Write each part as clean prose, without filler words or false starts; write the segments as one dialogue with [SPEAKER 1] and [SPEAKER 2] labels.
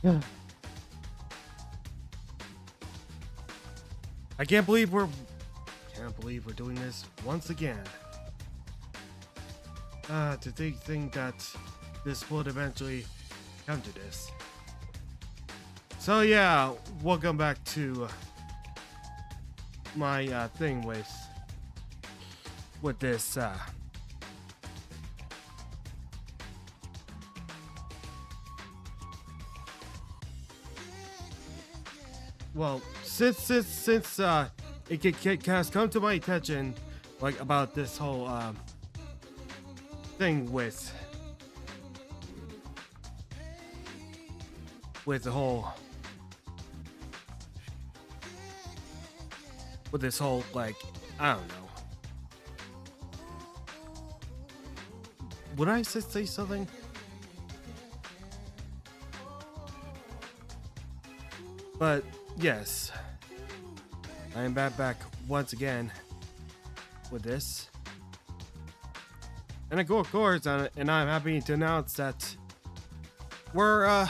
[SPEAKER 1] I can't believe we're doing this once again. To think that this would eventually come to this. So yeah, welcome back to my thing with this well, since it has come to my attention, like, about this whole thing with the whole this whole, like, I don't know. Would I say something? But yes, I am back once again with this, and of course, and I'm happy to announce that we're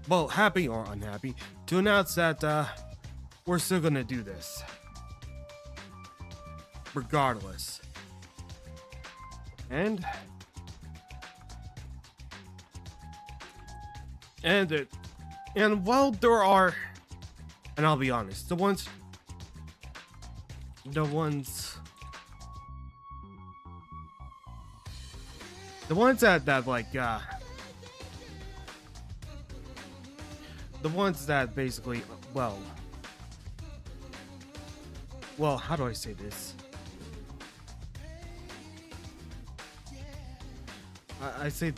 [SPEAKER 1] well, happy or unhappy to announce that we're still gonna do this, regardless. And while there are, and I'll be honest, the ones that like the ones that basically, well, how do I say this? I say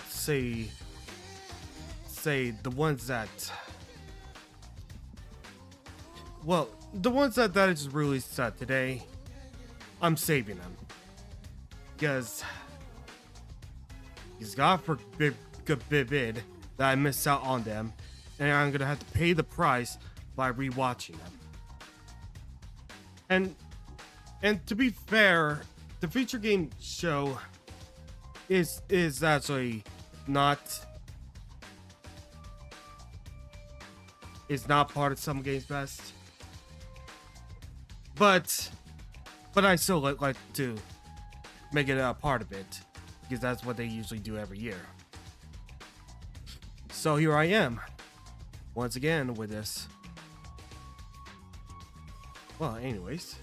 [SPEAKER 1] the ones that, well, the ones that I just released today, I'm saving them, because God forbid that I miss out on them, and I'm gonna have to pay the price by rewatching them. And to be fair, the feature game show is actually not part of Some Games Best, but I still like to make it a part of it, because that's what they usually do every year. So here I am once again with this. Well, anyways,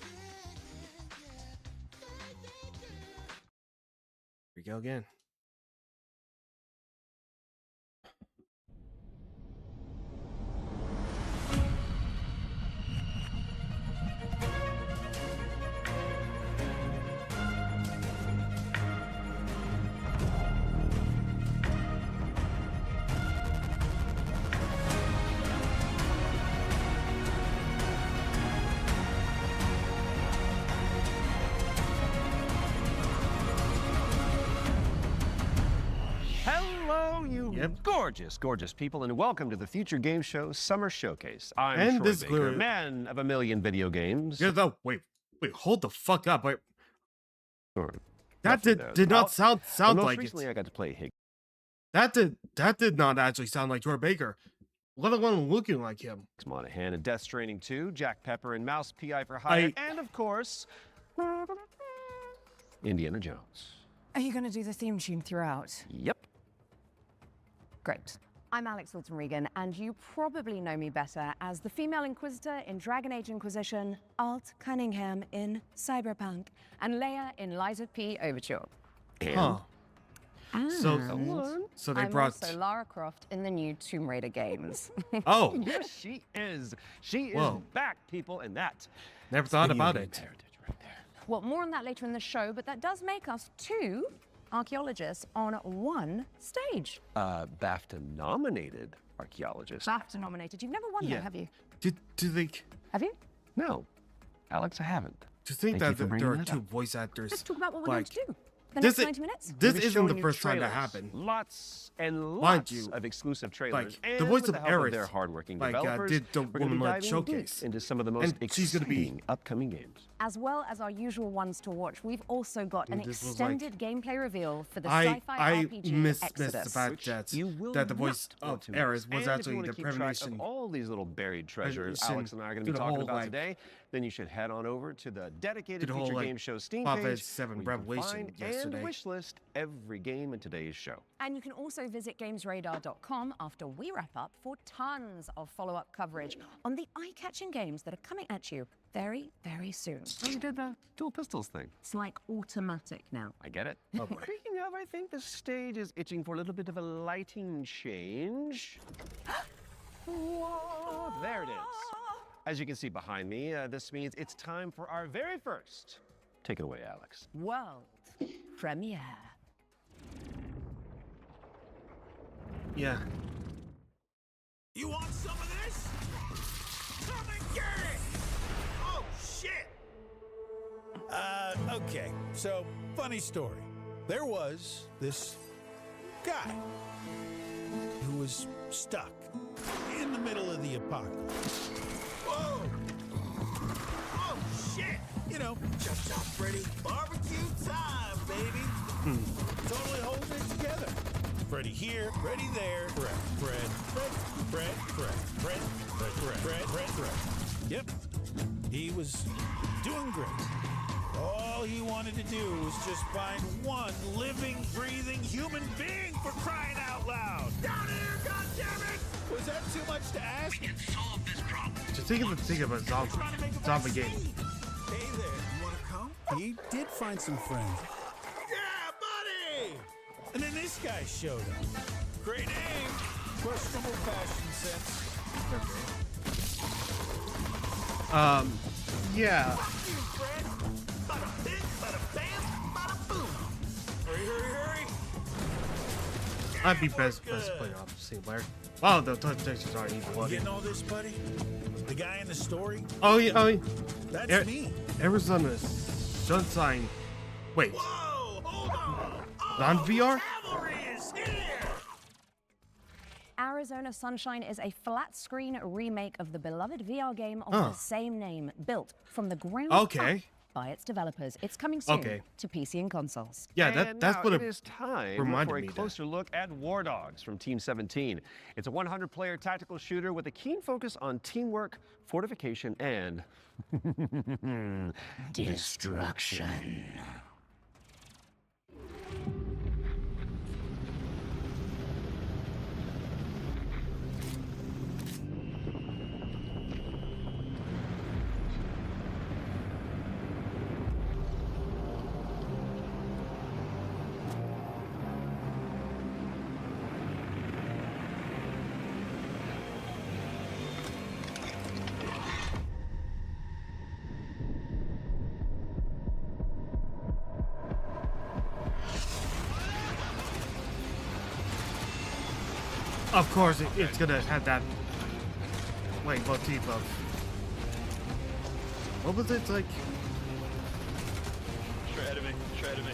[SPEAKER 1] here we go again.
[SPEAKER 2] Gorgeous people, and welcome to the Future Game Show Summer Showcase. I'm Troy
[SPEAKER 1] this
[SPEAKER 2] Baker, man of a million video games.
[SPEAKER 1] Yeah, wait, hold the fuck up. Wait.
[SPEAKER 2] Sure.
[SPEAKER 1] That did not sound like
[SPEAKER 2] recently
[SPEAKER 1] it.
[SPEAKER 2] I got to play Hig.
[SPEAKER 1] That did not actually sound like Troy Baker, let alone looking like him.
[SPEAKER 2] Monahan and Death Stranding 2, Jack Pepper and Mouse PI for Hire, and of course, Indiana Jones.
[SPEAKER 3] Are you going to do the theme tune throughout?
[SPEAKER 2] Yep.
[SPEAKER 3] Great. I'm Alex Hilton Regan, and you probably know me better as the female Inquisitor in Dragon Age Inquisition, Alt Cunningham in Cyberpunk, and Leia in Lies of P Overture.
[SPEAKER 1] Huh. So they
[SPEAKER 3] I'm
[SPEAKER 1] brought
[SPEAKER 3] also Lara Croft in the new Tomb Raider games.
[SPEAKER 1] Oh.
[SPEAKER 2] Yes, she is. She is back, people, and that.
[SPEAKER 1] Never thought about it.
[SPEAKER 2] Heritage right there.
[SPEAKER 3] Well, more on that later in the show, but that does make us two archaeologists on one stage.
[SPEAKER 2] BAFTA-nominated archaeologist.
[SPEAKER 3] BAFTA-nominated. You've never won though, have you?
[SPEAKER 1] Do they?
[SPEAKER 3] Have you?
[SPEAKER 2] No, Alex, I haven't.
[SPEAKER 1] Do you think
[SPEAKER 2] Thank
[SPEAKER 1] that
[SPEAKER 2] you for
[SPEAKER 1] there are
[SPEAKER 2] bringing that
[SPEAKER 1] two
[SPEAKER 2] up.
[SPEAKER 1] voice actors?
[SPEAKER 3] Let's talk about what we're going to do. the
[SPEAKER 1] This
[SPEAKER 3] next
[SPEAKER 1] is
[SPEAKER 3] 90 minutes?
[SPEAKER 1] this
[SPEAKER 2] We'll be
[SPEAKER 1] isn't
[SPEAKER 2] showing
[SPEAKER 1] the
[SPEAKER 2] you
[SPEAKER 1] first time that
[SPEAKER 2] trailers,
[SPEAKER 1] happened.
[SPEAKER 2] Lots and
[SPEAKER 1] Mind
[SPEAKER 2] lots
[SPEAKER 1] you,
[SPEAKER 2] of exclusive trailers.
[SPEAKER 1] like,
[SPEAKER 2] and
[SPEAKER 1] the voice
[SPEAKER 2] with
[SPEAKER 1] of
[SPEAKER 2] the help
[SPEAKER 1] Eris,
[SPEAKER 2] their hardworking
[SPEAKER 1] like,
[SPEAKER 2] developers,
[SPEAKER 1] did the
[SPEAKER 2] we're going to be
[SPEAKER 1] Woman-led
[SPEAKER 2] diving
[SPEAKER 1] showcase.
[SPEAKER 2] deep into some of the most
[SPEAKER 1] And she's gonna be-
[SPEAKER 2] exciting upcoming games.
[SPEAKER 3] As well as our usual ones to watch, we've also got an
[SPEAKER 1] Dude, this was like-
[SPEAKER 3] extended gameplay reveal for the
[SPEAKER 1] I
[SPEAKER 3] sci-fi RPG
[SPEAKER 1] missed
[SPEAKER 3] Exodus.
[SPEAKER 1] the fact that
[SPEAKER 2] You will
[SPEAKER 1] the voice
[SPEAKER 2] not want
[SPEAKER 1] of
[SPEAKER 2] to
[SPEAKER 1] Eris
[SPEAKER 2] miss.
[SPEAKER 1] was
[SPEAKER 2] And if
[SPEAKER 1] actually
[SPEAKER 2] you wanna
[SPEAKER 1] the
[SPEAKER 2] keep track
[SPEAKER 1] premonition.
[SPEAKER 2] of all these little buried treasures
[SPEAKER 1] Premonition
[SPEAKER 2] Alex and I are going to
[SPEAKER 1] to
[SPEAKER 2] be
[SPEAKER 1] the
[SPEAKER 2] talking
[SPEAKER 1] whole,
[SPEAKER 2] about
[SPEAKER 1] like-
[SPEAKER 2] today, then you should head on over to the dedicated
[SPEAKER 1] the whole,
[SPEAKER 2] Future
[SPEAKER 1] like,
[SPEAKER 2] Game Show Steam
[SPEAKER 1] Prophet
[SPEAKER 2] page,
[SPEAKER 1] 7
[SPEAKER 2] where you can
[SPEAKER 1] Revelation
[SPEAKER 2] find
[SPEAKER 1] yesterday.
[SPEAKER 2] and wish list every game in today's show.
[SPEAKER 3] And you can also visit gamesradar.com after we wrap up for tons of follow-up coverage on the eye-catching games that are coming at you very, very soon.
[SPEAKER 2] Oh, you did the dual pistols thing.
[SPEAKER 3] It's like automatic now.
[SPEAKER 2] I get it.
[SPEAKER 1] Oh, boy.
[SPEAKER 2] Speaking of, I think the stage is itching for a little bit of a lighting change. Whoa, there it is. As you can see behind me, this means it's time for our very first. Take it away, Alex.
[SPEAKER 3] World premiere.
[SPEAKER 1] Yeah.
[SPEAKER 4] You want some of this? Come and get it! Oh, shit! Okay, so, funny story. There was this guy who was stuck in the middle of the apocalypse. Whoa! Oh, shit! You know, chop chop Freddy, barbecue time, baby! Totally holding it together. Freddy here, Freddy there, Fred. Yep, he was doing great. All he wanted to do was just find one living, breathing human being, for crying out loud. Down here, goddammit! Was that too much to ask?
[SPEAKER 1] Just think of a zombie game.
[SPEAKER 4] Hey there, you wanna come? He did find some friends. Yeah, buddy! And then this guy showed up. Great name, questionable fashion sense.
[SPEAKER 1] Yeah.
[SPEAKER 4] Fuck you, Fred! Bada bing, bada bam, bada boom! Hurry, hurry, hurry!
[SPEAKER 1] I'd be best playing off single player. Wow, the touch textures aren't even
[SPEAKER 4] You
[SPEAKER 1] loading.
[SPEAKER 4] getting all this, buddy? The guy in the story?
[SPEAKER 1] Oh yeah,
[SPEAKER 4] That's me.
[SPEAKER 1] Arizona Sunshine. Wait,
[SPEAKER 4] Whoa, hold on!
[SPEAKER 1] on VR?
[SPEAKER 4] Cavalry is here!
[SPEAKER 3] Arizona Sunshine is a flat-screen remake of the beloved VR game of
[SPEAKER 1] Oh.
[SPEAKER 3] the same name, built from the ground
[SPEAKER 1] Okay.
[SPEAKER 3] up by its developers. It's coming soon
[SPEAKER 1] Okay.
[SPEAKER 3] to PC and consoles.
[SPEAKER 1] Yeah,
[SPEAKER 2] And
[SPEAKER 1] that's
[SPEAKER 2] now
[SPEAKER 1] what
[SPEAKER 2] it
[SPEAKER 1] it
[SPEAKER 2] is time
[SPEAKER 1] reminded
[SPEAKER 2] for a
[SPEAKER 1] me of.
[SPEAKER 2] closer look at War Dogs from Team 17. It's a 100-player tactical shooter with a keen focus on teamwork, fortification, and destruction.
[SPEAKER 1] Of course, it's gonna have that like motif of what was it like?
[SPEAKER 5] Straight ahead of me, straight ahead of me.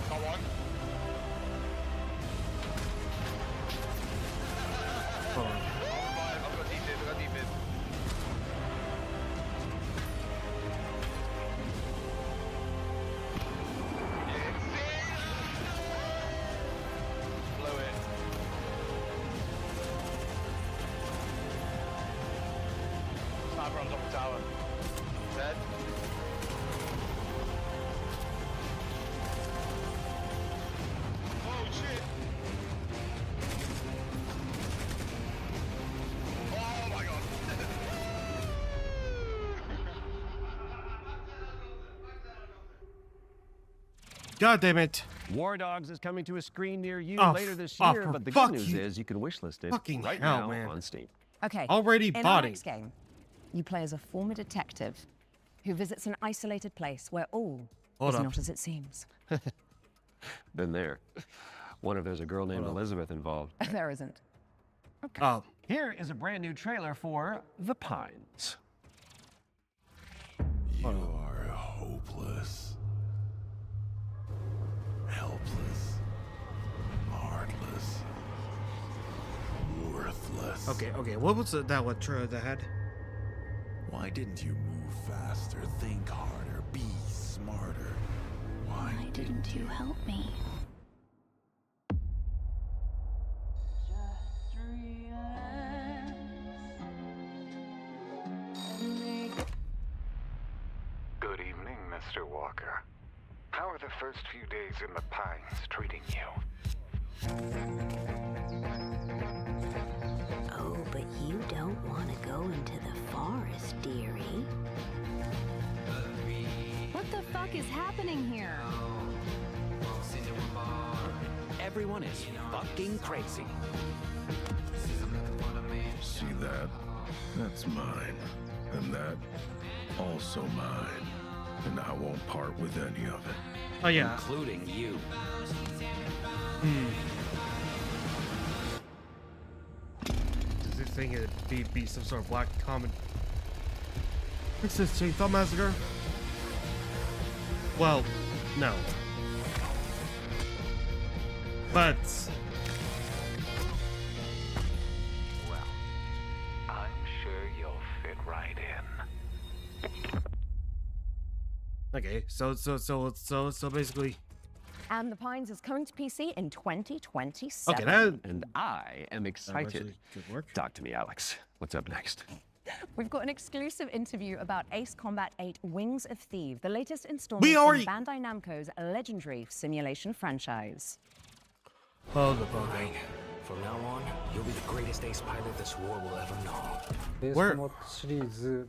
[SPEAKER 5] Got one.
[SPEAKER 1] Hold on.
[SPEAKER 5] I've got deep in, I've got deep in. Blow it. Sniper on top of the tower. Dead. Oh shit! Oh my god!
[SPEAKER 1] God damn it!
[SPEAKER 2] War Dogs is coming to a screen near you
[SPEAKER 1] Oh,
[SPEAKER 2] later this
[SPEAKER 1] oh,
[SPEAKER 2] year,
[SPEAKER 1] for
[SPEAKER 2] but the
[SPEAKER 1] fuck
[SPEAKER 2] good news
[SPEAKER 1] you.
[SPEAKER 2] is you can wishlist it
[SPEAKER 1] Fucking
[SPEAKER 2] right
[SPEAKER 1] hell,
[SPEAKER 2] now
[SPEAKER 1] man.
[SPEAKER 2] on Steam.
[SPEAKER 3] Okay.
[SPEAKER 1] Already
[SPEAKER 3] in
[SPEAKER 1] bought
[SPEAKER 3] our
[SPEAKER 1] it.
[SPEAKER 3] next game, you play as a former detective who visits an isolated place where all
[SPEAKER 1] Hold
[SPEAKER 3] is
[SPEAKER 1] up.
[SPEAKER 3] not as it seems.
[SPEAKER 2] Been there. Wonder if there's a girl named Elizabeth involved.
[SPEAKER 3] There isn't.
[SPEAKER 1] Oh,
[SPEAKER 2] Here is a brand new trailer for The Pines.
[SPEAKER 4] You are hopeless.
[SPEAKER 1] Okay, what was that one trailer that had?
[SPEAKER 4] Why didn't you move faster, think harder, be smarter? Why
[SPEAKER 6] Didn't you help me?
[SPEAKER 7] Good evening, Mr. Walker. How are the first few days in the Pines treating you?
[SPEAKER 6] Oh, but you don't want to go into the forest, dearie.
[SPEAKER 3] What the fuck is happening here?
[SPEAKER 8] Everyone is fucking crazy.
[SPEAKER 9] See that? That's mine. And that, also mine. And I won't part with any of it.
[SPEAKER 1] Oh yeah.
[SPEAKER 8] Including you.
[SPEAKER 1] Does this thing be some sort of black common? What's this, Chainsaw Massacre? Well, no. But
[SPEAKER 7] Well, I'm sure you'll fit right in.
[SPEAKER 1] okay, so basically,
[SPEAKER 3] And The Pines is coming to PC in 2027.
[SPEAKER 1] okay, that
[SPEAKER 2] And I am excited.
[SPEAKER 1] actually good work.
[SPEAKER 2] Talk to me, Alex. What's up next?
[SPEAKER 3] We've got an exclusive interview about Ace Combat 8 Wings of Thieves, the latest installment
[SPEAKER 1] We already-
[SPEAKER 3] in Bandai Namco's legendary simulation franchise.
[SPEAKER 1] Oh, the bug.
[SPEAKER 8] From now on, you'll be the greatest ace pilot this war will ever know.
[SPEAKER 1] Where-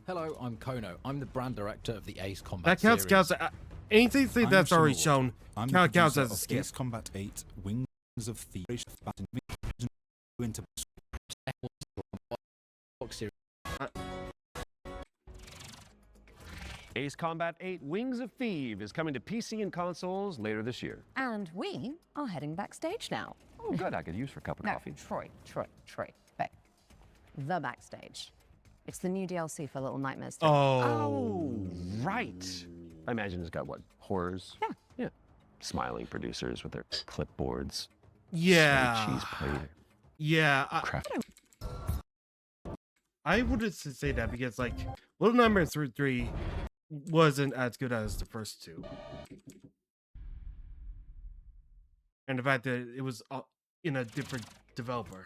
[SPEAKER 10] Hello, I'm Kono. I'm the brand director of the Ace Combat
[SPEAKER 1] That counts.
[SPEAKER 10] series.
[SPEAKER 1] Anything that's already
[SPEAKER 11] Shimura.
[SPEAKER 1] shown
[SPEAKER 11] I'm the
[SPEAKER 1] counts
[SPEAKER 11] producer
[SPEAKER 1] as a
[SPEAKER 11] of
[SPEAKER 1] skip.
[SPEAKER 11] Ace Combat 8 Wings of Thieves. Into
[SPEAKER 2] Ace Combat 8 Wings of Thieves is coming to PC and consoles later this year.
[SPEAKER 3] And we are heading backstage now.
[SPEAKER 2] Oh, good. I could use for a cup of
[SPEAKER 3] No,
[SPEAKER 2] coffee.
[SPEAKER 3] Troy, back. The backstage. It's the new DLC for Little Nightmares 3.
[SPEAKER 2] Oh, right. I imagine it's got what? Horrors?
[SPEAKER 3] Yeah.
[SPEAKER 2] Yeah. Smiling producers with their clipboards.
[SPEAKER 1] Yeah.
[SPEAKER 2] Cheese plate.
[SPEAKER 1] Yeah.
[SPEAKER 2] Craft.
[SPEAKER 1] I wouldn't say that because like Little Nightmares 3 wasn't as good as the first two, and the fact that it was in a different developer.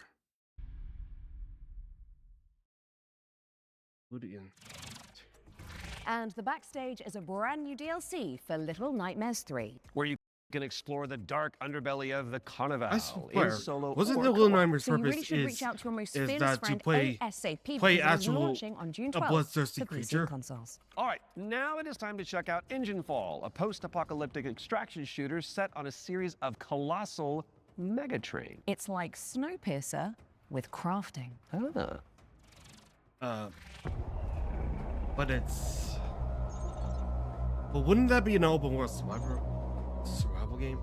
[SPEAKER 3] And the backstage is a brand new DLC for Little Nightmares 3.
[SPEAKER 2] Where you can explore the dark underbelly of the Carnival
[SPEAKER 1] I swear,
[SPEAKER 2] in solo
[SPEAKER 1] wasn't
[SPEAKER 2] or
[SPEAKER 1] the Little
[SPEAKER 2] co-op.
[SPEAKER 1] Nightmares
[SPEAKER 3] So you
[SPEAKER 1] purpose
[SPEAKER 3] really should reach out to your most
[SPEAKER 1] is
[SPEAKER 3] fearless
[SPEAKER 1] that you
[SPEAKER 3] friend
[SPEAKER 1] play
[SPEAKER 3] ASAP because
[SPEAKER 1] play
[SPEAKER 3] it is
[SPEAKER 1] actual
[SPEAKER 3] launching on June
[SPEAKER 1] a
[SPEAKER 3] 12th
[SPEAKER 1] bloodthirsty
[SPEAKER 3] for PC
[SPEAKER 1] creature?
[SPEAKER 3] and consoles.
[SPEAKER 2] All right, now it is time to check out Enginefall, a post-apocalyptic extraction shooter set on a series of colossal megatrain.
[SPEAKER 3] It's like Snowpiercer with crafting.
[SPEAKER 2] Ah.
[SPEAKER 1] But it's. But wouldn't that be an open world survival game?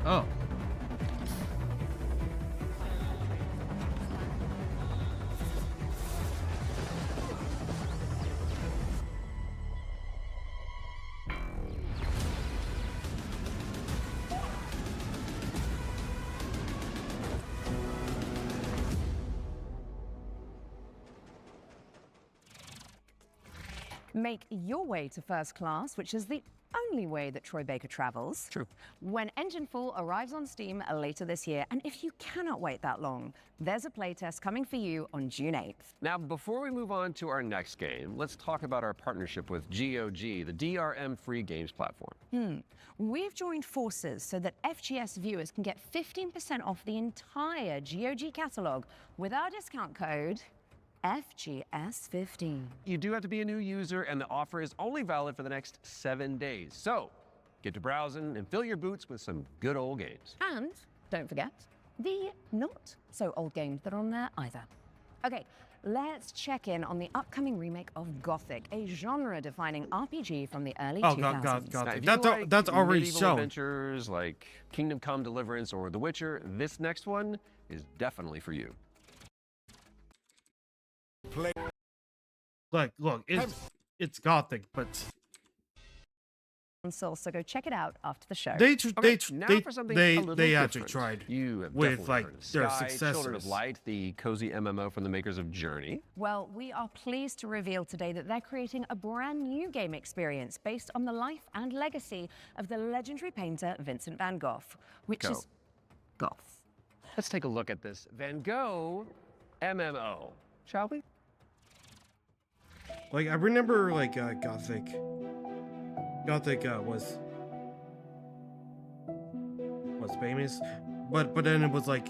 [SPEAKER 1] Oh.
[SPEAKER 3] Make your way to first class, which is the only way that Troy Baker travels.
[SPEAKER 2] True.
[SPEAKER 3] When Enginefall arrives on Steam later this year, and if you cannot wait that long, there's a playtest coming for you on June 8th.
[SPEAKER 2] Now, before we move on to our next game, let's talk about our partnership with GOG, the DRM-free games platform.
[SPEAKER 3] We've joined forces so that FGS viewers can get 15% off the entire GOG catalog with our discount code FGS15.
[SPEAKER 2] You do have to be a new user, and the offer is only valid for the next 7 days. So, get to browsing and fill your boots with some good old games.
[SPEAKER 3] And don't forget the not so old games that are on there either. Okay, let's check in on the upcoming remake of Gothic, a genre-defining RPG from the early 2000s.
[SPEAKER 1] Gothic.
[SPEAKER 2] Now, if you like
[SPEAKER 1] That's already
[SPEAKER 2] medieval
[SPEAKER 1] shown.
[SPEAKER 2] adventures like Kingdom Come Deliverance or The Witcher, this next one is definitely for you.
[SPEAKER 1] Like, look, it's Gothic, but
[SPEAKER 3] So go check it out after the show.
[SPEAKER 2] Now for something a little
[SPEAKER 1] they actually
[SPEAKER 2] different.
[SPEAKER 1] tried
[SPEAKER 2] You have
[SPEAKER 1] with
[SPEAKER 2] definitely
[SPEAKER 1] like
[SPEAKER 2] heard of
[SPEAKER 1] their
[SPEAKER 2] Sky, Children of
[SPEAKER 1] successors.
[SPEAKER 2] Light, the cozy MMO from the makers of Journey.
[SPEAKER 3] Well, we are pleased to reveal today that they're creating a brand new game experience based on the life and legacy of the legendary painter Vincent van Gogh, which is Goth.
[SPEAKER 2] Let's take a look at this Van Gogh MMO, shall we?
[SPEAKER 1] Like I remember like Gothic was famous, but then it was like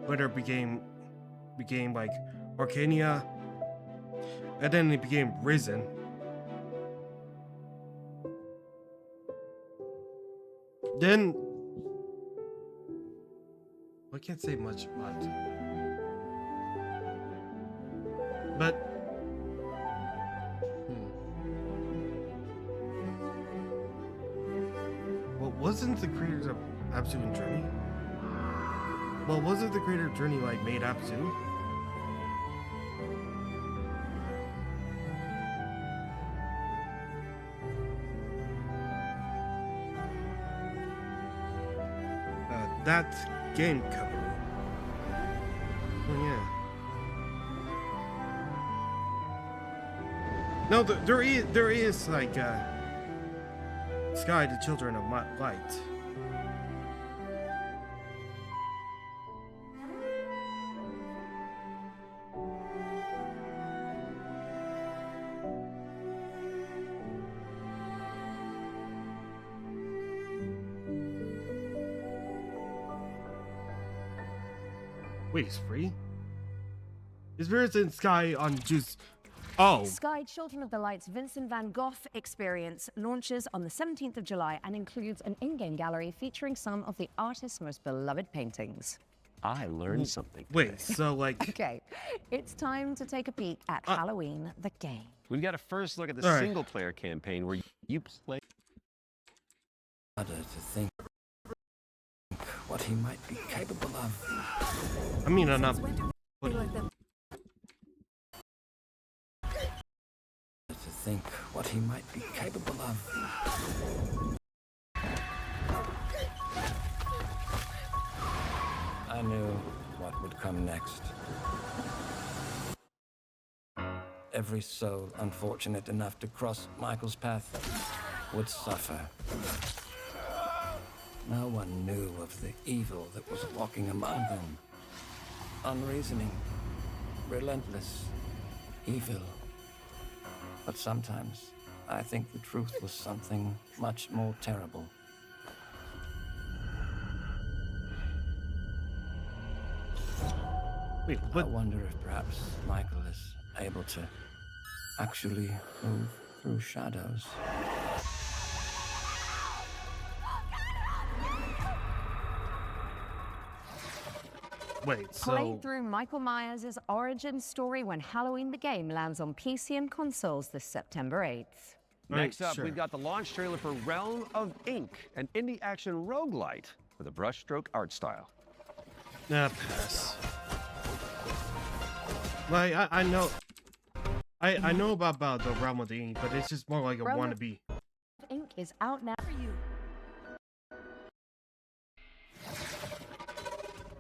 [SPEAKER 1] later became like Arcania, and then it became Risen. Then I can't say much about it. But well, wasn't the creators of Abzu and Journey? Well, wasn't the creator of Journey like made Abzu? That game company. Oh yeah. No, there is like Sky, the Children of Light. Wait, it's free? Is Vincent Sky on just... Oh.
[SPEAKER 3] Sky Children of the Light's Vincent van Gogh experience launches on the 17th of July and includes an in-game gallery featuring some of the artist's most beloved paintings.
[SPEAKER 2] I learned something today.
[SPEAKER 1] Wait, so like...
[SPEAKER 3] Okay, it's time to take a peek at Halloween the game.
[SPEAKER 2] We've got a first look at the single-player campaign where you play...
[SPEAKER 10] Harder to think what he might be capable of.
[SPEAKER 1] I mean, enough.
[SPEAKER 10] To think what he might be capable of. I knew what would come next. Every soul unfortunate enough to cross Michael's path would suffer. No one knew of the evil that was walking among them. Unreasoning, relentless, evil. But sometimes, I think the truth was something much more terrible.
[SPEAKER 1] Wait,
[SPEAKER 10] I wonder if perhaps Michael is able to actually move through shadows.
[SPEAKER 1] Wait, so...
[SPEAKER 3] Play through Michael Myers' origin story when Halloween the game lands on PC and consoles this September 8th.
[SPEAKER 2] Next up, we've got the launch trailer for Realm of Ink, an indie action roguelite with a brushstroke art style.
[SPEAKER 1] Nah, pass. Like, I know... I know about the Realm of the Ink, but it's just more like a wannabe.
[SPEAKER 3] Ink is out now for you.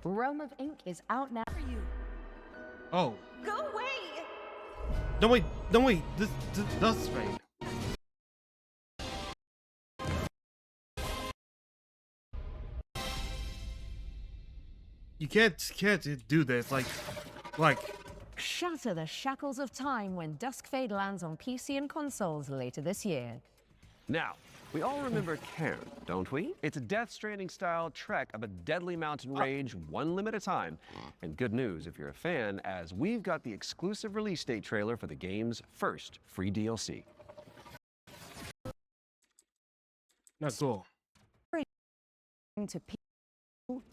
[SPEAKER 3] Realm of Ink is out now for you.
[SPEAKER 1] Oh.
[SPEAKER 3] Go away!
[SPEAKER 1] No wait, this is fine. You can't do this, like...
[SPEAKER 3] Shatter the shackles of time when Duskfade lands on PC and consoles later this year.
[SPEAKER 2] Now, we all remember Cairn, don't we? It's a Death Stranding-style trek of a deadly mountain range, one limb at a time. And good news if you're a fan, as we've got the exclusive release date trailer for the game's first free DLC.
[SPEAKER 1] Not cool.
[SPEAKER 3] To people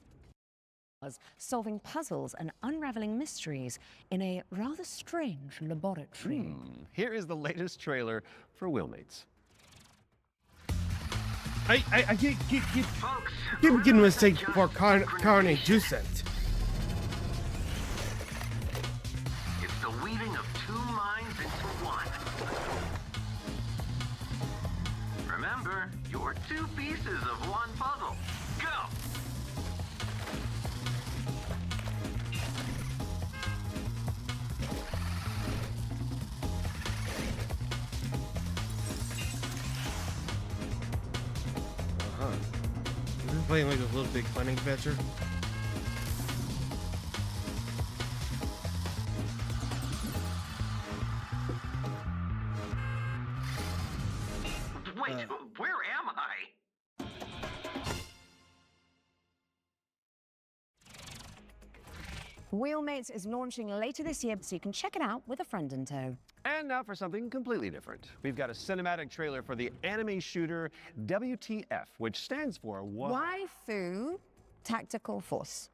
[SPEAKER 3] solving puzzles and unraveling mysteries in a rather strange laboratory.
[SPEAKER 2] Here is the latest trailer for Wheelmates.
[SPEAKER 1] I keep getting mistake for carne juicent.
[SPEAKER 8] It's the weaving of two minds into one. Remember, you're two pieces of one puzzle. Go!
[SPEAKER 1] Is this playing like a Little Big Fun Adventure?
[SPEAKER 8] Wait, where am I?
[SPEAKER 3] Wheelmates is launching later this year, so you can check it out with a friend in tow.
[SPEAKER 2] And now for something completely different. We've got a cinematic trailer for the anime shooter WTF, which stands for
[SPEAKER 3] Waifu Tactical Force.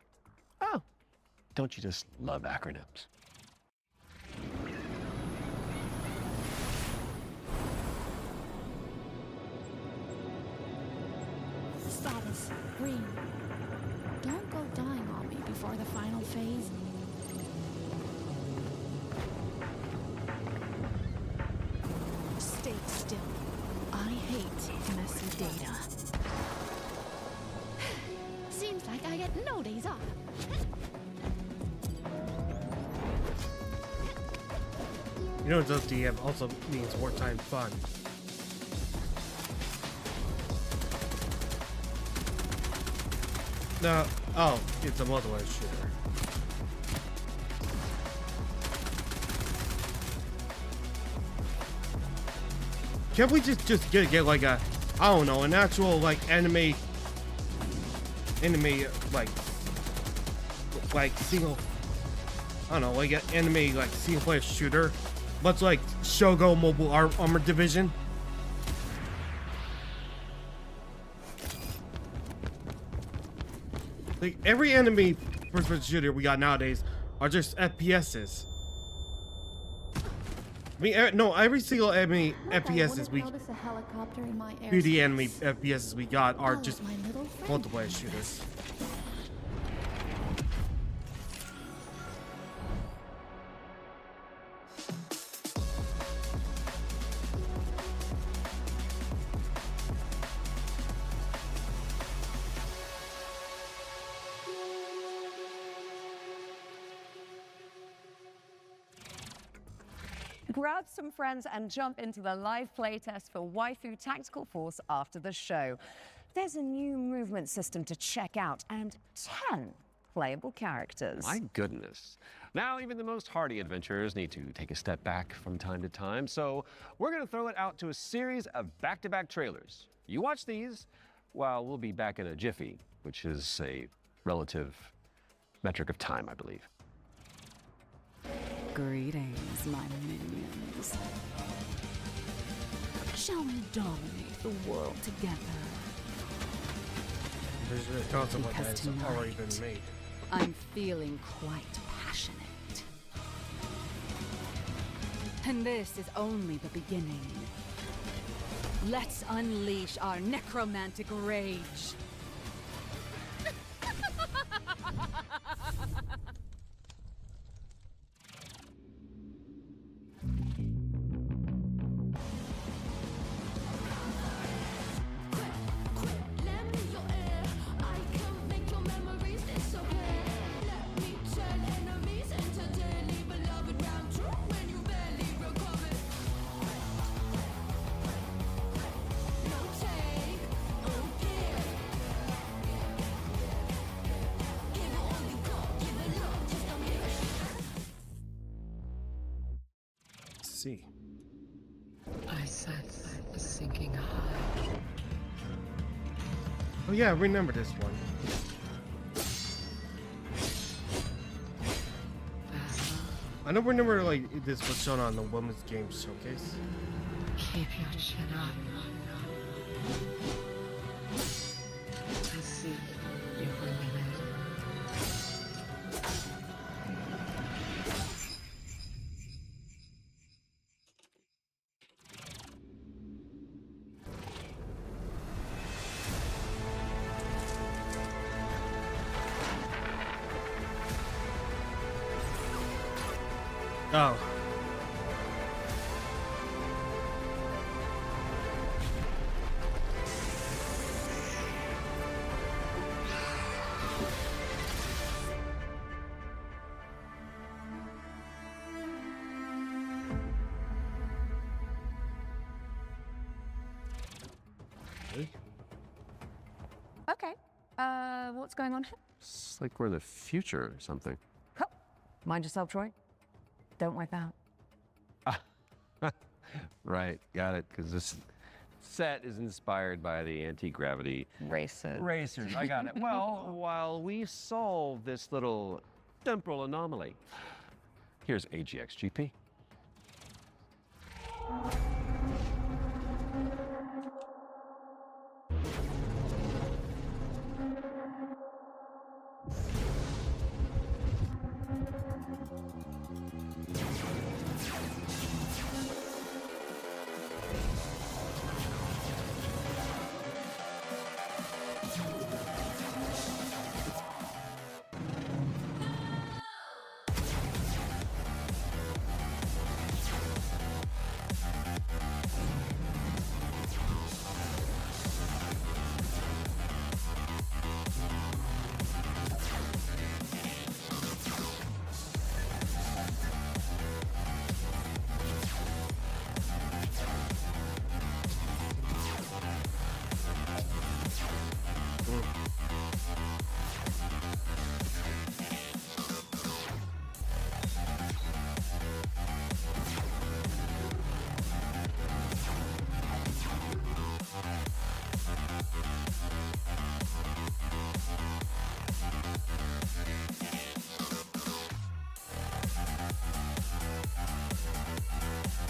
[SPEAKER 2] Oh, don't you just love acronyms?
[SPEAKER 12] Status green. Don't go dying on me before the final phase. Stay still. I hate messy data. Seems like I get no days off.
[SPEAKER 1] You know, WTF also means wartime fun. No, oh, it's a multiplayer shooter. Can't we just get like a, I don't know, an actual like anime like single, I don't know, like an anime like single player shooter, much like Shogo Mobile Armor Division. Like every anime first-person shooter we got nowadays are just FPSs. I mean, no, every single anime FPSs we, beauty anime FPSs we got are just multiplayer shooters.
[SPEAKER 3] Grab some friends and jump into the live playtest for Waifu Tactical Force after the show. There's a new movement system to check out and 10 playable characters.
[SPEAKER 2] My goodness. Now, even the most hardy adventurers need to take a step back from time to time, so we're going to throw it out to a series of back-to-back trailers. You watch these, while we'll be back in a jiffy, which is a relative metric of time, I believe.
[SPEAKER 12] Greetings, my minions. Shall we dominate the world together?
[SPEAKER 1] There's a concept like
[SPEAKER 12] Because
[SPEAKER 1] that's already been made.
[SPEAKER 12] I'm feeling quite passionate. And this is only the beginning. Let's unleash our necromantic rage.
[SPEAKER 1] See.
[SPEAKER 13] I sense a sinking high.
[SPEAKER 1] Oh yeah, I remember this one. I don't remember like this was shown on the Women's Games Showcase.
[SPEAKER 13] Keep your chin up. I see you eliminated.
[SPEAKER 1] Oh.
[SPEAKER 3] Okay. What's going on here?
[SPEAKER 2] It's like we're in the future or something.
[SPEAKER 3] Oh, mind yourself, Troy. Don't wipe out.
[SPEAKER 2] Right, got it, because this set is inspired by the anti-gravity racers. I got it. Well, while we solve this little temporal anomaly, here's AGXGP.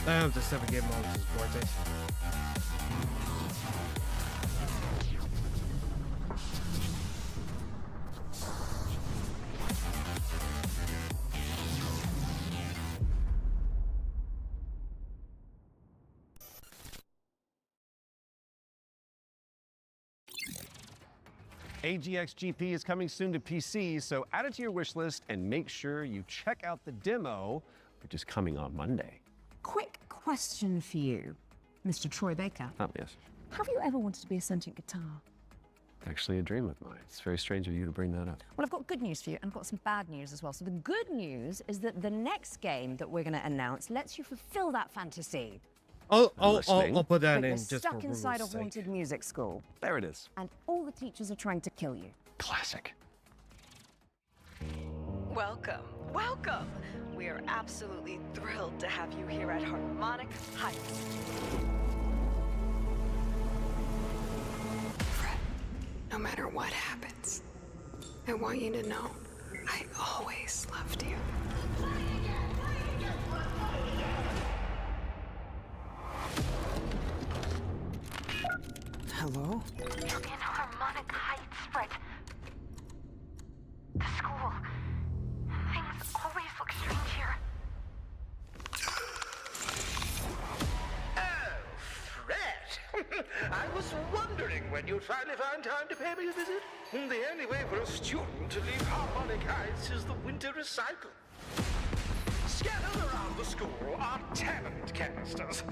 [SPEAKER 1] I have the 7 game mode is worth it.
[SPEAKER 2] AGXGP is coming soon to PC, so add it to your wish list and make sure you check out the demo, which is coming on Monday.
[SPEAKER 3] Quick question for you, Mr. Troy Baker.
[SPEAKER 2] Yes.
[SPEAKER 3] Have you ever wanted to be a sentient guitar?
[SPEAKER 2] Actually a dream of mine. It's very strange of you to bring that up.
[SPEAKER 3] Well, I've got good news for you, and I've got some bad news as well. So the good news is that the next game that we're going to announce lets you fulfill that fantasy.
[SPEAKER 1] I'll put that
[SPEAKER 3] But
[SPEAKER 1] in
[SPEAKER 3] you're
[SPEAKER 1] just
[SPEAKER 3] stuck
[SPEAKER 1] for
[SPEAKER 3] inside a
[SPEAKER 1] rules' sake.
[SPEAKER 3] haunted music school.
[SPEAKER 2] There it is.
[SPEAKER 3] And all the teachers are trying to kill you.
[SPEAKER 2] Classic.
[SPEAKER 14] Welcome, welcome. We are absolutely thrilled to have you here at Harmonic Heights.
[SPEAKER 13] Fred, no matter what happens, I want you to know I always loved you.
[SPEAKER 15] Hello?
[SPEAKER 16] You're in Harmonic Heights, Fred. The school. Things always look strange here.
[SPEAKER 17] Oh, Fred! I was wondering when you'd finally find time to pay me a visit. The only way for a student to leave Harmonic Heights is the winter recycle. Scattered around the school are talent canisters,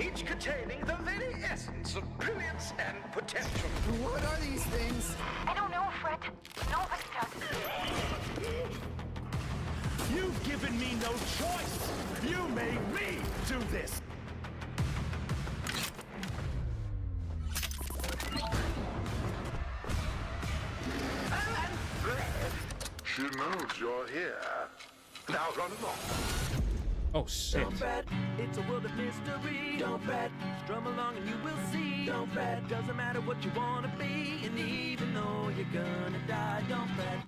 [SPEAKER 17] each containing the very essence of brilliance and potential.
[SPEAKER 15] What are these things?
[SPEAKER 16] I don't know, Fred. Nobody does.
[SPEAKER 17] You've given me no choice. You made me do this. And Fred, she knows you're here. Now run along.
[SPEAKER 1] Oh shit.
[SPEAKER 18] Don't fret, it's a world of mystery. Don't fret, strum along and you will see. Don't fret, doesn't matter what you wanna be, and even though you're gonna die, don't fret.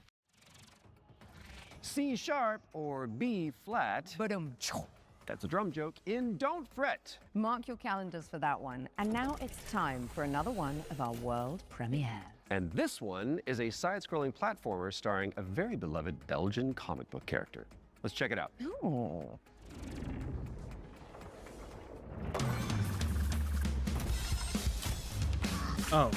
[SPEAKER 2] C sharp or B flat. That's a drum joke in Don't Fret.
[SPEAKER 3] Mark your calendars for that one. And now it's time for another one of our world premieres.
[SPEAKER 2] And this one is a side-scrolling platformer starring a very beloved Belgian comic book character. Let's check it out.
[SPEAKER 3] Ooh.
[SPEAKER 1] Oh.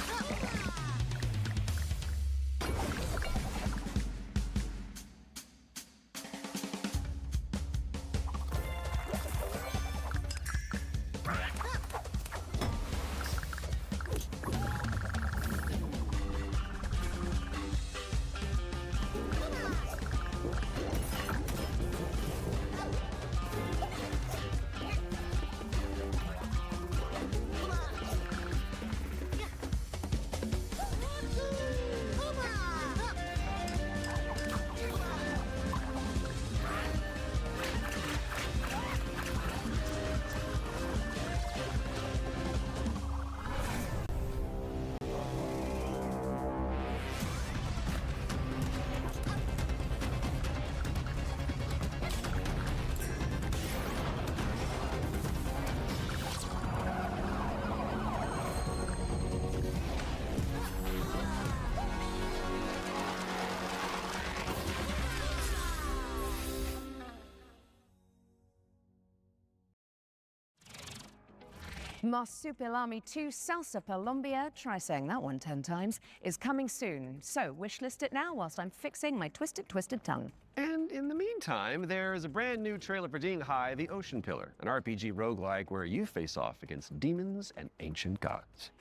[SPEAKER 3] Marsupilami 2 Salsa Colombia, try saying that one 10 times, is coming soon. So wishlist it now whilst I'm fixing my twisted tongue.
[SPEAKER 2] And in the meantime, there is a brand new trailer for Dinghai, the Ocean Pillar, an RPG roguelike where you face off against demons and ancient gods.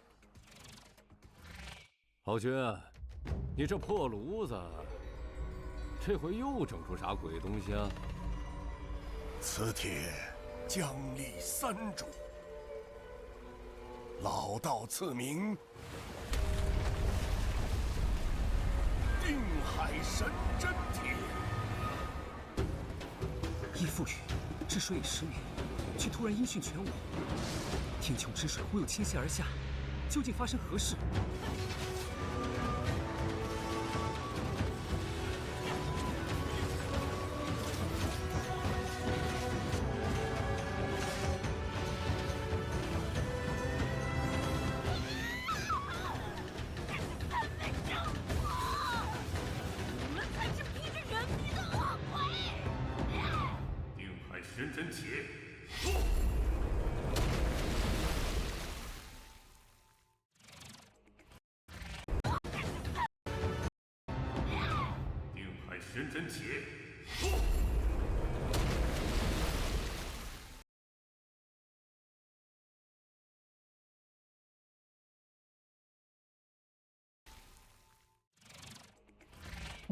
[SPEAKER 15] 豪军，你这破炉子，这回又整出啥鬼东西啊？
[SPEAKER 19] 此帖将立三主，老道赐名定海神针帖。
[SPEAKER 8] 依附语，治水以10年，却突然音讯全无。天穹之水忽又倾泻而下，究竟发生何事？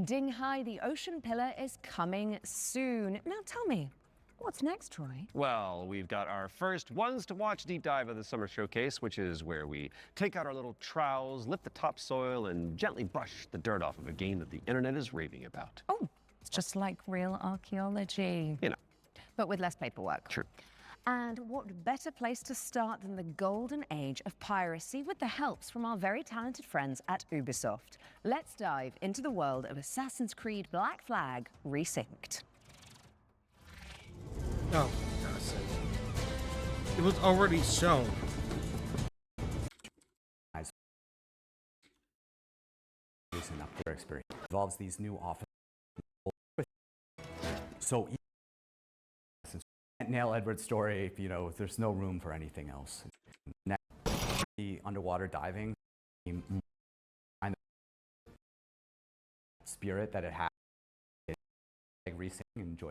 [SPEAKER 3] Dinghai, the Ocean Pillar is coming soon. Now tell me, what's next, Troy?
[SPEAKER 2] Well, we've got our first ones to watch deep dive of the summer showcase, which is where we take out our little trowels, lift the topsoil, and gently brush the dirt off of a game that the internet is raving about.
[SPEAKER 3] Oh, it's just like real archaeology.
[SPEAKER 2] You know.
[SPEAKER 3] But with less paperwork.
[SPEAKER 2] True.
[SPEAKER 3] And what better place to start than the golden age of piracy with the helps from our very talented friends at Ubisoft. Let's dive into the world of Assassin's Creed Black Flag Resynced.
[SPEAKER 1] Oh, that's it. It was already shown.
[SPEAKER 20] Up their experience involves these new office. So nail Edward's story if there's no room for anything else. Next, the underwater diving spirit that it has. Resync and enjoy.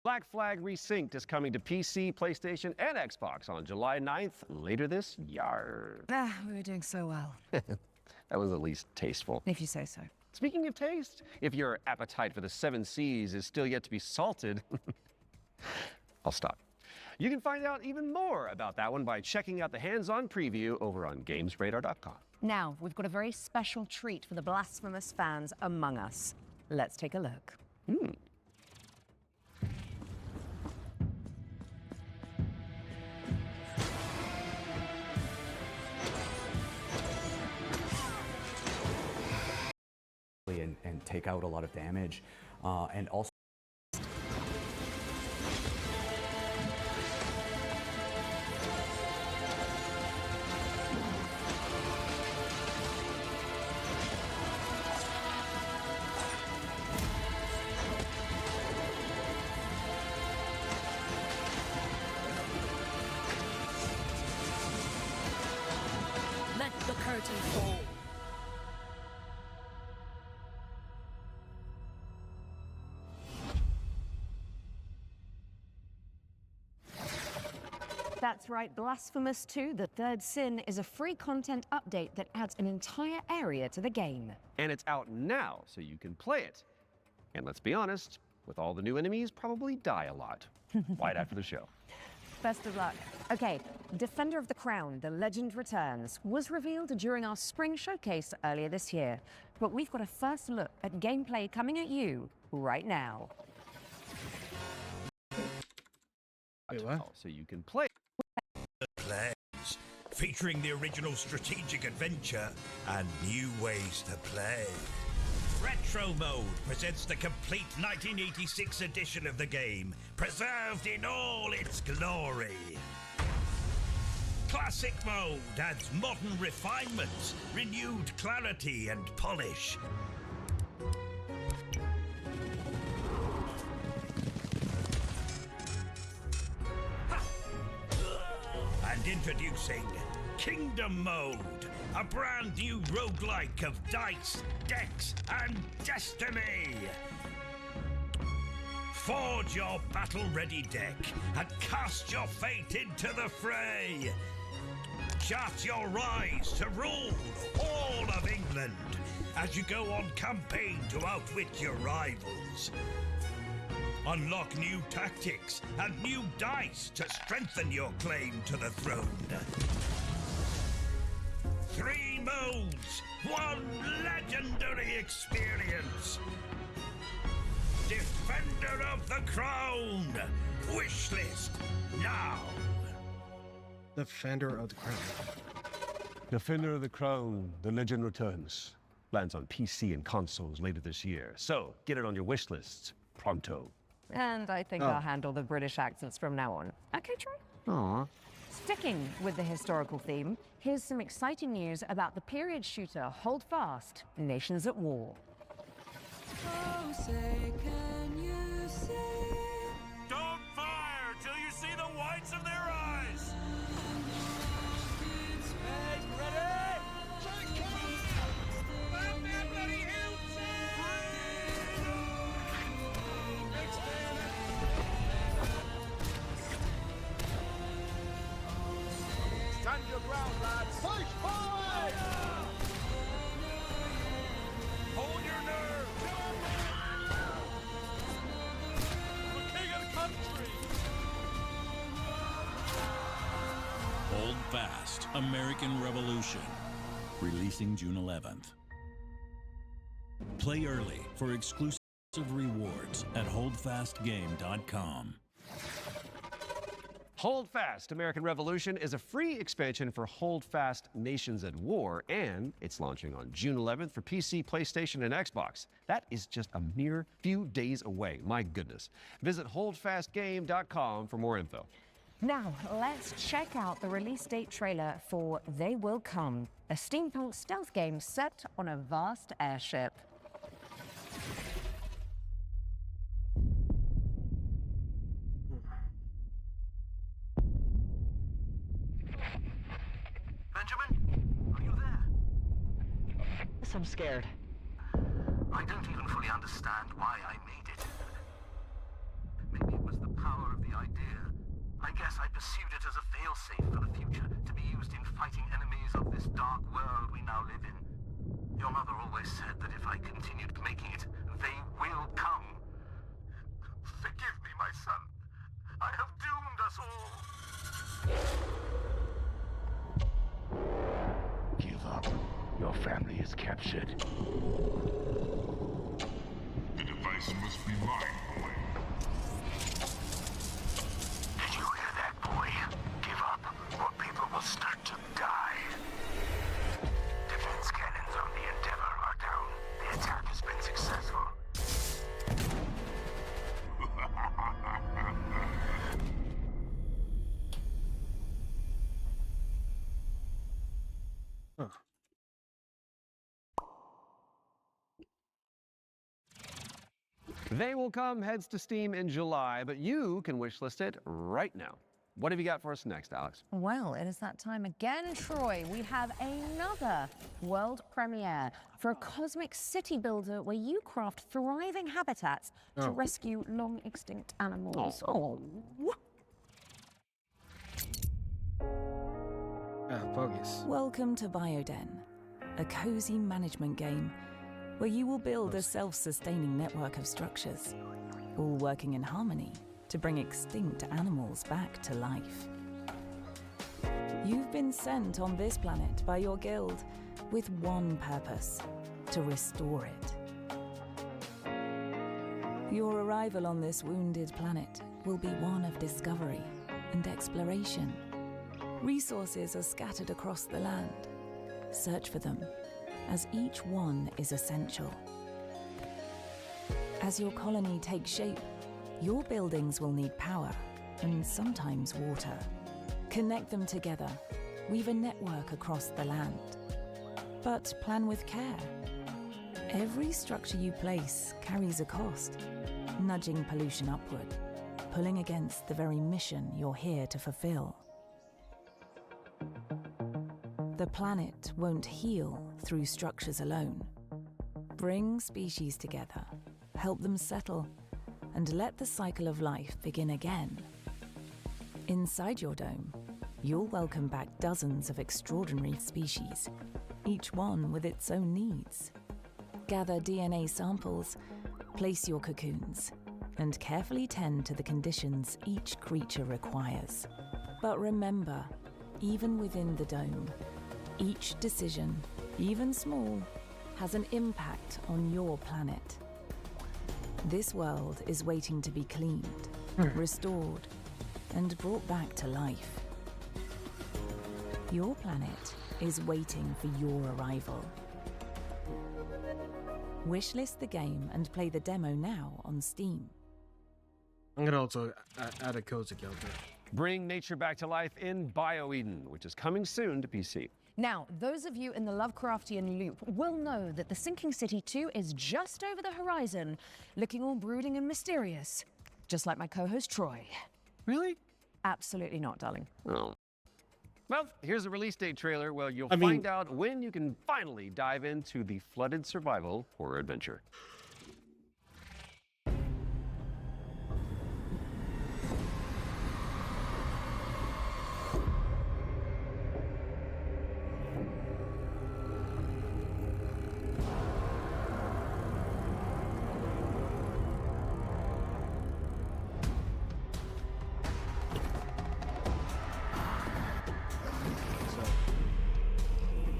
[SPEAKER 2] Black Flag Resynced is coming to PC, PlayStation, and Xbox on July 9th later this year.
[SPEAKER 3] We were doing so well.
[SPEAKER 2] That was at least tasteful.
[SPEAKER 3] If you say so.
[SPEAKER 2] Speaking of taste, if your appetite for the 7 Seas is still yet to be salted, I'll stop. You can find out even more about that one by checking out the hands-on preview over on GamesRadar.com.
[SPEAKER 3] Now, we've got a very special treat for the blasphemous fans among us. Let's take a look.
[SPEAKER 20] And take out a lot of damage, and also
[SPEAKER 12] Let the curtain fall.
[SPEAKER 3] That's right, Blasphemous 2, The Third Sin, is a free content update that adds an entire area to the game.
[SPEAKER 2] And it's out now, so you can play it. And let's be honest, with all the new enemies, probably die a lot. Right after the show.
[SPEAKER 3] Best of luck. Okay, Defender of the Crown, The Legend Returns, was revealed during our spring showcase earlier this year. But we've got a first look at gameplay coming at you right now.
[SPEAKER 1] Wait, what?
[SPEAKER 2] So you can play.
[SPEAKER 4] Plays, featuring the original strategic adventure and new ways to play. Retro Mode presents the complete 1986 edition of the game, preserved in all its glory. Classic Mode adds modern refinements, renewed clarity and polish. And in
[SPEAKER 21] Introducing Kingdom Mode, a brand new roguelike of dice, decks, and destiny. Forge your battle-ready deck and cast your fate into the fray. Chart your rise to rule all of England as you go on campaign to outwit your rivals. Unlock new tactics and new dice to strengthen your claim to the throne. 3 modes, 1 legendary experience. Defender of the Crown. Wishlist now.
[SPEAKER 1] Defender of the Crown.
[SPEAKER 2] Defender of the Crown, The Legend Returns. Lands on PC and consoles later this year. So, get it on your wish lists pronto.
[SPEAKER 3] And I think I'll handle the British accents from now on. Okay, Troy?
[SPEAKER 2] Aww.
[SPEAKER 3] Sticking with the historical theme, here's some exciting news about the period shooter Hold Fast, Nations at War.
[SPEAKER 18] Oh, say, can you see?
[SPEAKER 19] Don't fire till you see the whites of their eyes!
[SPEAKER 18] Make ready!
[SPEAKER 19] Stand your ground, lads! Push forward! Hold your nerve! The king of the country!
[SPEAKER 22] Hold Fast, American Revolution. Releasing June 11th. Play early for exclusive rewards at holdfastgame.com.
[SPEAKER 2] Hold Fast, American Revolution is a free expansion for Hold Fast Nations at War, and it's launching on June 11th for PC, PlayStation, and Xbox. That is just a mere few days away. My goodness. Visit holdfastgame.com for more info.
[SPEAKER 3] Now, let's check out the release date trailer for They Will Come, a steampunk stealth game set on a vast airship.
[SPEAKER 17] Benjamin, are you there?
[SPEAKER 23] Yes, I'm scared.
[SPEAKER 17] I don't even fully understand why I made it. Maybe it was the power of the idea. I guess I pursued it as a failsafe for the future, to be used in fighting enemies of this dark world we now live in. Your mother always said that if I continued making it, they will come. Forgive me, my son. I have doomed us all.
[SPEAKER 19] Give up. Your family is captured.
[SPEAKER 24] The device must be mine, boy.
[SPEAKER 17] Did you hear that, boy? Give up, or people will start to die. Defense cannons on the Endeavor are down. The attack has been successful.
[SPEAKER 2] They Will Come heads to Steam in July, but you can wishlist it right now. What have you got for us next, Alex?
[SPEAKER 3] Well, it is that time again, Troy. We have another world premiere for a cosmic city builder where you craft thriving habitats to rescue long extinct animals.
[SPEAKER 1] Focus.
[SPEAKER 25] Welcome to Bioden, a cozy management game where you will build a self-sustaining network of structures, all working in harmony to bring extinct animals back to life. You've been sent on this planet by your guild with one purpose: to restore it. Your arrival on this wounded planet will be one of discovery and exploration. Resources are scattered across the land. Search for them, as each one is essential. As your colony takes shape, your buildings will need power and sometimes water. Connect them together, weave a network across the land. But plan with care. Every structure you place carries a cost, nudging pollution upward, pulling against the very mission you're here to fulfill. the planet won't heal through structures alone. Bring species together, help them settle, and let the cycle of life begin again. Inside your dome, you'll welcome back dozens of extraordinary species, each one with its own needs. Gather DNA samples, place your cocoons, and carefully tend to the conditions each creature requires. But remember, even within the dome, each decision, even small, has an impact on your planet. This world is waiting to be cleaned, restored, and brought back to life. Your planet is waiting for your arrival. Wishlist the game and play the demo now on Steam.
[SPEAKER 1] I'm gonna also add a code together.
[SPEAKER 2] Bring nature back to life in BioEden, which is coming soon to PC.
[SPEAKER 3] Now, those of you in the Lovecraftian loop will know that the Sinking City 2 is just over the horizon, looking all brooding and mysterious, just like my co-host Troy.
[SPEAKER 2] Really?
[SPEAKER 3] Absolutely not, darling.
[SPEAKER 2] Oh. Well, here's a release date trailer where you'll find out when you can finally dive into the flooded survival horror adventure.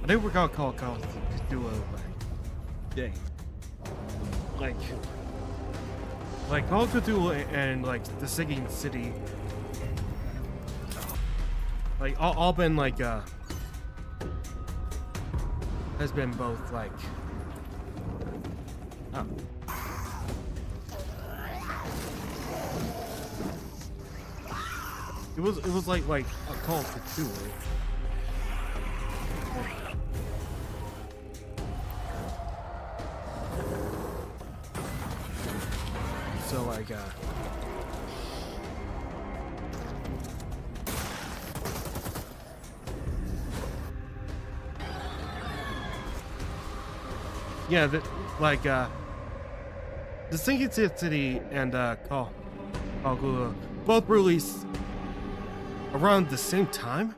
[SPEAKER 1] I think we're gonna call of Cthulhu game. Like Call of Cthulhu and like the Sinking City, like all been like has been both like it was like a Call of Cthulhu. So like yeah, the Sinking City and Call of Cthulhu both released around the same time.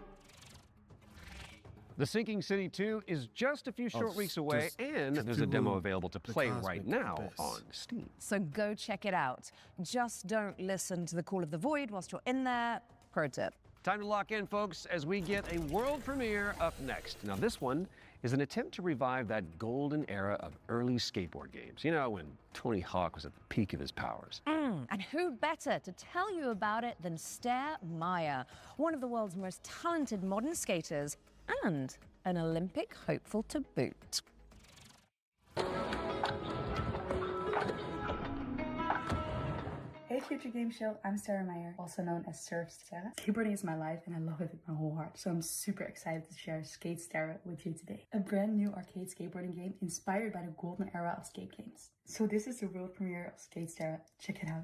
[SPEAKER 2] The Sinking City 2 is just a few short weeks away, and there's a demo available to play right now on Steam.
[SPEAKER 3] So go check it out. Just don't listen to the call of the void whilst you're in there. Pro tip.
[SPEAKER 2] Time to lock in, folks, as we get a world premiere up next. Now, this one is an attempt to revive that golden era of early skateboard games. You know, when Tony Hawk was at the peak of his powers.
[SPEAKER 3] And who better to tell you about it than Stair Meyer, one of the world's most talented modern skaters and an Olympic hopeful to boot.
[SPEAKER 5] Hey Future Game Show, I'm Sarah Meyer, also known as Surf Sarah. Skateboarding is my life and I love it with my whole heart, so I'm super excited to share Skate Sarah with you today. A brand new arcade skateboarding game inspired by the golden era of skate games. So this is the world premiere of Skate Sarah. Check it out.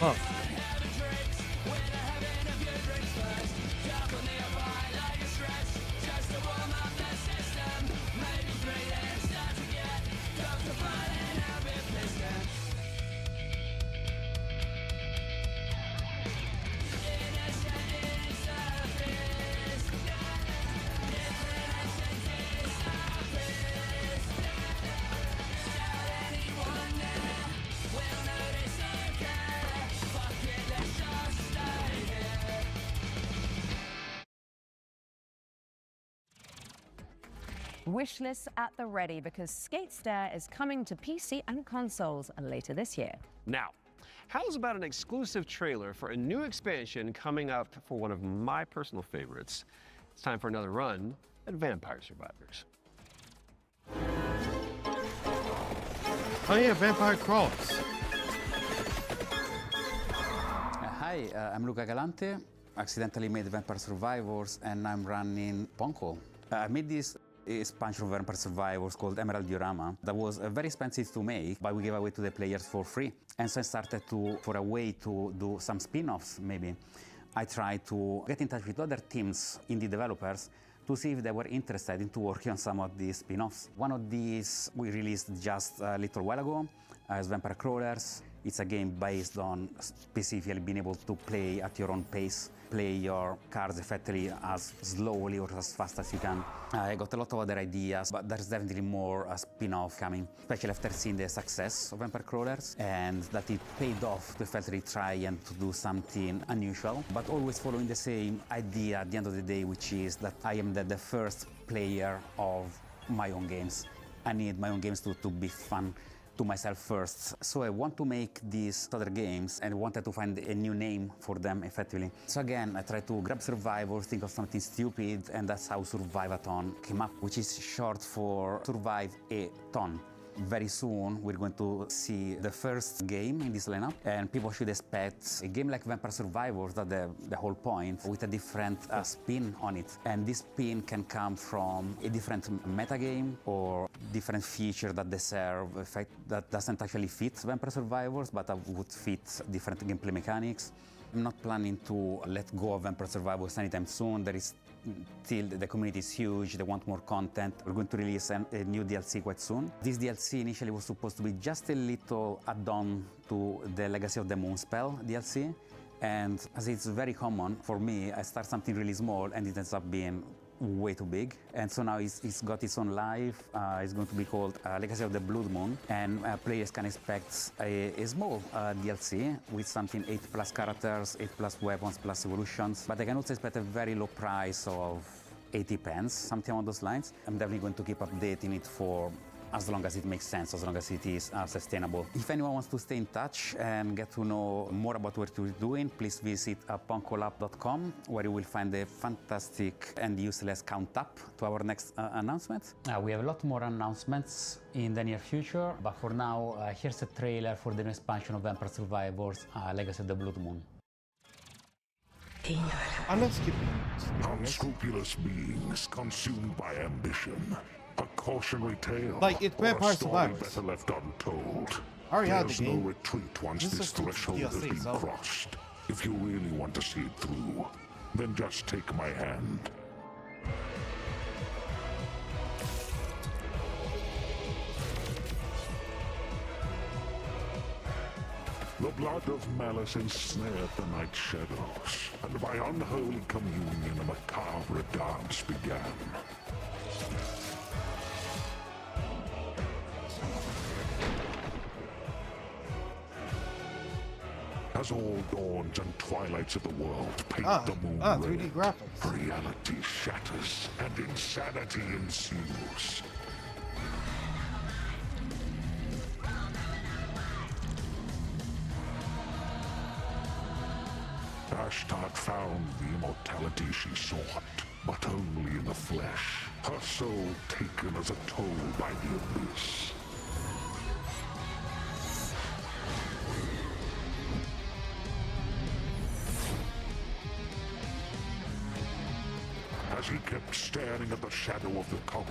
[SPEAKER 1] Oh.
[SPEAKER 3] Wishlists at the ready because Skate Stair is coming to PC and consoles later this year.
[SPEAKER 2] Now, how's about an exclusive trailer for a new expansion coming up for one of my personal favorites? It's time for another run at Vampire Survivors.
[SPEAKER 1] Oh yeah, Vampire Crawlers.
[SPEAKER 6] Hi, I'm Luca Galante. Accidentally made Vampire Survivors and I'm running Ponko. I made this expansion of Vampire Survivors called Emerald Diorama that was very expensive to make, but we gave away to the players for free. And so I started for a way to do some spin-offs, maybe. I tried to get in touch with other teams, indie developers, to see if they were interested in working on some of these spin-offs. One of these we released just a little while ago as Vampire Crawlers. It's a game based on specifically being able to play at your own pace, play your cards effectively as slowly or as fast as you can. I got a lot of other ideas, but there's definitely more spin-off coming, especially after seeing the success of Vampire Crawlers and that it paid off to effectively try and to do something unusual, but always following the same idea at the end of the day, which is that I am the first player of my own games. I need my own games to be fun to myself first. So I want to make these other games and wanted to find a new name for them effectively. So again, I tried to grab Survivor, think of something stupid, and that's how Survive-a-thon came up, which is short for Survive a Ton. Very soon we're going to see the first game in this lineup, and people should expect a game like Vampire Survivors, that's the whole point, with a different spin on it. And this spin can come from a different metagame or different feature that they serve, effect that doesn't actually fit Vampire Survivors, but that would fit different gameplay mechanics. I'm not planning to let go of Vampire Survivors anytime soon. There is still, the community is huge, they want more content. We're going to release a new DLC quite soon. This DLC initially was supposed to be just a little add-on to the Legacy of the Moonspell DLC. And as it's very common for me, I start something really small and it ends up being way too big. And so now it's got its own life. It's going to be called Legacy of the Blood Moon, and players can expect a small DLC with something 8+ characters, 8+ weapons, plus evolutions, but they can also expect a very low price of 80 pence, something along those lines. I'm definitely going to keep updating it for as long as it makes sense, as long as it is sustainable. If anyone wants to stay in touch and get to know more about what we're doing, please visit punkolab.com, where you will find a fantastic and useless count-up to our next announcement. We have a lot more announcements in the near future, but for now, here's a trailer for the new expansion of Vampire Survivors, Legacy of the Blood Moon.
[SPEAKER 1] I'm not skipping.
[SPEAKER 24] Unscrupulous beings consumed by ambition. A cautionary tale.
[SPEAKER 1] Like, it's Vampire Survivors.
[SPEAKER 24] Better left untold.
[SPEAKER 1] I already had the
[SPEAKER 24] There's
[SPEAKER 1] game.
[SPEAKER 24] no retreat once this threshold has been crossed. If you really want to see it through, then just take my hand. The blood of malice ensnared the night shadows, and by unholy communion a macabre dance began. As all dawns and twilights of the world paint the moon red,
[SPEAKER 1] 3D graphics.
[SPEAKER 24] reality shatters and insanity ensues. Ashtart found the immortality she sought, but only in the flesh, her soul taken as a toll by the abyss. As he kept staring at the shadow of the comet,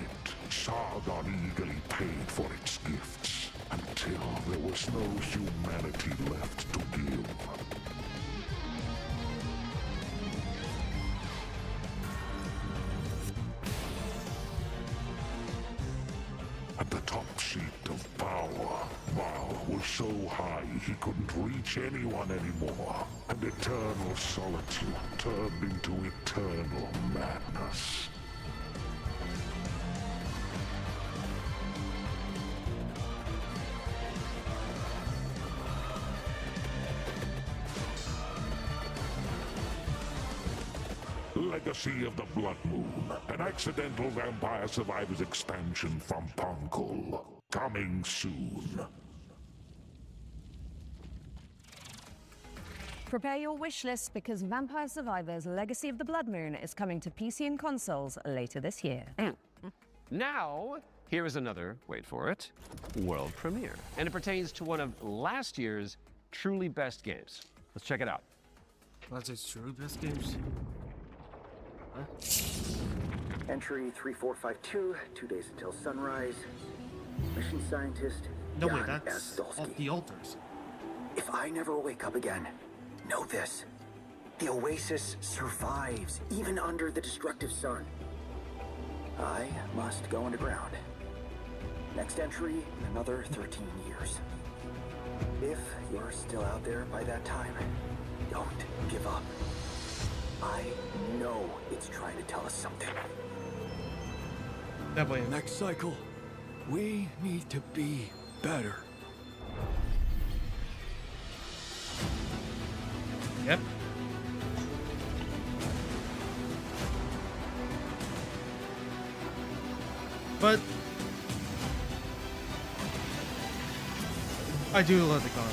[SPEAKER 24] Sargon eagerly paid for its gifts, until there was no humanity left to give. At the top seat of power, Baal was so high he couldn't reach anyone anymore, and eternal solitude turned into eternal madness. Legacy of the Blood Moon, an accidental Vampire Survivors expansion from Punkle. Coming soon.
[SPEAKER 3] Prepare your wish list because Vampire Survivors Legacy of the Blood Moon is coming to PC and consoles later this year.
[SPEAKER 2] Now, here is another, wait for it, world premiere. And it pertains to one of last year's truly best games. Let's check it out.
[SPEAKER 1] Last year's truly best games? Huh?
[SPEAKER 7] Entry 3452, 2 days until sunrise. Mission scientist,
[SPEAKER 1] No, wait,
[SPEAKER 7] Jan
[SPEAKER 1] that's
[SPEAKER 7] S. Dolsky.
[SPEAKER 1] the altars.
[SPEAKER 7] If I never wake up again, know this. The Oasis survives, even under the destructive sun. I must go underground. Next entry in another 13 years. If you're still out there by that time, don't give up. I know it's trying to tell us something.
[SPEAKER 1] Definitely.
[SPEAKER 8] Next cycle, we need to be better.
[SPEAKER 1] Yep. But I do love the con.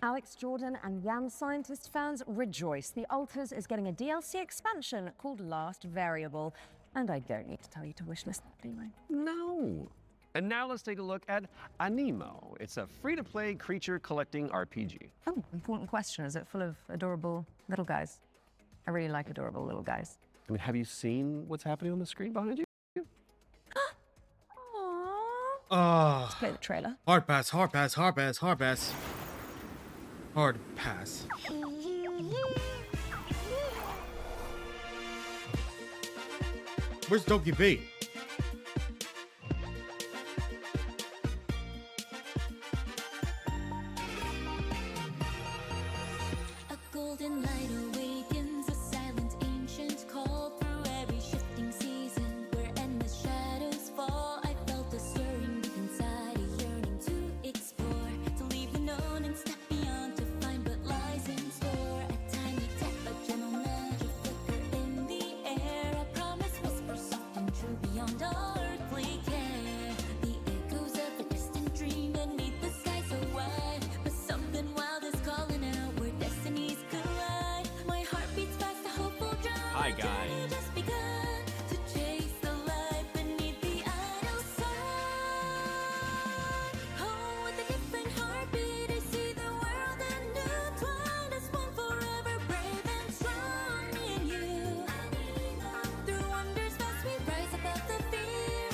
[SPEAKER 3] Alex Jordan and Yam Scientist fans rejoice. The Altars is getting a DLC expansion called Last Variable. And I don't need to tell you to wishlist that, do I?
[SPEAKER 2] No. And now let's take a look at Anemo. It's a free-to-play creature collecting RPG.
[SPEAKER 3] Oh, important question. Is it full of adorable little guys? I really like adorable little guys.
[SPEAKER 2] I mean, have you seen what's happening on the screen behind you?
[SPEAKER 3] Let's play the trailer.
[SPEAKER 1] Hard pass, hard pass, hard pass, hard pass. Hard pass. Where's Doki B?
[SPEAKER 12] A golden light awakens, a silent ancient call through every shifting season. Where endless shadows fall, I felt a stirring deep inside, a yearning to explore, to leave the known and step beyond, to find what lies in store. A tiny tap, a gentle nudge, a flicker in the air, a promise whisper soft and true beyond all earthly care. The echoes of a distant dream beneath the sky so wide, but something wild is calling out where destinies collide. My heart beats fast, a hopeful drum.
[SPEAKER 15] Hi, guys.
[SPEAKER 12] Just begun to chase the light beneath the idle sun. Oh, with a different heartbeat, I see the world intertwined as one forever, brave and strong. Me and you. Through wonders fast, we rise above the fear.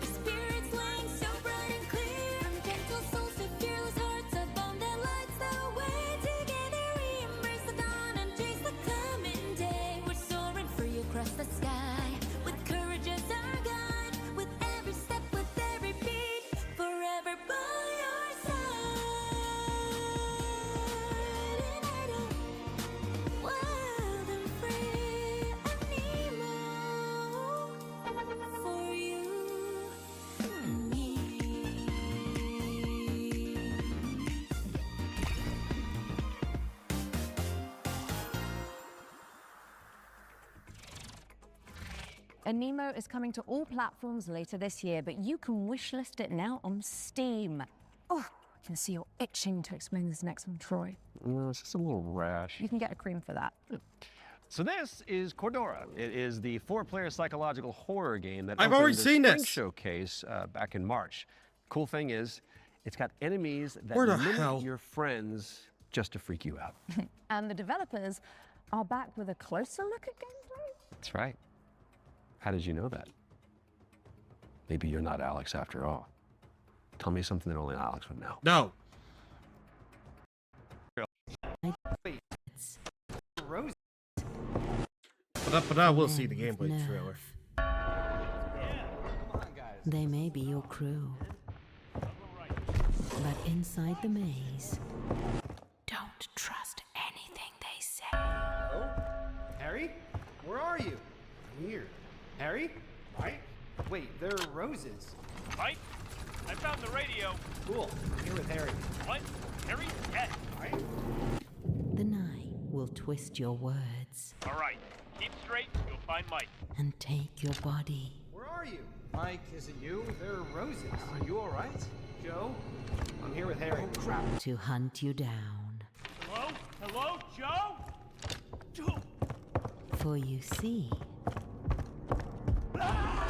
[SPEAKER 12] The spirits laying so bright and clear. From gentle souls to fearless hearts, a bond that lights the way. Together we embrace the dawn and chase the coming day. We're soaring free across the sky, with courage as our guide. With every step, with every beat, forever by your side. And I don't wild and free, Anemo, for you and me.
[SPEAKER 3] Anemo is coming to all platforms later this year, but you can wishlist it now on Steam. Oh, I can see you're itching to explain this next one, Troy.
[SPEAKER 2] No, it's just a little rash.
[SPEAKER 3] You can get a cream for that.
[SPEAKER 2] So this is Cordura. It is the 4-player psychological horror game that
[SPEAKER 1] I've
[SPEAKER 2] opened
[SPEAKER 1] already
[SPEAKER 2] the
[SPEAKER 1] seen
[SPEAKER 2] Spring
[SPEAKER 1] this.
[SPEAKER 2] Showcase back in March. Cool thing is, it's got enemies that
[SPEAKER 1] Where the
[SPEAKER 2] limit
[SPEAKER 1] hell?
[SPEAKER 2] your friends just to freak you out.
[SPEAKER 3] And the developers are back with a closer look at gameplay.
[SPEAKER 2] That's right. How did you know that? Maybe you're not Alex after all. Tell me something that only Alex would know.
[SPEAKER 1] No.
[SPEAKER 9] Rose.
[SPEAKER 1] But I will see the gameplay trailer.
[SPEAKER 10] They may be your crew, but inside the maze, don't trust anything they say.
[SPEAKER 9] Hello? Harry? Where are you? I'm here. Harry? Mike? Wait, there are roses.
[SPEAKER 19] Mike, I found the radio.
[SPEAKER 9] Cool. I'm here with Harry.
[SPEAKER 19] What? Harry? Yes.
[SPEAKER 9] Mike?
[SPEAKER 10] The night will twist your words
[SPEAKER 19] All right. Keep straight. You'll find Mike.
[SPEAKER 10] and take your body.
[SPEAKER 9] Where are you? Mike, is it you? There are roses. Are you all right? Joe? I'm here with Harry. Oh, crap.
[SPEAKER 10] To hunt you down.
[SPEAKER 19] Hello? Hello, Joe? Joe?
[SPEAKER 10] For you see,
[SPEAKER 19] Ah!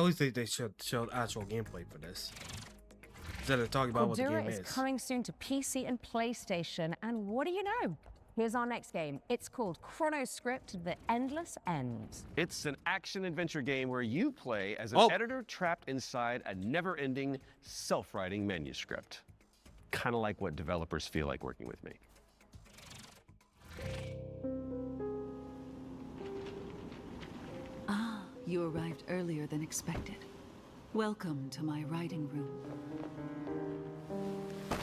[SPEAKER 1] least they should show actual gameplay for this. Instead of talking about what the
[SPEAKER 3] Caldera
[SPEAKER 1] game
[SPEAKER 3] is
[SPEAKER 1] is.
[SPEAKER 3] coming soon to PC and PlayStation, and what do you know? Here's our next game. It's called ChronoScript: The Endless End.
[SPEAKER 2] It's an action-adventure game where you play as an editor trapped inside a never-ending, self-writing manuscript. Kind of like what developers feel like working with me.
[SPEAKER 11] Ah, you arrived earlier than expected. Welcome to my writing room.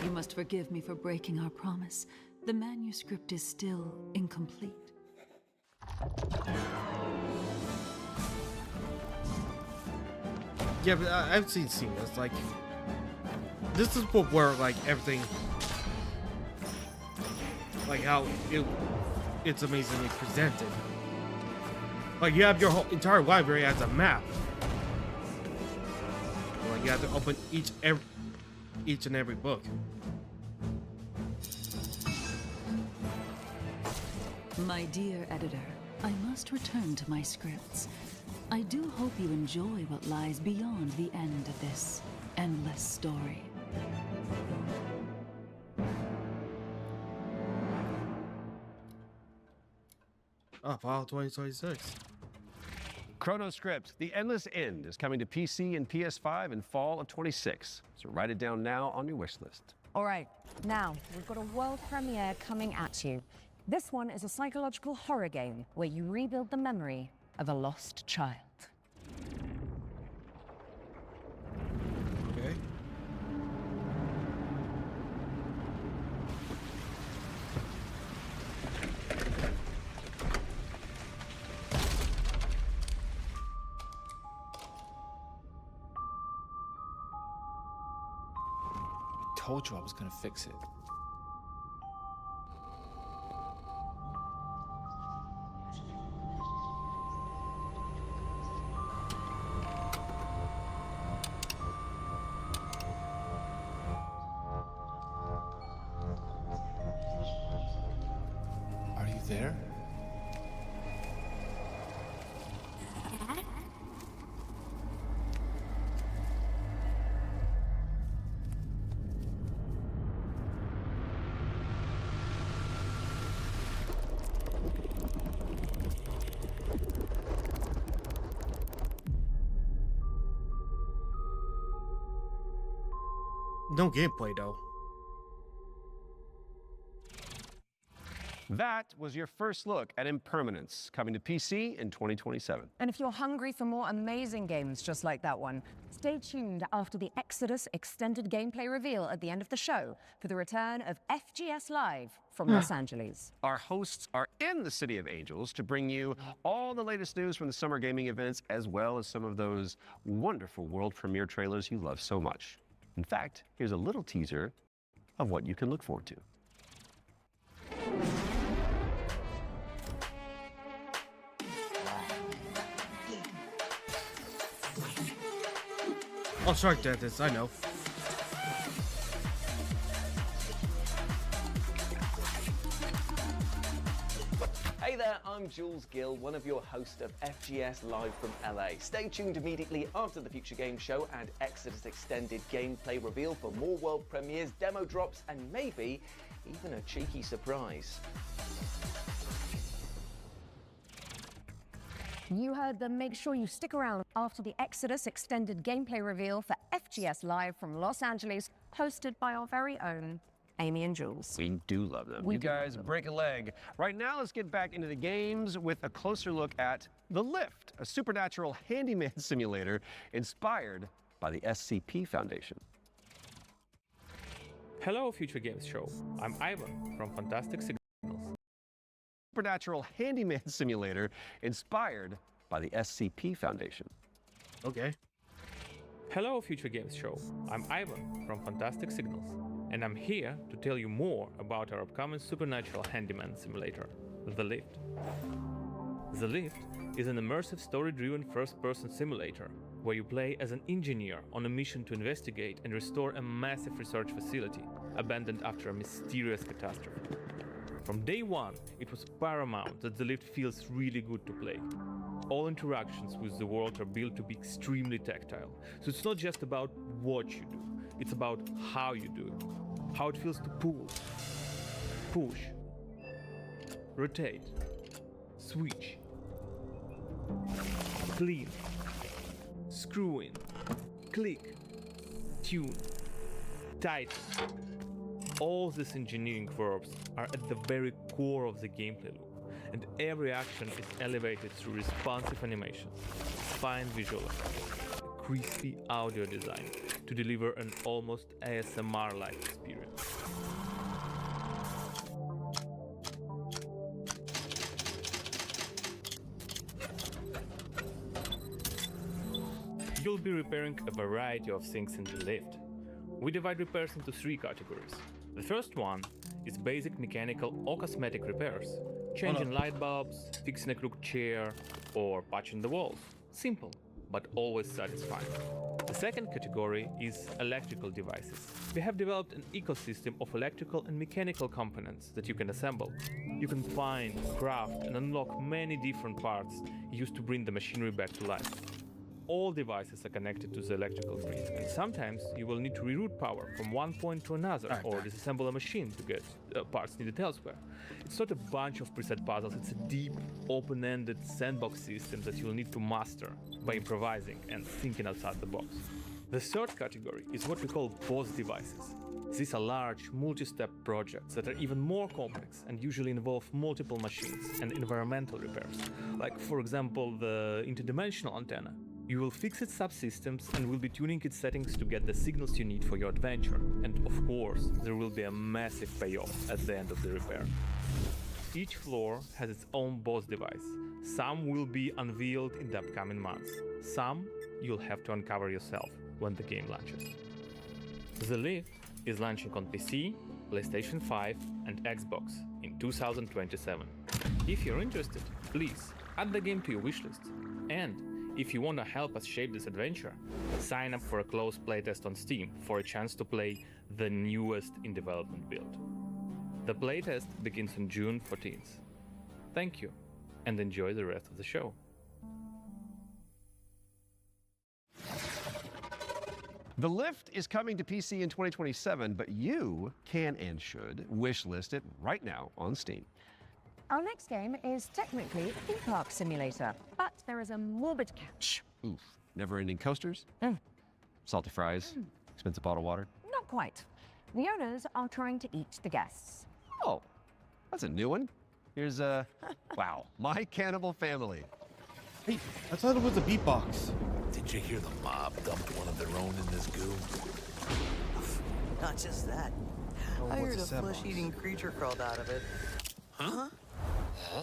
[SPEAKER 11] You must forgive me for breaking our promise. The manuscript is still incomplete.
[SPEAKER 1] Yeah, but I've seen this. Like, this is where like everything, like how it's amazingly presented. Like you have your whole entire library as a map. Like you have to open each and every book.
[SPEAKER 11] My dear editor, I must return to my scripts. I do hope you enjoy what lies beyond the end of this endless story.
[SPEAKER 1] Oh, Fall 2026.
[SPEAKER 2] ChronoScript: The Endless End is coming to PC and PS5 in fall of 26. So write it down now on your wish list.
[SPEAKER 3] All right, now we've got a world premiere coming at you. This one is a psychological horror game where you rebuild the memory of a lost child.
[SPEAKER 1] Okay.
[SPEAKER 13] Told you I was gonna fix it. Are you there?
[SPEAKER 1] No gameplay though.
[SPEAKER 2] That was your first look at Impermanence, coming to PC in 2027.
[SPEAKER 3] And if you're hungry for more amazing games just like that one, stay tuned after the Exodus extended gameplay reveal at the end of the show for the return of FGS Live from Los Angeles.
[SPEAKER 2] Our hosts are in the City of Angels to bring you all the latest news from the summer gaming events, as well as some of those wonderful world premiere trailers you love so much. In fact, here's a little teaser of what you can look forward to.
[SPEAKER 1] Oh, Shark Dentist, I know.
[SPEAKER 14] Hey there, I'm Jules Gill, one of your hosts of FGS Live from LA. Stay tuned immediately after the Future Game Show and Exodus Extended gameplay reveal for more world premieres, demo drops, and maybe even a cheeky surprise.
[SPEAKER 3] You heard them. Make sure you stick around after the Exodus extended gameplay reveal for FGS Live from Los Angeles, hosted by our very own Amy and Jules.
[SPEAKER 2] We do love them. You guys break a leg. Right now, let's get back into the games with a closer look at The Lift, a supernatural handyman simulator inspired by the SCP Foundation.
[SPEAKER 16] Hello, Future Games Show. I'm Ivan from Fantastic Signals.
[SPEAKER 2] Supernatural handyman simulator inspired by the SCP Foundation.
[SPEAKER 1] Okay.
[SPEAKER 16] Hello, Future Games Show. I'm Ivan from Fantastic Signals, and I'm here to tell you more about our upcoming supernatural handyman simulator, The Lift. The Lift is an immersive story-driven first-person simulator where you play as an engineer on a mission to investigate and restore a massive research facility abandoned after a mysterious catastrophe. From day one, it was paramount that The Lift feels really good to play. All interactions with the world are built to be extremely tactile. So it's not just about what you do, it's about how you do it. How it feels to pull, push, rotate, switch, clean, screw in, click, tune, tighten. All these engineering verbs are at the very core of the gameplay loop, and every action is elevated through responsive animations, fine visual effects, a crispy audio design to deliver an almost ASMR-like experience. You'll be repairing a variety of things in the lift. We divide repairs into 3 categories. The first one is basic mechanical or cosmetic repairs. Changing light bulbs, fixing a crooked chair, or patching the walls. Simple, but always satisfying. The second category is electrical devices. We have developed an ecosystem of electrical and mechanical components that you can assemble. You can find, craft, and unlock many different parts used to bring the machinery back to life. All devices are connected to the electrical grid, and sometimes you will need to reroute power from one point to another or disassemble a machine to get parts needed elsewhere. It's not a bunch of preset puzzles, it's a deep, open-ended sandbox system that you'll need to master by improvising and thinking outside the box. The third category is what we call boss devices. These are large, multi-step projects that are even more complex and usually involve multiple machines and environmental repairs, like, for example, the interdimensional antenna. You will fix its subsystems and will be tuning its settings to get the signals you need for your adventure. And of course, there will be a massive payoff at the end of the repair. Each floor has its own boss device. Some will be unveiled in the upcoming months. Some you'll have to uncover yourself when the game launches. The Lift is launching on PC, PlayStation 5 and Xbox in 2027. If you're interested, please add the game to your wishlist. And if you want to help us shape this adventure, sign up for a closed playtest on Steam for a chance to play the newest in development build. The playtest begins on June 14th. Thank you, and enjoy the rest of the show.
[SPEAKER 2] The Lift is coming to PC in 2027, but you can and should wishlist it right now on Steam.
[SPEAKER 3] Our next game is technically a theme park simulator, but there is a morbid catch.
[SPEAKER 2] Oof. Never-ending coasters? Salty fries? Expensive bottled water?
[SPEAKER 3] Not quite. The owners are trying to eat the guests.
[SPEAKER 2] Oh, that's a new one. Here's wow, My Cannibal Family.
[SPEAKER 1] Hey, I thought it was a beatbox.
[SPEAKER 4] Did you hear the mob dumped one of their own in this goo?
[SPEAKER 18] Not just that.
[SPEAKER 1] Oh,
[SPEAKER 18] I
[SPEAKER 1] what's
[SPEAKER 18] heard
[SPEAKER 1] a
[SPEAKER 18] a
[SPEAKER 1] sandbox?
[SPEAKER 18] flesh-eating creature crawled out of it.
[SPEAKER 4] Huh? Huh?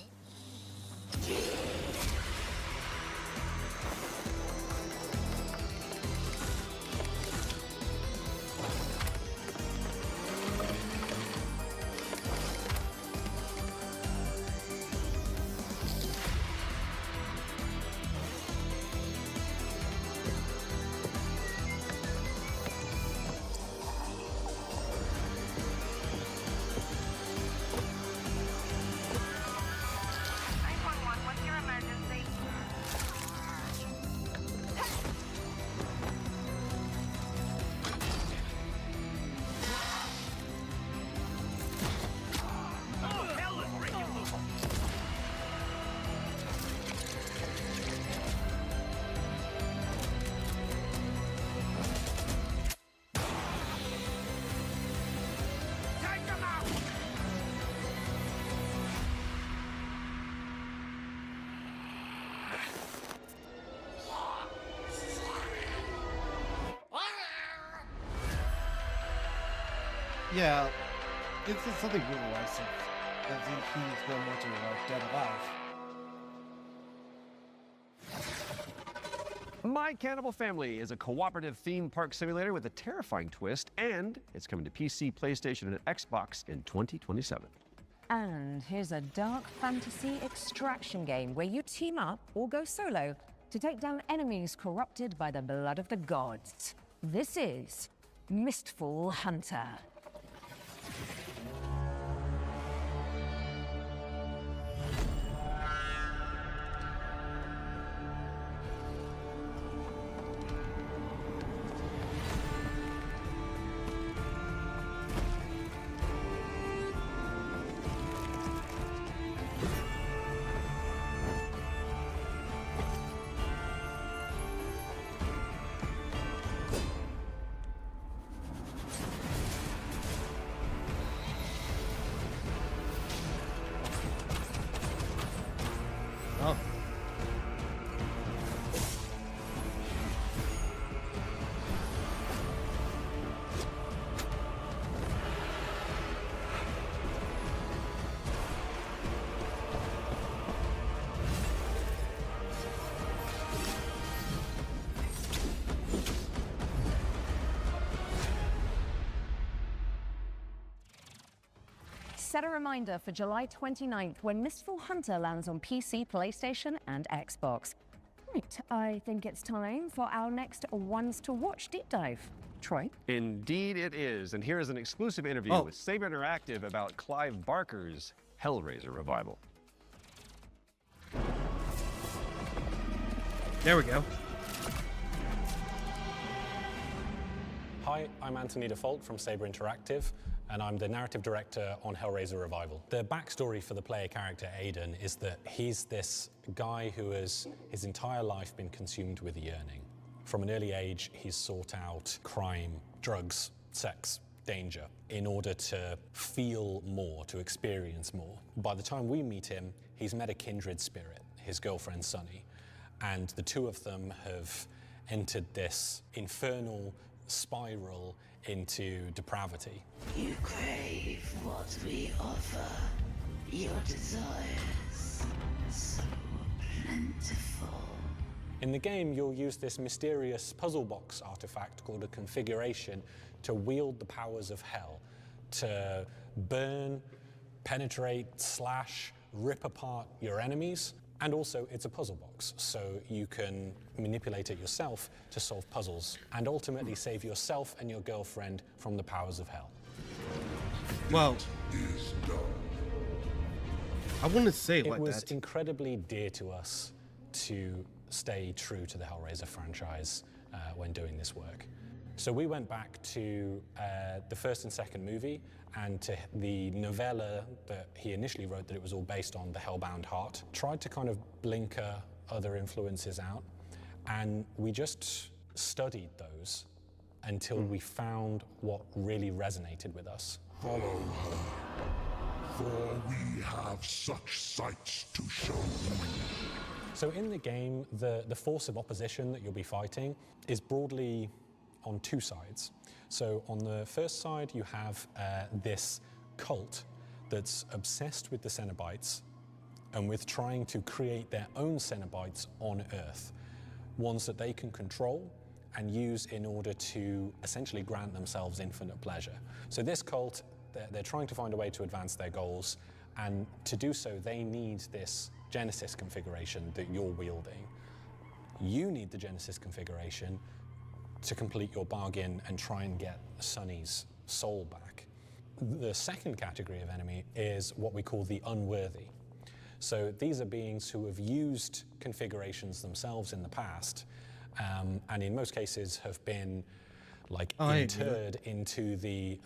[SPEAKER 1] Yeah, it's something really nice. That he's going more to Dead Alive.
[SPEAKER 2] My Cannibal Family is a cooperative theme park simulator with a terrifying twist, and it's coming to PC, PlayStation, and Xbox in 2027.
[SPEAKER 3] And here's a dark fantasy extraction game where you team up or go solo to take down enemies corrupted by the blood of the gods. This is Mistfall Hunter. set a reminder for July 29th when Mistful Hunter lands on PC, PlayStation, and Xbox. Right, I think it's time for our next Ones to Watch deep dive. Troy?
[SPEAKER 2] Indeed it is, and here is an exclusive interview with Saber Interactive about Clive Barker's Hellraiser revival.
[SPEAKER 1] There we go.
[SPEAKER 17] Hi, I'm Anthony Default from Saber Interactive, and I'm the narrative director on Hellraiser Revival. The backstory for the player character Aiden is that he's this guy who has his entire life been consumed with yearning. From an early age, he's sought out crime, drugs, sex, danger in order to feel more, to experience more. By the time we meet him, he's met a kindred spirit, his girlfriend Sunny, and the two of them have entered this infernal spiral into depravity.
[SPEAKER 10] You crave what we offer. Your desires so plentiful.
[SPEAKER 17] In the game, you'll use this mysterious puzzle box artifact called a configuration to wield the powers of hell, to burn, penetrate, slash, rip apart your enemies. And also, it's a puzzle box, so you can manipulate it yourself to solve puzzles and ultimately save yourself and your girlfriend from the powers of hell.
[SPEAKER 1] Well, I wouldn't say it like that.
[SPEAKER 17] It was incredibly dear to us to stay true to the Hellraiser franchise when doing this work. So we went back to the first and second movie and to the novella that he initially wrote that it was all based on, The Hellbound Heart. Tried to kind of blinker other influences out, and we just studied those until we found what really resonated with us.
[SPEAKER 24] Follow her, for we have such sights to show you.
[SPEAKER 17] So in the game, the force of opposition that you'll be fighting is broadly on two sides. So on the first side, you have this cult that's obsessed with the Cenobites and with trying to create their own Cenobites on Earth, ones that they can control and use in order to essentially grant themselves infinite pleasure. So this cult, they're trying to find a way to advance their goals, and to do so, they need this Genesis configuration that you're wielding. You need the Genesis configuration to complete your bargain and try and get Sunny's soul back. The second category of enemy is what we call the unworthy. So these are beings who have used configurations themselves in the past, and in most cases have been interred into the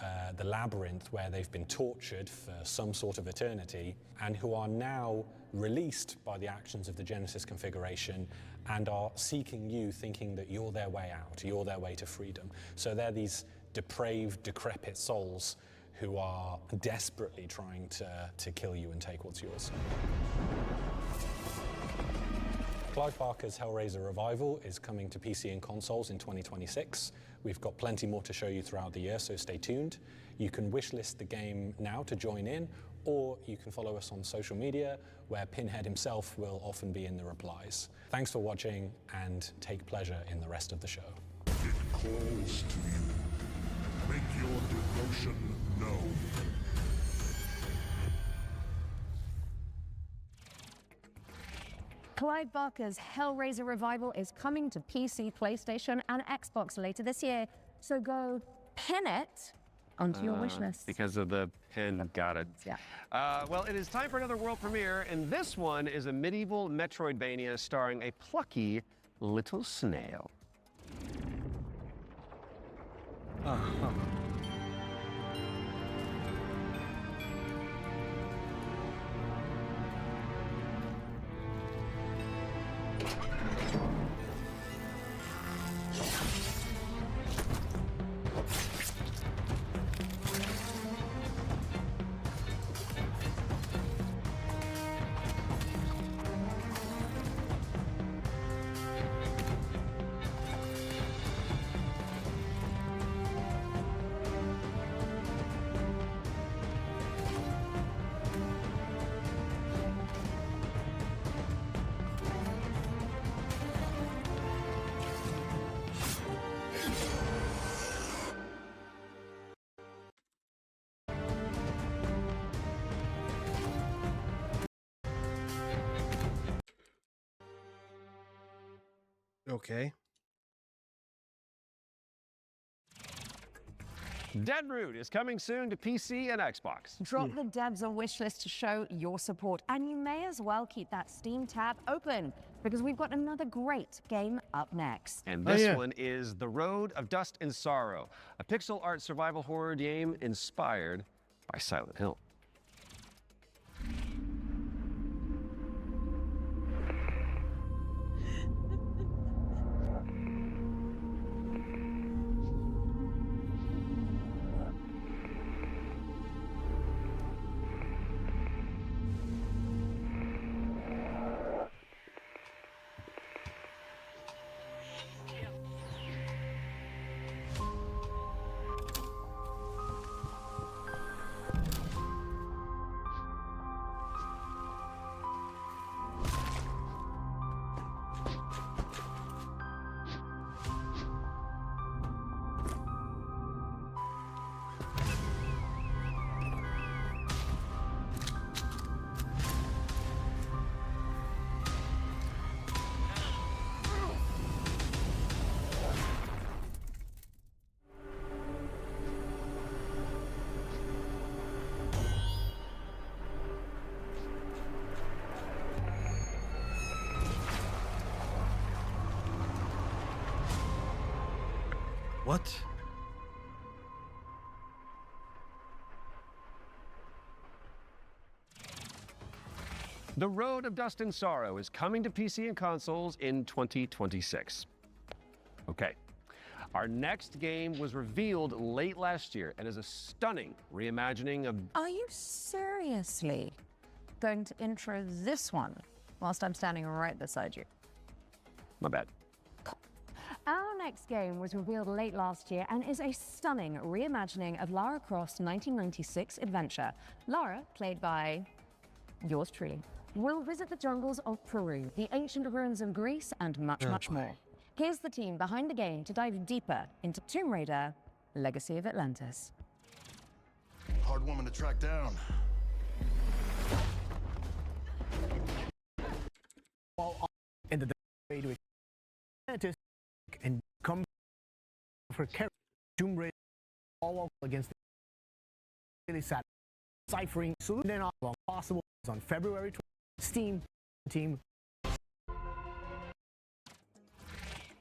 [SPEAKER 17] labyrinth where they've been tortured for some sort of eternity, and who are now released by the actions of the Genesis configuration and are seeking you, thinking that you're their way out, you're their way to freedom. So they're these depraved, decrepit souls who are desperately trying to kill you and take what's yours. Clive Barker's Hellraiser Revival is coming to PC and consoles in 2026. We've got plenty more to show you throughout the year, so stay tuned. You can wishlist the game now to join in, or you can follow us on social media, where Pinhead himself will often be in the replies. Thanks for watching, and take pleasure in the rest of the show.
[SPEAKER 24] It calls to you. Make your devotion known.
[SPEAKER 3] Clive Barker's Hellraiser Revival is coming to PC, PlayStation, and Xbox later this year, so go pin it onto your wish list.
[SPEAKER 2] Because of the pin, got it.
[SPEAKER 3] Yeah.
[SPEAKER 2] Well, it is time for another world premiere, and this one is a medieval Metroidvania starring a plucky little snail.
[SPEAKER 1] Okay.
[SPEAKER 2] Deadroot is coming soon to PC and Xbox.
[SPEAKER 3] Drop the devs a wish list to show your support, and you may as well keep that Steam tab open because we've got another great game up next.
[SPEAKER 2] And this one is The Road of Dust and Sorrow, a pixel art survival horror game inspired by Silent Hill.
[SPEAKER 1] What?
[SPEAKER 2] The Road of Dust and Sorrow is coming to PC and consoles in 2026. Okay. Our next game was revealed late last year and is a stunning reimagining of...
[SPEAKER 3] Are you seriously going to intro this one whilst I'm standing right beside you?
[SPEAKER 2] My bad.
[SPEAKER 3] Our next game was revealed late last year and is a stunning reimagining of Lara Croft's 1996 adventure. Lara, played by yours truly, will visit the jungles of Peru, the ancient ruins of Greece, and much more. Here's the team behind the game to dive deeper into Tomb Raider: Legacy of Atlantis.
[SPEAKER 20] Hard woman to track down.
[SPEAKER 21] Well, in the way to Atlantis and come for character Tomb Raider all against the really sad ciphering solution and all possible on February 20th. Steam team.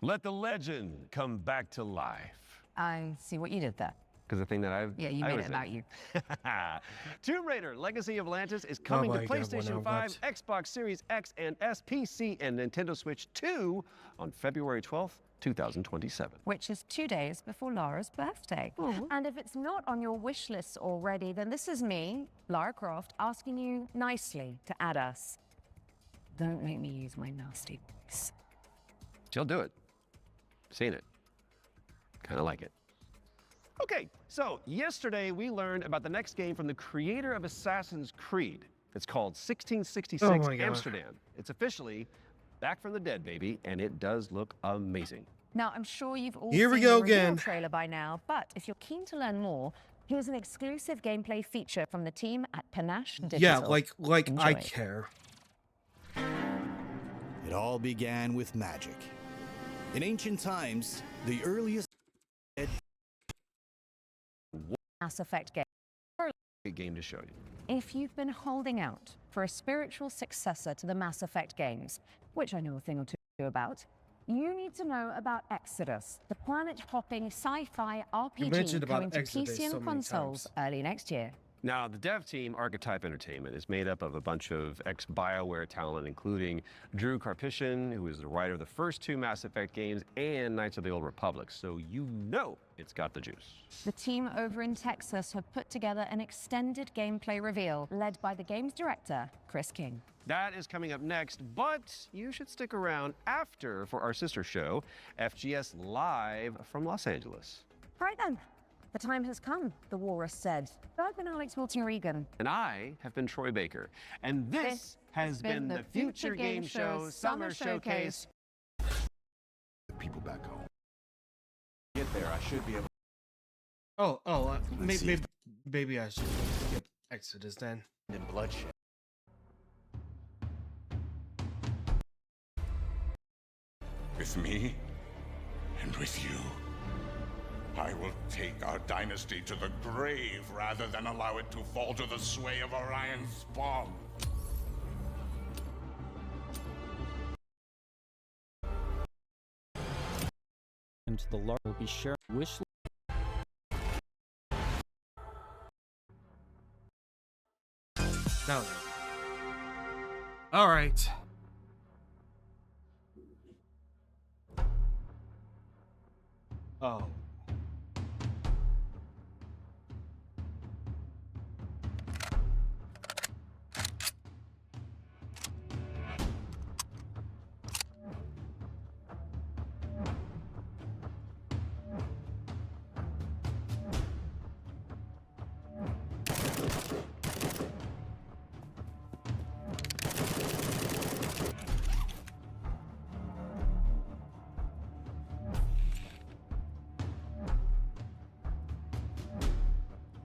[SPEAKER 2] Let the legend come back to life.
[SPEAKER 3] I see what you did there.
[SPEAKER 2] Because the thing that I've...
[SPEAKER 3] Yeah, you made it about you.
[SPEAKER 2] Tomb Raider Legacy of Atlantis is coming to PlayStation 5, Xbox Series X and S, PC, and Nintendo Switch 2 on February 12th, 2027.
[SPEAKER 3] Which is 2 days before Lara's birthday. And if it's not on your wish list already, then this is me, Lara Croft, asking you nicely to add us. Don't make me use my nasty voice.
[SPEAKER 2] She'll do it. Seen it. Kind of like it. Okay, so yesterday we learned about the next game from the creator of Assassin's Creed. It's called 1666 Amsterdam. It's officially back from the dead, baby, and it does look amazing.
[SPEAKER 3] Now, I'm sure you've all
[SPEAKER 1] Here we
[SPEAKER 3] seen
[SPEAKER 1] go
[SPEAKER 3] the reveal
[SPEAKER 1] again.
[SPEAKER 3] trailer by now, but if you're keen to learn more, here's an exclusive gameplay feature from the team at Panache Digital.
[SPEAKER 1] Yeah, like
[SPEAKER 3] Enjoy.
[SPEAKER 1] I care.
[SPEAKER 22] It all began with magic. In ancient times, the earliest
[SPEAKER 3] Mass Effect game.
[SPEAKER 2] Great game to show you.
[SPEAKER 3] If you've been holding out for a spiritual successor to the Mass Effect games, which I know a thing or two about, you need to know about Exodus, the planet-hopping sci-fi RPG coming to PC and consoles early next year.
[SPEAKER 2] Now, the dev team, Archetype Entertainment, is made up of a bunch of ex-BioWare talent, including Drew Karpyshyn, who is the writer of the first two Mass Effect games, and Knights of the Old Republic, so you know it's got the juice.
[SPEAKER 3] The team over in Texas have put together an extended gameplay reveal led by the game's director, Chris King.
[SPEAKER 2] That is coming up next, but you should stick around after for our sister show, FGS Live from Los Angeles.
[SPEAKER 3] Right then. The time has come, the walrus said. I've been Alex Wilton-Regan.
[SPEAKER 2] And I have been Troy Baker. And this has been the Future Game Show Summer Showcase.
[SPEAKER 20] People back home.
[SPEAKER 2] Get there, I should be able
[SPEAKER 1] Maybe I should skip Exodus then.
[SPEAKER 20] And bloodshed.
[SPEAKER 5] With me, and with you, I will take our dynasty to the grave rather than allow it to fall to the sway of Orion's spawn.
[SPEAKER 6] Into the large will be sharing wish.
[SPEAKER 1] No. All right. Oh.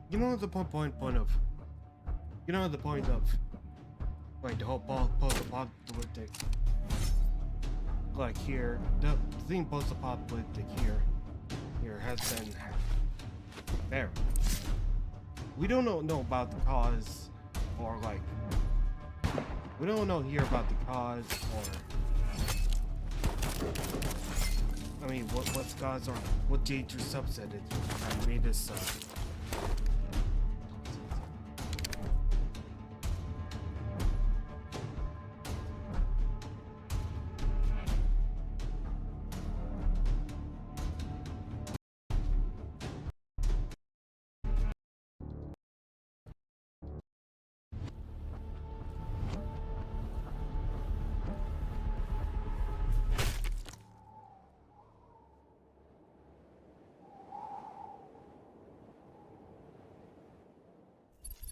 [SPEAKER 1] You know the point of, you know the point of, like the whole post-apocalyptic, like here, the theme post-apocalyptic here has been there. We don't know about the cause, or like, we don't know here about the cause, or I mean, what's cause or what danger subset it made this.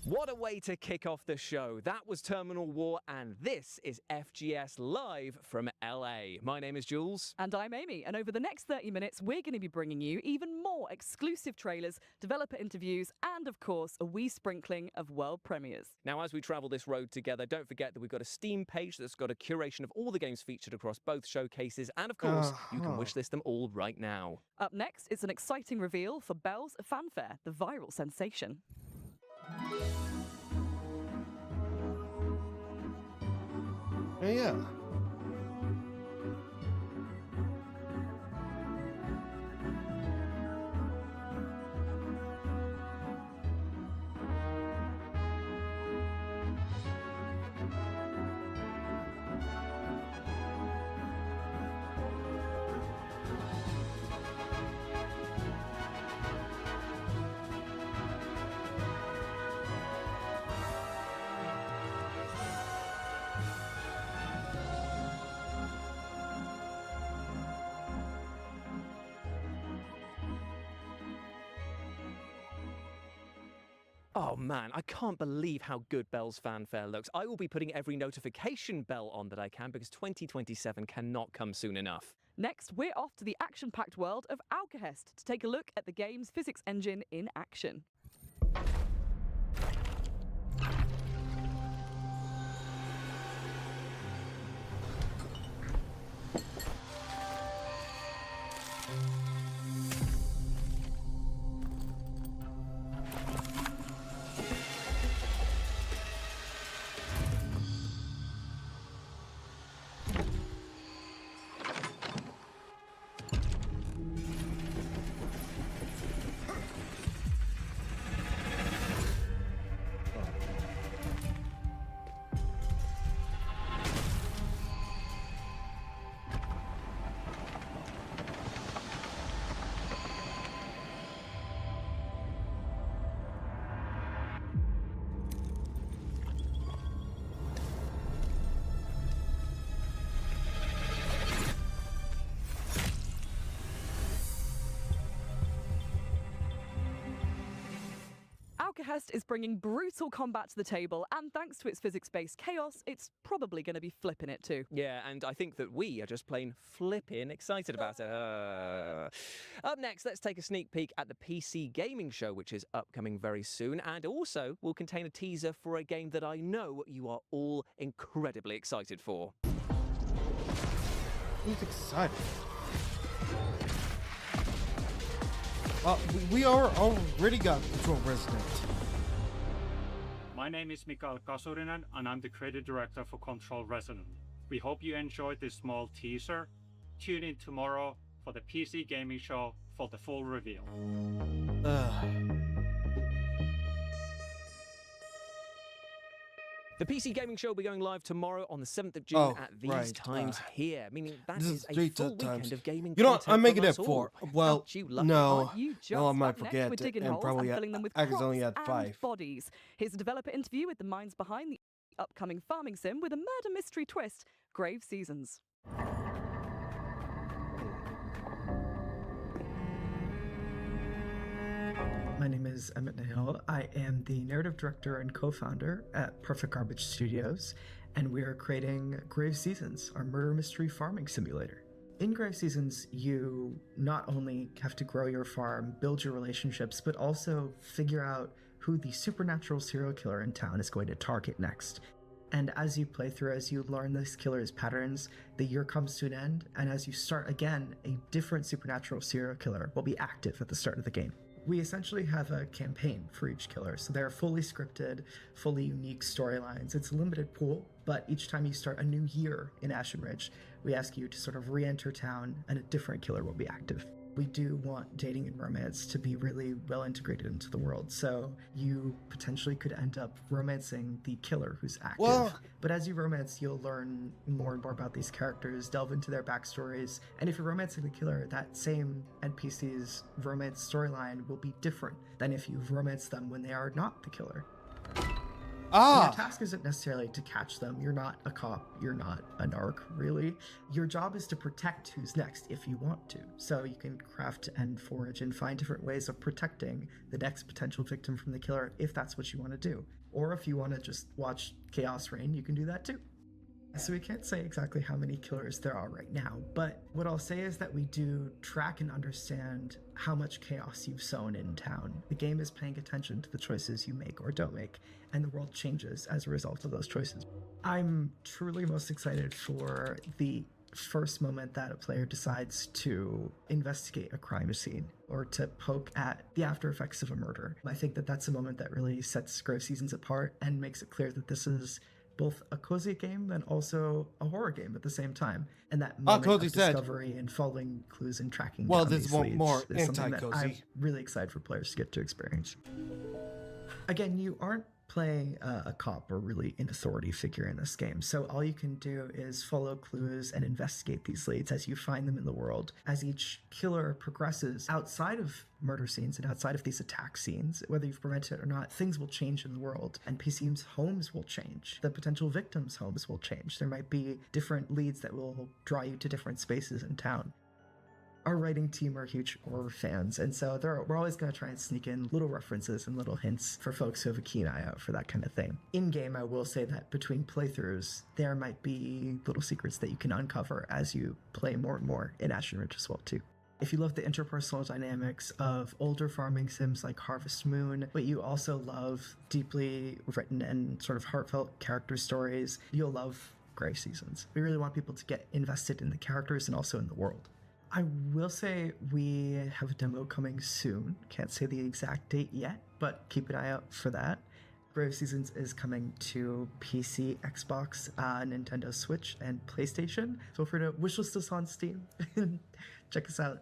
[SPEAKER 14] What a way to kick off the show. That was Terminal War, and this is FGS Live from LA. My name is Jules.
[SPEAKER 7] And I'm Amy, and over the next 30 minutes, we're going to be bringing you even more exclusive trailers, developer interviews, and of course, a wee sprinkling of world premieres.
[SPEAKER 14] Now, as we travel this road together, don't forget that we've got a Steam page that's got a curation of all the games featured across both showcases, and of course, you can wishlist them all right now.
[SPEAKER 7] Up next, it's an exciting reveal for Belle's Fanfare, the viral sensation.
[SPEAKER 1] Yeah.
[SPEAKER 14] Oh man, I can't believe how good Belle's Fanfare looks. I will be putting every notification bell on that I can because 2027 cannot come soon enough.
[SPEAKER 7] Next, we're off to the action-packed world of Alcahest to take a look at the game's physics engine in action. Alcahest is bringing brutal combat to the table, and thanks to its physics-based chaos, it's probably going to be flipping it too.
[SPEAKER 14] Yeah, and I think that we are just plain flipping excited about it. Up next, let's take a sneak peek at the PC gaming show, which is upcoming very soon, and also will contain a teaser for a game that I know you are all incredibly excited for.
[SPEAKER 1] Who's excited? We are already got Control Resident.
[SPEAKER 8] My name is Mikael Kasurinen, and I'm the creative director for Control Resonant. We hope you enjoyed this small teaser. Tune in tomorrow for the PC Gaming Show for the full reveal.
[SPEAKER 12] The PC Gaming Show will be going live tomorrow on the 7th of June at these times here, meaning that is a full weekend of gaming
[SPEAKER 1] You know what?
[SPEAKER 12] content
[SPEAKER 1] I'm making
[SPEAKER 12] from
[SPEAKER 1] it
[SPEAKER 12] us
[SPEAKER 1] 4.
[SPEAKER 12] all.
[SPEAKER 1] Well,
[SPEAKER 12] Aren't you lucky?
[SPEAKER 1] no.
[SPEAKER 7] You just
[SPEAKER 1] No, I might
[SPEAKER 7] up next,
[SPEAKER 1] forget
[SPEAKER 7] we're
[SPEAKER 1] it,
[SPEAKER 7] digging
[SPEAKER 1] and
[SPEAKER 7] holes
[SPEAKER 1] probably
[SPEAKER 7] and filling them with
[SPEAKER 1] I was only
[SPEAKER 7] props
[SPEAKER 1] at 5.
[SPEAKER 7] and bodies. Here's a developer interview with the minds behind the upcoming farming sim with a murder mystery twist, Grave Seasons.
[SPEAKER 15] My name is Emmett Nahil. I am the narrative director and co-founder at Perfect Garbage Studios, and we are creating Grave Seasons, our murder mystery farming simulator. In Grave Seasons, you not only have to grow your farm, build your relationships, but also figure out who the supernatural serial killer in town is going to target next. And as you play through, as you learn this killer's patterns, the year comes to an end, and as you start again, a different supernatural serial killer will be active at the start of the game. We essentially have a campaign for each killer, so they're fully scripted, fully unique storylines. It's a limited pool, but each time you start a new year in Ashen Ridge, we ask you to sort of re-enter town and a different killer will be active. We do want dating and romance to be really well integrated into the world, so you potentially could end up romancing the killer who's active.
[SPEAKER 1] Well,
[SPEAKER 15] but as you romance, you'll learn more and more about these characters, delve into their backstories, and if you're romancing the killer, that same NPC's romance storyline will be different than if you've romanced them when they are not the killer. And your task isn't necessarily to catch them. You're not a cop. You're not a narc, really. Your job is to protect who's next if you want to. So you can craft and forage and find different ways of protecting the next potential victim from the killer if that's what you want to do. Or if you want to just watch chaos reign, you can do that too. So we can't say exactly how many killers there are right now, but what I'll say is that we do track and understand how much chaos you've sown in town. The game is paying attention to the choices you make or don't make, and the world changes as a result of those choices. I'm truly most excited for the first moment that a player decides to investigate a crime scene or to poke at the after effects of a murder. I think that that's a moment that really sets Grave Seasons apart and makes it clear that this is both a cozy game and also a horror game at the same time. And that moment of discovery and following clues and tracking down
[SPEAKER 1] this
[SPEAKER 15] these
[SPEAKER 1] one
[SPEAKER 15] leads
[SPEAKER 1] more
[SPEAKER 15] is something that I'm
[SPEAKER 1] anti-cozy.
[SPEAKER 15] really excited for players to get to experience. Again, you aren't playing a cop or really an authority figure in this game, so all you can do is follow clues and investigate these leads as you find them in the world. As each killer progresses outside of murder scenes and outside of these attack scenes, whether you've prevented it or not, things will change in the world, and PC's homes will change. The potential victims' homes will change. There might be different leads that will draw you to different spaces in town. Our writing team are huge horror fans, and so we're always going to try and sneak in little references and little hints for folks who have a keen eye out for that kind of thing. In-game, I will say that between playthroughs, there might be little secrets that you can uncover as you play more and more in Ashen Ridge as well, too. If you love the interpersonal dynamics of older farming sims like Harvest Moon, but you also love deeply written and sort of heartfelt character stories, you'll love Grave Seasons. We really want people to get invested in the characters and also in the world. I will say we have a demo coming soon. Can't say the exact date yet, but keep an eye out for that. Grave Seasons is coming to PC, Xbox, Nintendo Switch, and PlayStation. Feel free to wishlist us on Steam and check us out.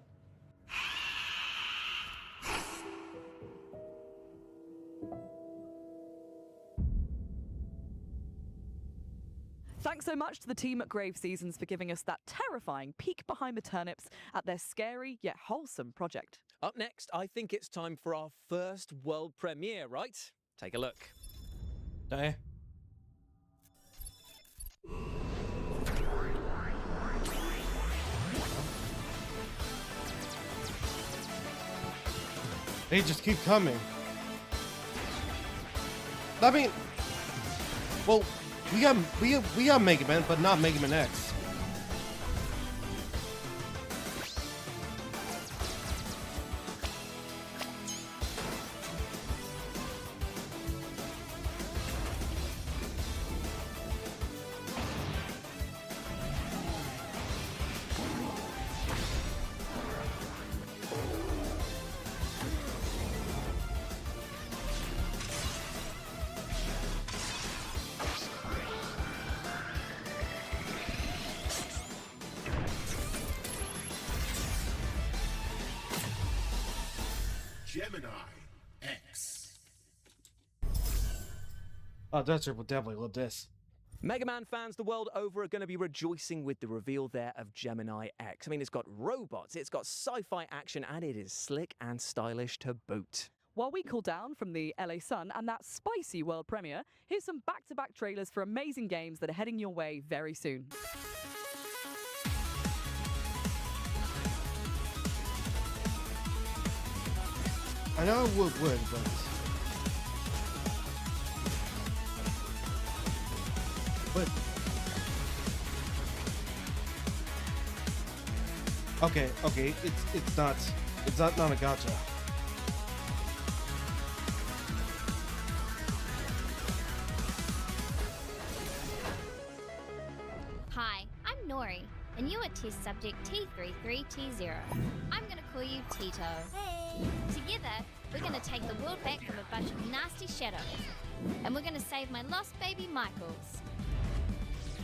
[SPEAKER 7] Thanks so much to the team at Grave Seasons for giving us that terrifying peek behind the turnips at their scary yet wholesome project.
[SPEAKER 12] Up next, I think it's time for our first world premiere, right? Take a look.
[SPEAKER 1] Hey. They just keep coming. I mean, well, we got Mega Man, but not Mega Man X.
[SPEAKER 9] Gemini X.
[SPEAKER 1] Oh, Dutcher will definitely love this.
[SPEAKER 12] Mega Man fans the world over are going to be rejoicing with the reveal there of Gemini X. I mean, it's got robots, it's got sci-fi action, and it is slick and stylish to boot.
[SPEAKER 7] While we cool down from the LA Sun and that spicy world premiere, here's some back-to-back trailers for amazing games that are heading your way very soon.
[SPEAKER 1] I know it would, but... Okay, it's not a gotcha.
[SPEAKER 11] Hi, I'm Nori, and you are test subject T33T0. I'm gonna call you Tito. Hey! Together, we're gonna take the world back from a bunch of nasty shadows, and we're gonna save my lost baby Michaels.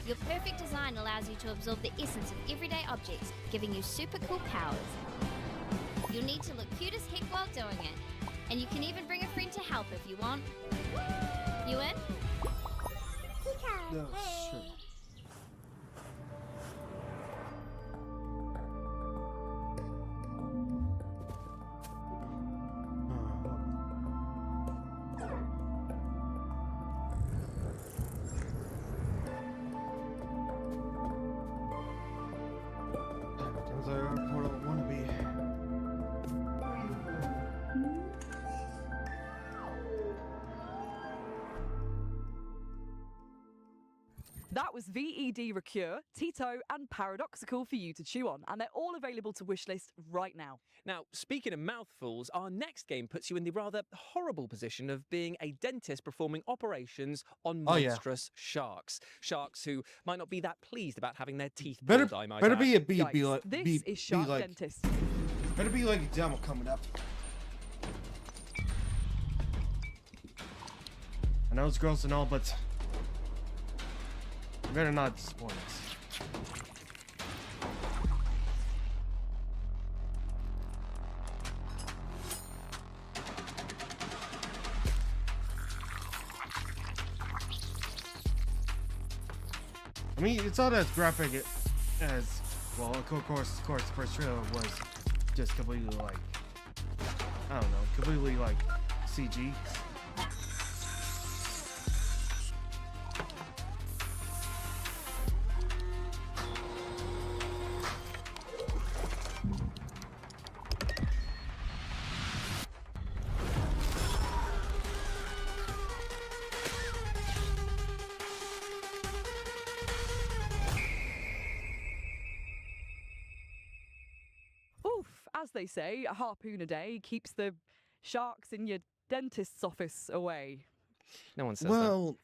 [SPEAKER 11] Your perfect design allows you to absorb the essence of everyday objects, giving you super cool powers. You'll need to look cute as heck while doing it, and you can even bring a friend to help if you want. You in?
[SPEAKER 1] No, sure.
[SPEAKER 7] That was VED Recure, Tito, and Paradoxical for you to chew on, and they're all available to wishlist right now.
[SPEAKER 12] Now, speaking of mouthfuls, our next game puts you in the rather horrible position of being a dentist performing operations on monstrous sharks. Sharks who might not be that pleased about having their teeth pulled, I might add.
[SPEAKER 7] This is Shark Dentist.
[SPEAKER 1] Better be like a demo coming up. I know it's gross and all, but you better not disappoint us. I mean, it's not as graphic as, well, of course, the first trailer was just completely like, I don't know, completely like CG.
[SPEAKER 7] As they say, a harpoon a day keeps the sharks in your dentist's office away.
[SPEAKER 12] No one says that.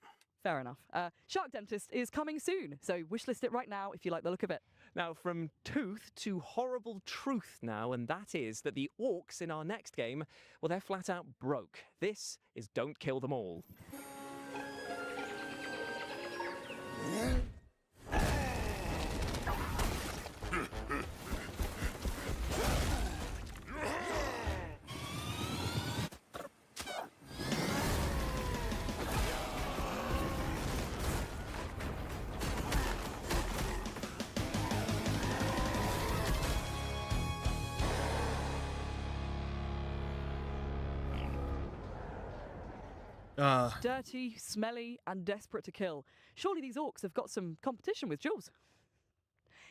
[SPEAKER 7] Fair enough. Shark Dentist is coming soon, so wishlist it right now if you like the look of it.
[SPEAKER 12] Now, from tooth to horrible truth now, and that is that the orcs in our next game, well, they're flat out broke. This is Don't Kill Them All.
[SPEAKER 7] Dirty, smelly, and desperate to kill. Surely these orcs have got some competition with Jules.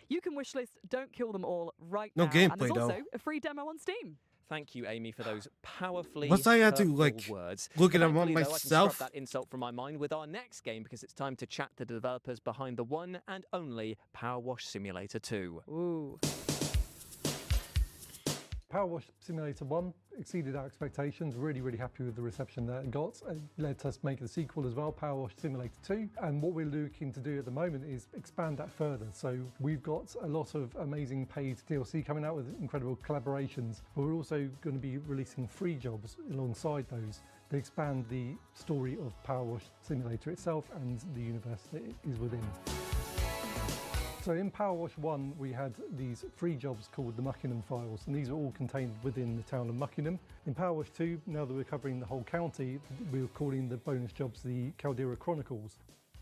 [SPEAKER 7] You can wishlist Don't Kill Them All right now.
[SPEAKER 1] gameplay,
[SPEAKER 7] and there's also
[SPEAKER 1] though.
[SPEAKER 7] a free demo on Steam.
[SPEAKER 12] Thank you, Amy, for those powerfully
[SPEAKER 1] Once I had to,
[SPEAKER 12] hurtful
[SPEAKER 1] like,
[SPEAKER 12] words.
[SPEAKER 1] look at them
[SPEAKER 12] Thankfully,
[SPEAKER 1] on
[SPEAKER 12] though, I can
[SPEAKER 1] myself.
[SPEAKER 12] scrub that insult from my mind with our next game because it's time to chat to the developers behind the one and only Power Wash Simulator 2.
[SPEAKER 7] Ooh.
[SPEAKER 19] Power Wash Simulator 1 exceeded our expectations. Really, really happy with the reception that it got. It led us make the sequel as well, Power Wash Simulator 2. And what we're looking to do at the moment is expand that further. So we've got a lot of amazing paid DLC coming out with incredible collaborations, but we're also going to be releasing free jobs alongside those to expand the story of Power Wash Simulator itself and the universe that it is within. So in Power Wash 1, we had these free jobs called the Muckingham Files, and these are all contained within the town of Muckingham. In Power Wash 2, now that we're covering the whole county, we're calling the bonus jobs the Caldera Chronicles.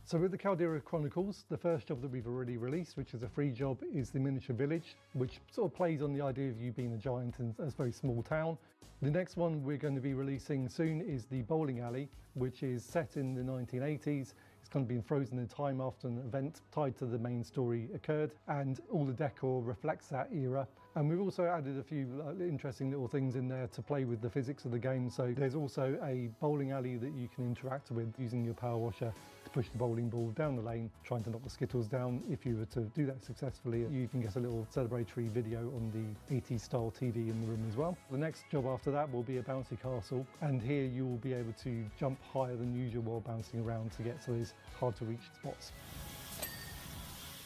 [SPEAKER 19] So with the Caldera Chronicles, the first job that we've already released, which is a free job, is the miniature village, which sort of plays on the idea of you being a giant in a very small town. The next one we're going to be releasing soon is the bowling alley, which is set in the 1980s. It's kind of been frozen in time after an event tied to the main story occurred, and all the decor reflects that era. And we've also added a few interesting little things in there to play with the physics of the game. So there's also a bowling alley that you can interact with using your power washer to push the bowling ball down the lane, trying to knock the skittles down. If you were to do that successfully, you can get a little celebratory video on the 80s style TV in the room as well. The next job after that will be a bouncy castle, and here you will be able to jump higher than usual while bouncing around to get to those hard to reach spots.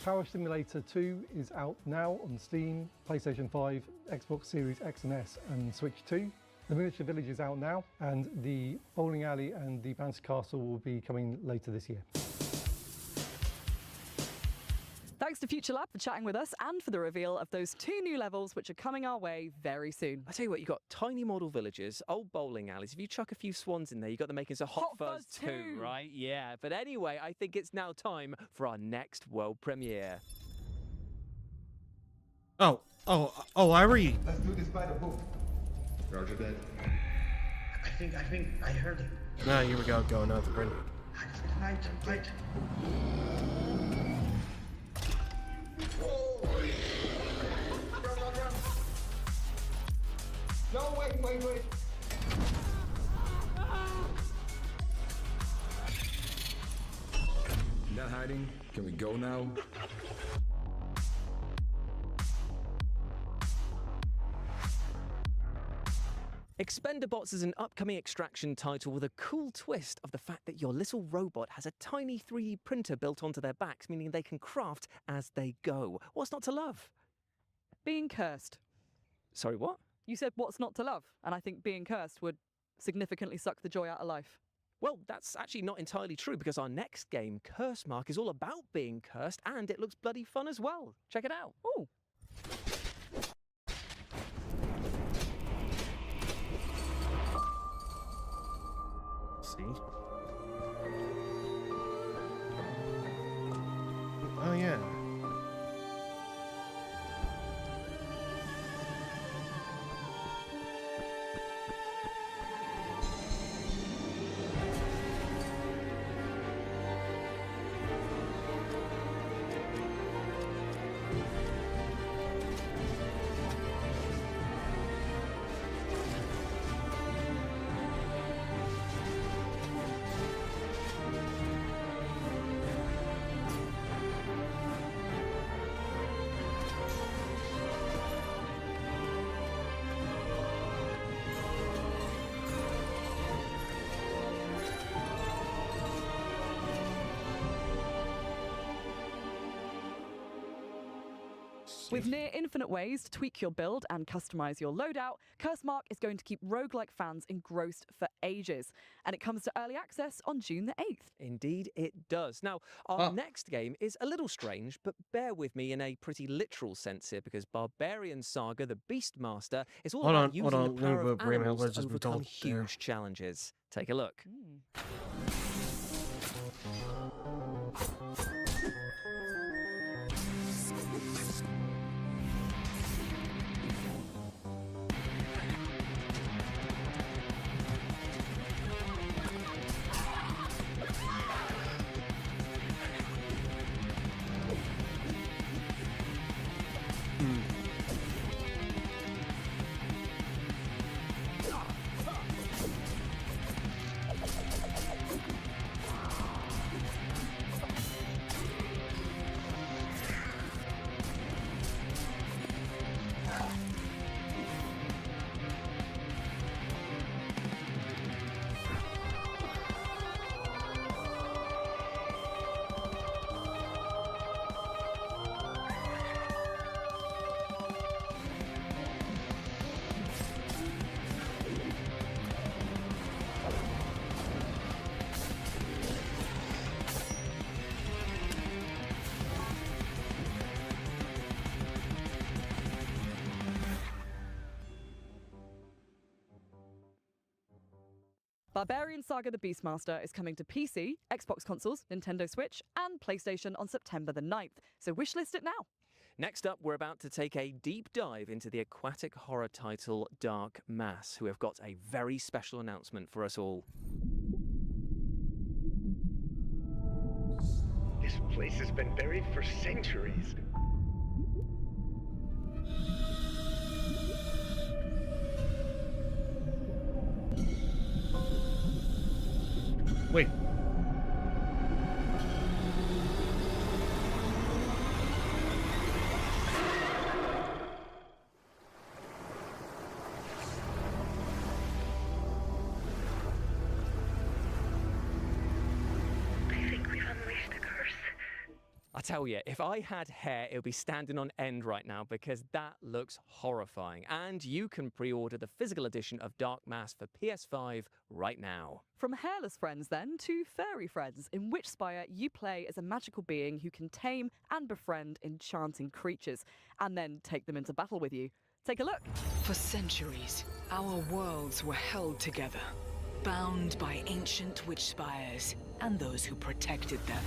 [SPEAKER 19] Power Simulator 2 is out now on Steam, PlayStation 5, Xbox Series X and S and Switch 2. The Miniature Village is out now, and the bowling alley and the bouncy castle will be coming later this year.
[SPEAKER 7] Thanks to Future Lab for chatting with us and for the reveal of those 2 new levels which are coming our way very soon.
[SPEAKER 12] I tell you what, you've got tiny model villages, old bowling alleys. If you chuck a few swans in there, you've got the makings of Hot Fuzz 2, right? Yeah, but anyway, I think it's now time for our next world premiere.
[SPEAKER 1] Oh, Irie.
[SPEAKER 13] Let's do this by the book.
[SPEAKER 20] Roger that.
[SPEAKER 13] I think I heard him.
[SPEAKER 1] Nah, here we go, going out the print.
[SPEAKER 13] Right. Run. No, wait.
[SPEAKER 20] Not hiding. Can we go now?
[SPEAKER 12] Expendabots is an upcoming extraction title with a cool twist of the fact that your little robot has a tiny 3D printer built onto their backs, meaning they can craft as they go. What's not to love?
[SPEAKER 7] Being cursed.
[SPEAKER 12] Sorry, what?
[SPEAKER 7] You said what's not to love, and I think being cursed would significantly suck the joy out of life.
[SPEAKER 12] Well, that's actually not entirely true, because our next game, Curse Mark, is all about being cursed, and it looks bloody fun as well. Check it out.
[SPEAKER 7] Ooh.
[SPEAKER 1] See? Oh yeah.
[SPEAKER 7] With near infinite ways to tweak your build and customize your loadout, Curse Mark is going to keep roguelike fans engrossed for ages. And it comes to early access on June the 8th.
[SPEAKER 12] Indeed, it does. Now, our next game is a little strange, but bear with me in a pretty literal sense here, because Barbarian Saga, the Beastmaster, is all about using the power of animals to overcome huge challenges. Take a look.
[SPEAKER 7] Barbarian Saga the Beastmaster is coming to PC, Xbox consoles, Nintendo Switch, and PlayStation on September the 9th, so wishlist it now.
[SPEAKER 12] Next up, we're about to take a deep dive into the aquatic horror title Dark Mass, who have got a very special announcement for us all.
[SPEAKER 4] This place has been buried for centuries.
[SPEAKER 1] Wait.
[SPEAKER 12] I tell you, if I had hair, it would be standing on end right now because that looks horrifying. And you can pre-order the physical edition of Dark Mass for PS5 right now.
[SPEAKER 7] From hairless friends, then, to fairy friends, in which Spire you play as a magical being who can tame and befriend enchanting creatures, and then take them into battle with you. Take a look.
[SPEAKER 16] For centuries, our worlds were held together, bound by ancient witch spires and those who protected them.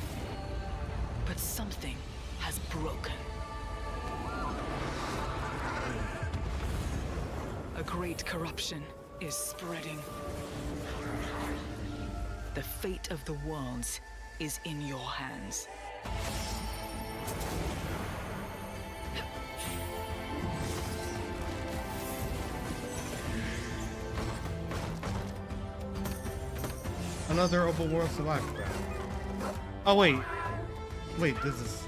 [SPEAKER 16] But something has broken. A great corruption is spreading. The fate of the worlds is in your hands.
[SPEAKER 1] Another open world survival craft. Oh wait. Wait, this is...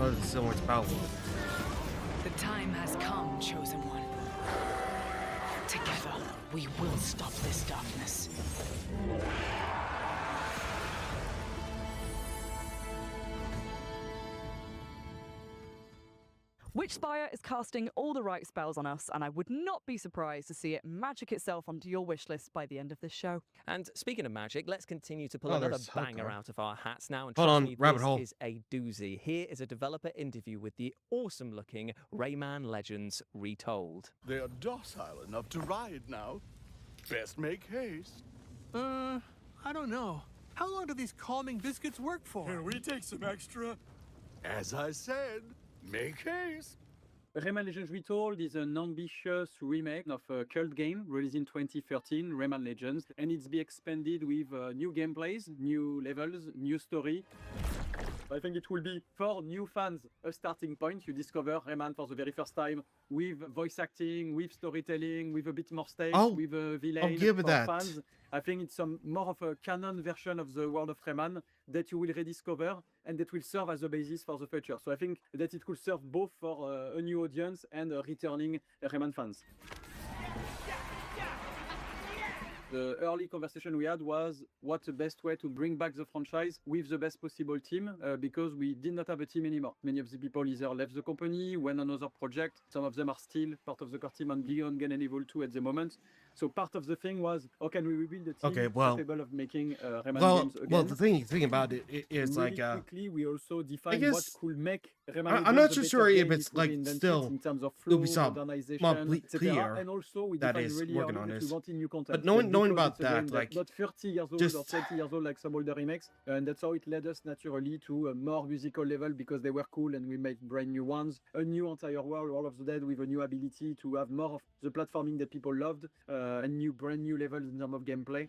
[SPEAKER 1] Oh, this is so much power.
[SPEAKER 16] The time has come, Chosen One. Together, we will stop this darkness.
[SPEAKER 7] Witchspire is casting all the right spells on us, and I would not be surprised to see it magic itself onto your wishlist by the end of this show.
[SPEAKER 12] And speaking of magic, let's continue to pull another banger out of our hats now. And
[SPEAKER 1] Hold
[SPEAKER 12] trust
[SPEAKER 1] on,
[SPEAKER 12] me,
[SPEAKER 1] rabbit
[SPEAKER 12] this
[SPEAKER 1] hole.
[SPEAKER 12] is a doozy. Here is a developer interview with the awesome-looking Rayman Legends Retold.
[SPEAKER 18] They are docile enough to ride now. Best make haste.
[SPEAKER 23] I don't know. How long do these calming biscuits work for?
[SPEAKER 18] Can we take some extra? As I said, make haste.
[SPEAKER 25] Rayman Legends Retold is an ambitious remake of a cult game released in 2013, Rayman Legends, and it's be expanded with new gameplays, new levels, new story. I think it will be, for new fans, a starting point. You discover Rayman for the very first time with voice acting, with storytelling, with a bit more stakes, with a villain.
[SPEAKER 1] I'll give it
[SPEAKER 25] for
[SPEAKER 1] that.
[SPEAKER 25] fans. I think it's more of a canon version of the world of Rayman that you will rediscover and that will serve as a basis for the future. So I think that it could serve both for a new audience and returning Rayman fans. The early conversation we had was what's the best way to bring back the franchise with the best possible team, because we did not have a team anymore. Many of the people either left the company, went on another project. Some of them are still part of the core team on Beyond Good and Evil 2 at the moment. So part of the thing was, how can we rebuild a team capable of making Rayman games again?
[SPEAKER 1] Well, the thing about it is
[SPEAKER 25] really
[SPEAKER 1] like
[SPEAKER 25] quickly we also
[SPEAKER 1] I
[SPEAKER 25] defined
[SPEAKER 1] guess,
[SPEAKER 25] what could make Rayman
[SPEAKER 1] I'm not
[SPEAKER 25] Legends a
[SPEAKER 1] sure
[SPEAKER 25] better
[SPEAKER 1] if
[SPEAKER 25] game
[SPEAKER 1] it's like
[SPEAKER 25] we invented
[SPEAKER 1] still
[SPEAKER 25] in terms of flow,
[SPEAKER 1] Ubisoft
[SPEAKER 25] modernization, etc.
[SPEAKER 1] clear
[SPEAKER 25] And also we
[SPEAKER 1] that
[SPEAKER 25] defined
[SPEAKER 1] is
[SPEAKER 25] really
[SPEAKER 1] working
[SPEAKER 25] early
[SPEAKER 1] on
[SPEAKER 25] that
[SPEAKER 1] this.
[SPEAKER 25] we wanted new content.
[SPEAKER 1] But knowing
[SPEAKER 25] Because
[SPEAKER 1] about
[SPEAKER 25] it's a game
[SPEAKER 1] that, like,
[SPEAKER 25] not 30 years old
[SPEAKER 1] just
[SPEAKER 25] or 20 years old like some older remakes, and that's how it led us naturally to a more musical level because they were cool and we made brand new ones, a new entire world, World of the Dead with a new ability to have more of the platforming that people loved, and brand new levels in terms of gameplay.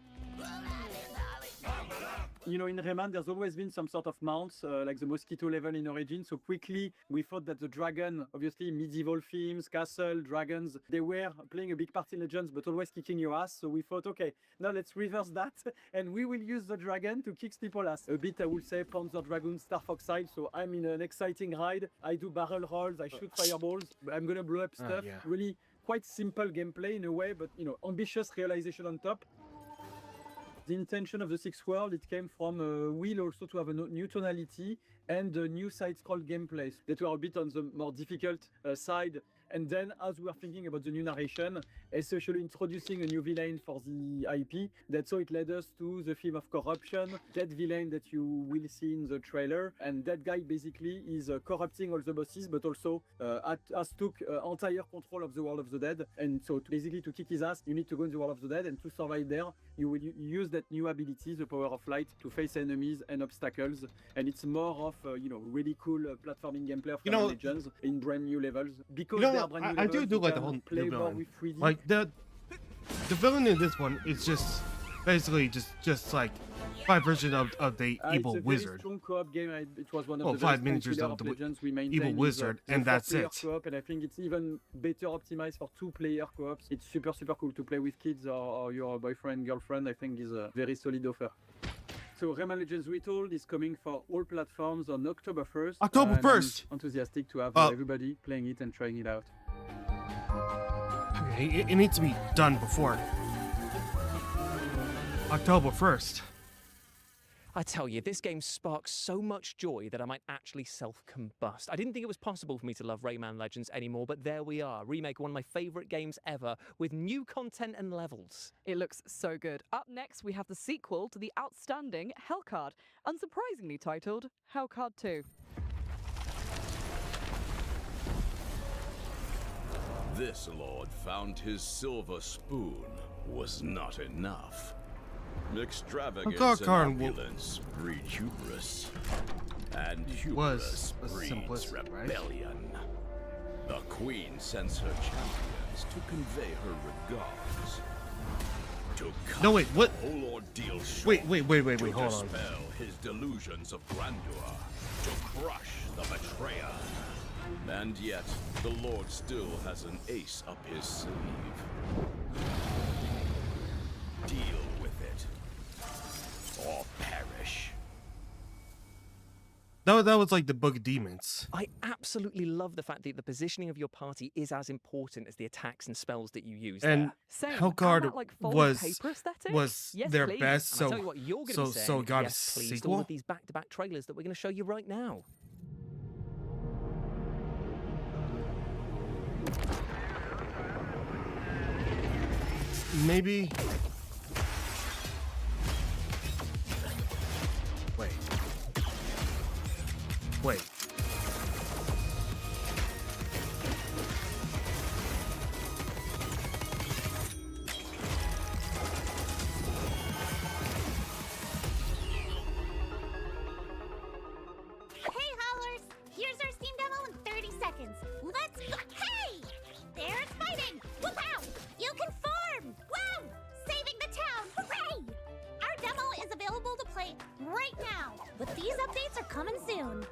[SPEAKER 25] You know, in Rayman, there's always been some sort of mounts, like the mosquito level in Origin. So quickly, we thought that the dragon, obviously medieval themes, castle, dragons, they were playing a big part in Legends, but always kicking your ass. So we thought, okay, now let's reverse that, and we will use the dragon to kick people's ass. A bit, I would say, Panzer Dragoon, Star Fox side. So I'm in an exciting ride. I do barrel rolls, I shoot fireballs. I'm gonna blow up stuff.
[SPEAKER 1] yeah.
[SPEAKER 25] Really quite simple gameplay in a way, but ambitious realization on top. The intention of the sixth world, it came from a will also to have a new tonality and a new side-scroll gameplays that were a bit on the more difficult side And then, as we are thinking about the new narration, especially introducing a new villain for the IP, that's how it led us to the theme of corruption, that villain that you will see in the trailer. And that guy basically is corrupting all the bosses, but also has took entire control of the world of the dead. And so basically to kick his ass, you need to go in the world of the dead, and to survive there, you will use that new ability, the power of light, to face enemies and obstacles. And it's more of really cool platforming gameplay of Rayman Legends in brand new levels. Because they are brand new levels,
[SPEAKER 1] I do like the whole
[SPEAKER 25] play
[SPEAKER 1] new
[SPEAKER 25] more
[SPEAKER 1] villain.
[SPEAKER 25] with 3D.
[SPEAKER 1] Like the villain in this one is just basically just like my version of the evil
[SPEAKER 25] it's a
[SPEAKER 1] wizard.
[SPEAKER 25] Very strong co-op game. It was one of the
[SPEAKER 1] 5
[SPEAKER 25] very
[SPEAKER 1] miniatures
[SPEAKER 25] strong
[SPEAKER 1] of the
[SPEAKER 25] Legends we maintain
[SPEAKER 1] evil
[SPEAKER 25] is,
[SPEAKER 1] wizard,
[SPEAKER 25] the
[SPEAKER 1] and that's
[SPEAKER 25] 4-player
[SPEAKER 1] it.
[SPEAKER 25] Co-op, and I think it's even better optimized for 2-player co-ops. It's super cool to play with kids or your boyfriend, girlfriend. I think is a very solid offer. So Rayman Legends Retold is coming for all platforms on October 1st.
[SPEAKER 1] October 1st!
[SPEAKER 25] I'm enthusiastic to have everybody playing it and trying it out.
[SPEAKER 1] Okay, it needs to be done before October 1st.
[SPEAKER 12] I tell you, this game sparks so much joy that I might actually self-combust. I didn't think it was possible for me to love Rayman Legends anymore, but there we are, remake one of my favourite games ever, with new content and levels.
[SPEAKER 7] It looks so good. Up next, we have the sequel to the outstanding Hellcard, unsurprisingly titled Hellcard 2.
[SPEAKER 18] This lord found his silver spoon was not enough. Extravagance and opulence breed hubris, and hubris breeds rebellion. The queen sends her champions to convey her regards. To cut
[SPEAKER 1] wait, what?
[SPEAKER 18] the whole ordeal short.
[SPEAKER 1] Wait,
[SPEAKER 18] to
[SPEAKER 1] hold on.
[SPEAKER 18] dispel his delusions of grandeur, to crush the betrayer. And yet, the Lord still has an ace up his sleeve. Deal with it, or perish.
[SPEAKER 1] That was like the Book of Demons.
[SPEAKER 12] I absolutely love the fact that the positioning of your party is as important as the attacks and spells that you use
[SPEAKER 1] And
[SPEAKER 12] there.
[SPEAKER 7] Same.
[SPEAKER 1] Hellcard
[SPEAKER 7] And that, like, folded
[SPEAKER 1] was
[SPEAKER 7] paper aesthetic?
[SPEAKER 1] their
[SPEAKER 7] please.
[SPEAKER 1] best,
[SPEAKER 12] And
[SPEAKER 1] so
[SPEAKER 12] I'll tell you what you're going to be saying,
[SPEAKER 1] got
[SPEAKER 12] yes,
[SPEAKER 1] a
[SPEAKER 12] please, to all
[SPEAKER 1] sequel.
[SPEAKER 12] of these back-to-back trailers that we're going to show you right now.
[SPEAKER 1] Maybe. Wait.
[SPEAKER 11] Hey, Howlers! Here's our Steam demo in 30 seconds. Let's go. Hey! There's fighting! Whoop-ow! You can form! Woo! Saving the town! Hooray! Our demo is available to play right now, but these updates are coming soon.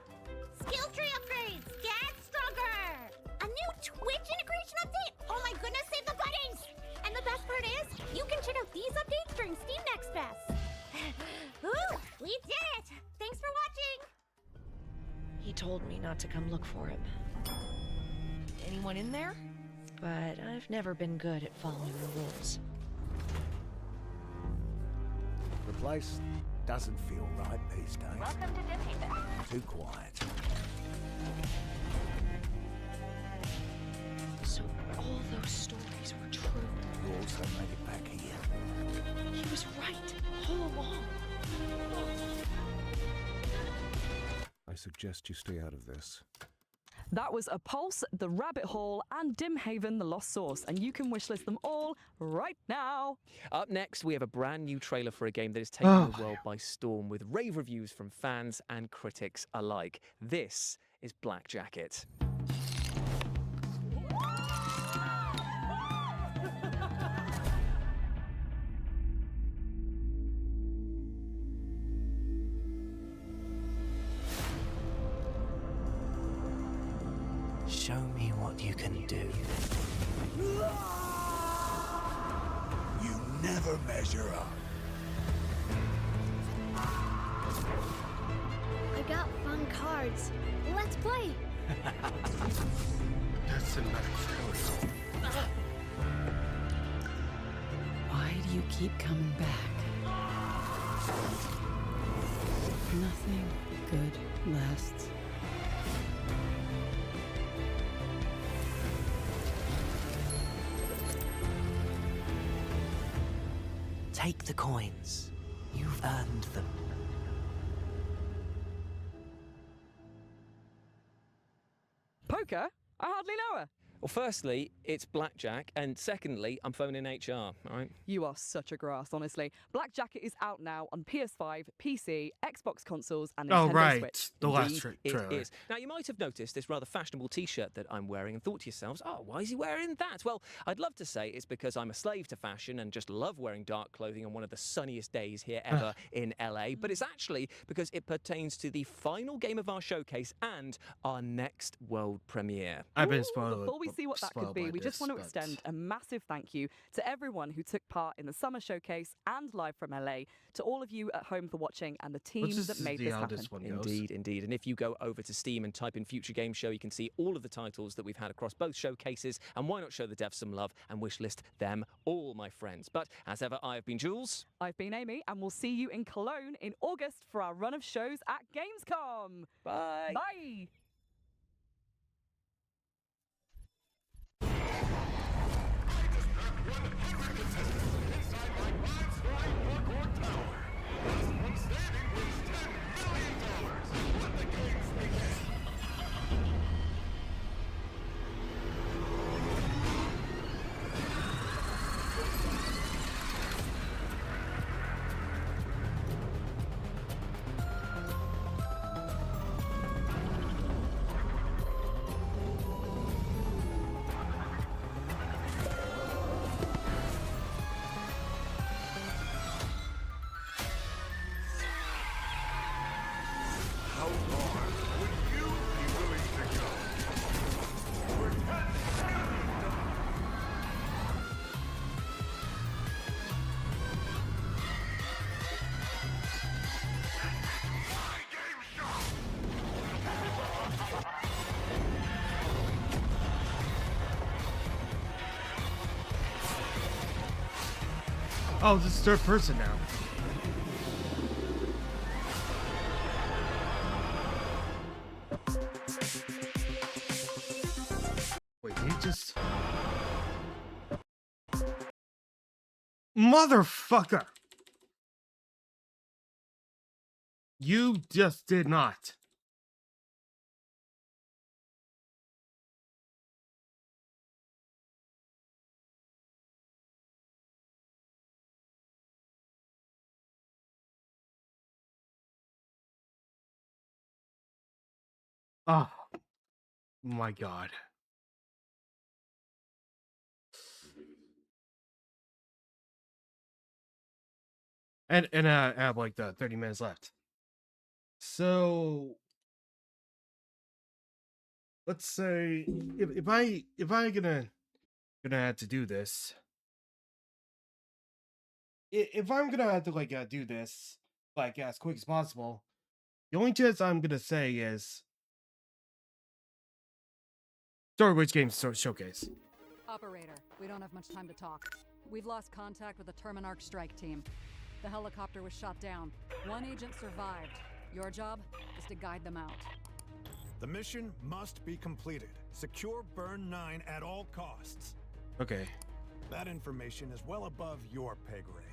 [SPEAKER 11] Skill tree upgrades! Get stronger! A new Twitch integration update! Oh my goodness, save the buddies! And the best part is, you can check out these updates during Steam Next Fest. Ooh, we did it! Thanks for watching!
[SPEAKER 10] He told me not to come look for him. Anyone in there? But I've never been good at following the rules.
[SPEAKER 17] The place doesn't feel right these days.
[SPEAKER 11] Welcome to Dishaven.
[SPEAKER 17] Too quiet.
[SPEAKER 10] So all those stories were true.
[SPEAKER 17] You also made it back here.
[SPEAKER 10] He was right all along.
[SPEAKER 21] I suggest you stay out of this.
[SPEAKER 7] That was A Pulse, The Rabbit Hole, and Dimhaven, The Lost Source, and you can wishlist them all right now.
[SPEAKER 12] Up next, we have a brand new trailer for a game that is taking the world by storm with rave reviews from fans and critics alike. This is Black Jacket.
[SPEAKER 17] Show me what you can do. You never measure up.
[SPEAKER 11] I got fun cards. Let's play.
[SPEAKER 1] That's cinematic.
[SPEAKER 22] Why do you keep coming back? Nothing good lasts.
[SPEAKER 2] Take the coins. You've earned them.
[SPEAKER 7] Poker? I hardly know her.
[SPEAKER 12] Well, firstly, it's blackjack, and secondly, I'm phoning HR, all right?
[SPEAKER 7] You are such a grass, honestly. Blackjack is out now on PS5, PC, Xbox consoles, and Nintendo Switch.
[SPEAKER 1] The last
[SPEAKER 12] Indeed,
[SPEAKER 1] trailer.
[SPEAKER 12] it is. Now, you might have noticed this rather fashionable T-shirt that I'm wearing and thought to yourselves, oh, why is he wearing that? Well, I'd love to say it's because I'm a slave to fashion and just love wearing dark clothing on one of the sunniest days here ever in LA, but it's actually because it pertains to the final game of our showcase and our next world premiere.
[SPEAKER 1] I've been spoiled.
[SPEAKER 7] Before we see what that could be, we just want to extend a massive thank you to everyone who took part in the summer showcase and live from LA, to all of you at home for watching, and the teams that made this happen.
[SPEAKER 12] Indeed, indeed. And if you go over to Steam and type in Future Game Show, you can see all of the titles that we've had across both showcases, and why not show the devs some love and wishlist them all, my friends. But as ever, I have been Jules.
[SPEAKER 7] I've been Amy, and we'll see you in Cologne in August for our run of shows at Gamescom.
[SPEAKER 12] Bye.
[SPEAKER 7] Bye.
[SPEAKER 1] Oh, this is third person now. Wait, he just... Motherfucker! You just did not. Oh my god. And I have like the 30 minutes left. So let's say if I gonna have to do this, if I'm gonna have to like do this like as quick as possible, the only chance I'm gonna say is Story Games Showcase.
[SPEAKER 3] Operator, we don't have much time to talk. We've lost contact with the Terminarch strike team. The helicopter was shot down. One agent survived. Your job is to guide them out.
[SPEAKER 5] The mission must be completed. Secure Burn 9 at all costs.
[SPEAKER 1] Okay.
[SPEAKER 5] That information is well above your pay grade.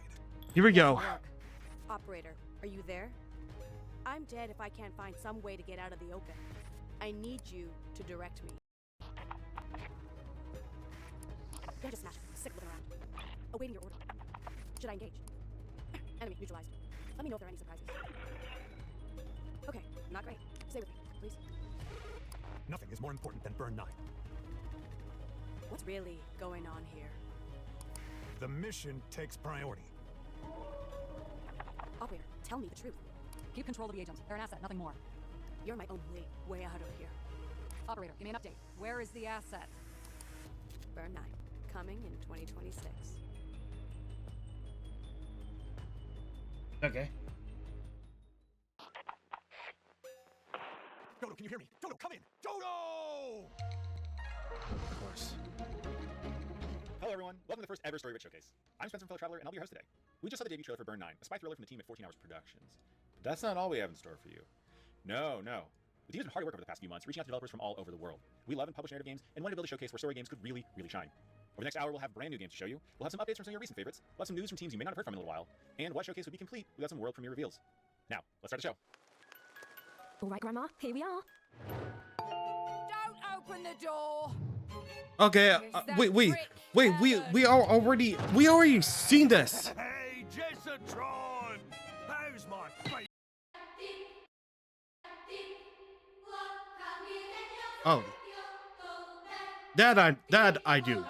[SPEAKER 1] Here we go.
[SPEAKER 6] Operator, are you there? I'm dead if I can't find some way to get out of the open. I need you to direct me. They're just smashed. Sick looking around. Awaiting your order. Should I engage? Enemy neutralized. Let me know if there are any surprises. Okay, not great. Stay with me, please.
[SPEAKER 5] Nothing is more important than Burn 9.
[SPEAKER 6] What's really going on here?
[SPEAKER 5] The mission takes priority.
[SPEAKER 6] Operator, tell me the truth.
[SPEAKER 3] Keep control of the agent. They're an asset, nothing more.
[SPEAKER 6] You're my only way out of here.
[SPEAKER 3] Operator, give me an update. Where is the asset?
[SPEAKER 6] Burn 9, coming in 2026.
[SPEAKER 1] Okay.
[SPEAKER 5] Dodo, can you hear me? Dodo, come in! Dodo!
[SPEAKER 1] Of course.
[SPEAKER 24] Hello everyone, welcome to the first ever Story Showcase. I'm Spencer from Fellow Traveler, and I'll be your host today. We just saw the debut trailer for Burn 9, a spy thriller from the team at 14 Hours Productions. But that's not all we have in store for you. No. The team has been hard at work over the past few months, reaching out to developers from all over the world. We love and publish narrative games, and wanted to build a showcase where story games could really shine. Over the next hour, we'll have brand new games to show you. We'll have some updates from some of your recent favorites. We'll have some news from teams you may not have heard from in a little while. And what showcase would be complete without some world premiere reveals. Now, let's start the show.
[SPEAKER 6] All right, Grandma, here we are.
[SPEAKER 3] Don't open the door.
[SPEAKER 1] Okay, we already seen this.
[SPEAKER 5] Hey, Jessatron! How's my face?
[SPEAKER 1] Oh, that I do.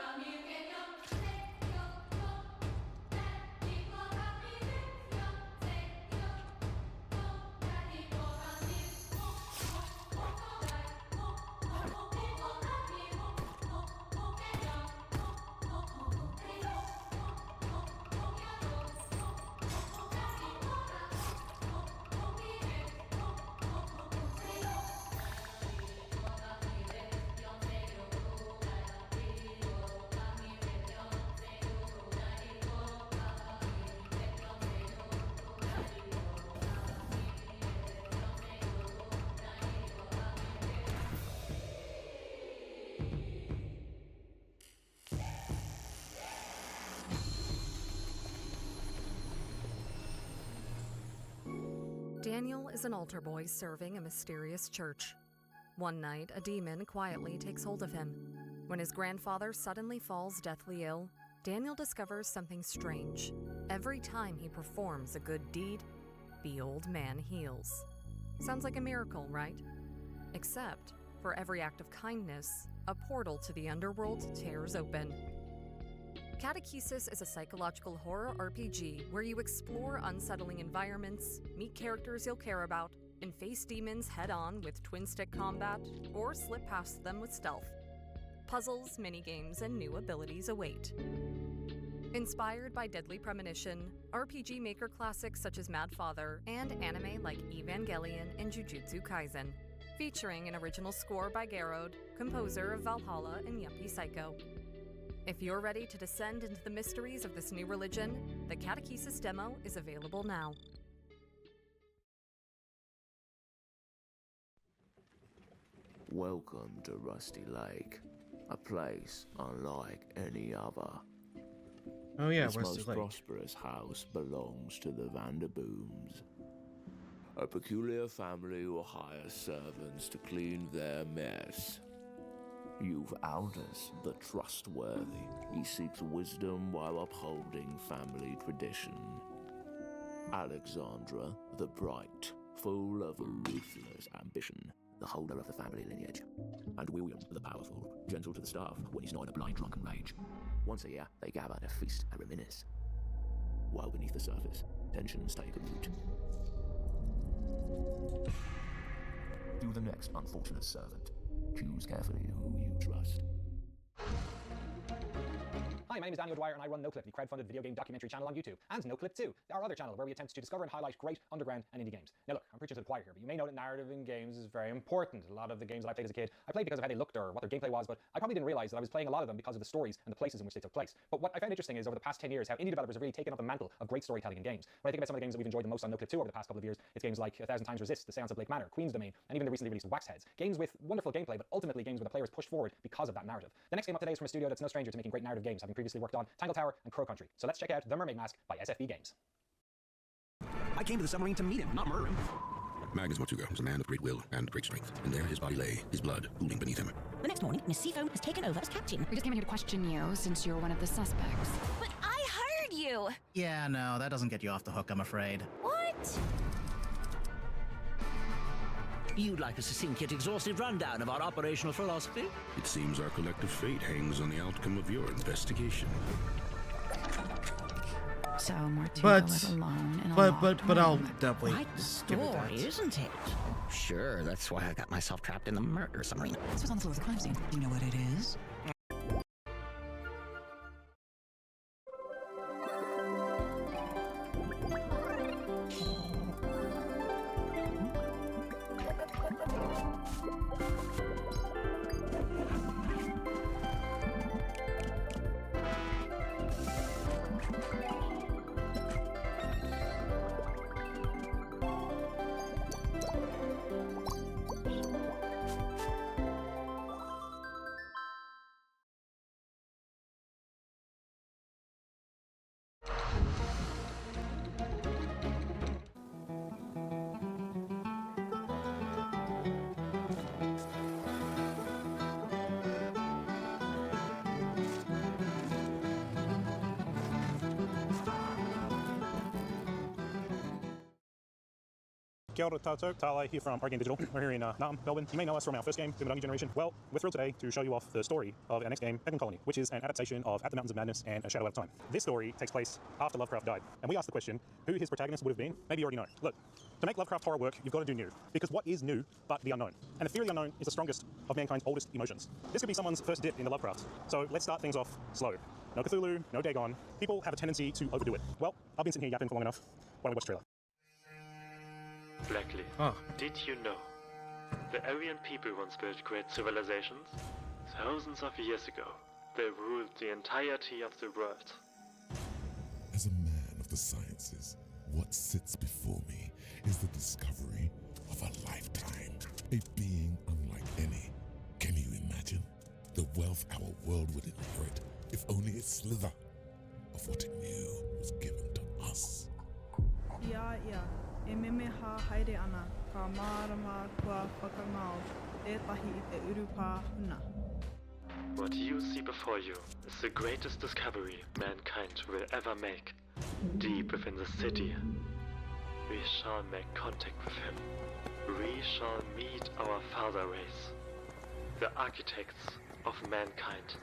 [SPEAKER 3] Daniel is an altar boy serving a mysterious church. One night, a demon quietly takes hold of him. When his grandfather suddenly falls deathly ill, Daniel discovers something strange. Every time he performs a good deed, the old man heals. Sounds like a miracle, right? Except, for every act of kindness, a portal to the underworld tears open. Catechesis is a psychological horror RPG where you explore unsettling environments, meet characters you'll care about, and face demons head-on with twin-stick combat, or slip past them with stealth. Puzzles, minigames, and new abilities await. Inspired by Deadly Premonition, RPG Maker classics such as Mad Father, and anime like Evangelion and Jujutsu Kaisen, featuring an original score by Garrod, composer of Valhalla and Yuppie Psycho. If you're ready to descend into the mysteries of this new religion, the Catechesis demo is available now.
[SPEAKER 8] Welcome to Rusty Lake, a place unlike any other.
[SPEAKER 1] Oh yeah,
[SPEAKER 8] this
[SPEAKER 1] Rusty
[SPEAKER 8] most
[SPEAKER 1] Lake.
[SPEAKER 8] prosperous house belongs to the Vanderbooms, a peculiar family who hire servants to clean their mess. You've Aldous, the trustworthy. He seeks wisdom while upholding family tradition. Alexandra, the bright, full of ruthless ambition, the holder of the family lineage. And William, the powerful, gentle to the staff when he's not in a blind drunken rage. Once a year, they gather to feast and reminisce. While beneath the surface, tensions take root. To the next unfortunate servant. Choose carefully who you trust.
[SPEAKER 9] Hi, my name is Daniel Dwyer and I run NoClip, the crowdfunded video game documentary channel on YouTube, and NoClip 2, our other channel where we attempt to discover and highlight great underground and indie games. Now look, I'm preaching to the choir here, but you may know that narrative in games is very important. A lot of the games that I played as a kid, I played because of how they looked or what their gameplay was, but I probably didn't realize that I was playing a lot of them because of the stories and the places in which they took place. But what I found interesting is over the past 10 years, how indie developers have really taken up the mantle of great storytelling in games. When I think about some of the games that we've enjoyed the most on NoClip 2 over the past couple of years, it's games like 1,000 Times Resist, The Seance of Blake Manor, Queen's Domain, and even the recently released Waxheads. Games with wonderful gameplay, but ultimately games where the player is pushed forward because of that narrative. The next game up today is from a studio that's no stranger to making great narrative games, having previously worked on Tangle Tower and Crow Country. So let's check out The Mermaid Mask by SFB Games.
[SPEAKER 14] I came to the submarine to meet him, not murder him.
[SPEAKER 15] Magnus Mortuga was a man of great will and great strength, and there his body lay, his blood pooling beneath him.
[SPEAKER 19] The next morning, Miss Seafoam has taken over as captain.
[SPEAKER 26] We just came in here to question you, since you're one of the suspects.
[SPEAKER 19] But I heard you!
[SPEAKER 27] Yeah, no, that doesn't get you off the hook, I'm afraid.
[SPEAKER 19] What?
[SPEAKER 14] You'd like a succinct yet exhaustive rundown of our operational philosophy?
[SPEAKER 15] It seems our collective fate hangs on the outcome of your investigation.
[SPEAKER 26] So Mortuga was alone in a
[SPEAKER 1] but I'll definitely
[SPEAKER 14] Quite the story, isn't it? Sure, that's why I got myself trapped in the murder submarine.
[SPEAKER 27] This was on the floor of the crime scene. Do you know what it is?
[SPEAKER 9] Kia ora tātou, Tale here from Argane Digital. We're here in Naarm, Melbourne. You may know us from our first game, Boomerang Generation. Well, we're thrilled today to show you off the story of our next game, Penguin Colony, which is an adaptation of At the Mountains of Madness and A Shadow Out of Time. This story takes place after Lovecraft died, and we asked the question, who his protagonist would have been? Maybe you already know. Look, to make Lovecraft horror work, you've got to do new, because what is new but the unknown? And the fear of the unknown is the strongest of mankind's oldest emotions. This could be someone's first dip into Lovecraft, so let's start things off slow. No Cthulhu, no Dagon. People have a tendency to overdo it. Well, I've been sitting here yapping for long enough. Why don't we watch the trailer?
[SPEAKER 4] Blackley, did you know the Aryan people once built great civilizations? Thousands of years ago, they ruled the entirety of the world.
[SPEAKER 13] As a man of the sciences, what sits before me is the discovery of a lifetime, a being unlike any. Can you imagine the wealth our world would inherit if only a slither of what it knew was given to us?
[SPEAKER 16] Ia, e meme ha haere ana, ka mārama kua whakangao, tētahi I te urupā huna.
[SPEAKER 4] What you see before you is the greatest discovery mankind will ever make. Deep within the city, we shall make contact with him. We shall meet our father race, the architects of mankind.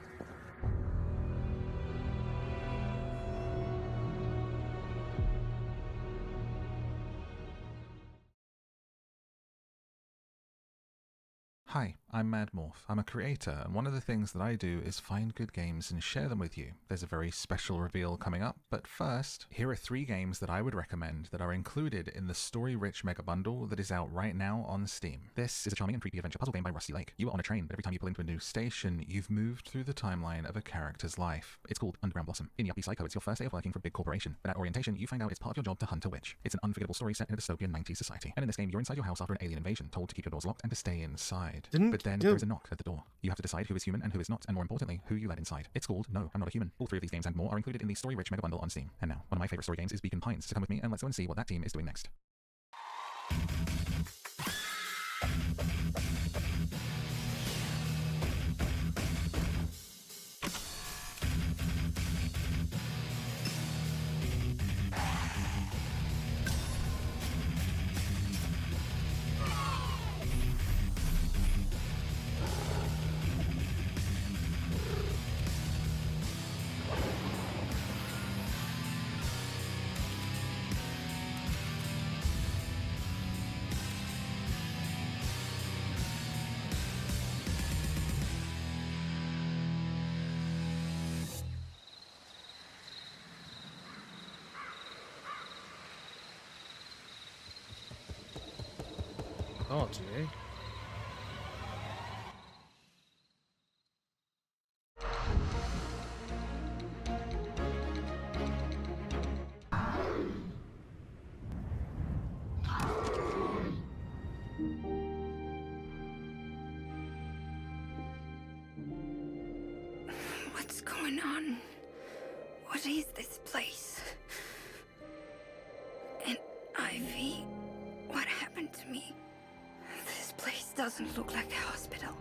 [SPEAKER 18] Hi, I'm Madmorph. I'm a creator, and one of the things that I do is find good games and share them with you. There's a very special reveal coming up, but first, here are 3 games that I would recommend that are included in the story-rich mega bundle that is out right now on Steam. This is a charming and creepy adventure puzzle game by Rusty Lake. You are on a train, but every time you pull into a new station, you've moved through the timeline of a character's life. It's called Underground Blossom. In Yuppie Psycho, it's your first day of working for a big corporation, but at orientation, you find out it's part of your job to hunt a witch. It's an unforgettable story set in a dystopian 90s society, and in this game, you're inside your house after an alien invasion, told to keep your doors locked and to stay inside. But then there's a knock at the door. You have to decide who is human and who is not, and more importantly, who you let inside. It's called No, I'm Not a Human. All 3 of these games and more are included in the story-rich mega bundle on Steam. And now, one of my favorite story games is Beacon Pines, so come with me and let's go and see what that team is doing next.
[SPEAKER 1] Oh, gee.
[SPEAKER 26] What's going on? What is this place? And Ivy, what happened to me? This place doesn't look like a hospital.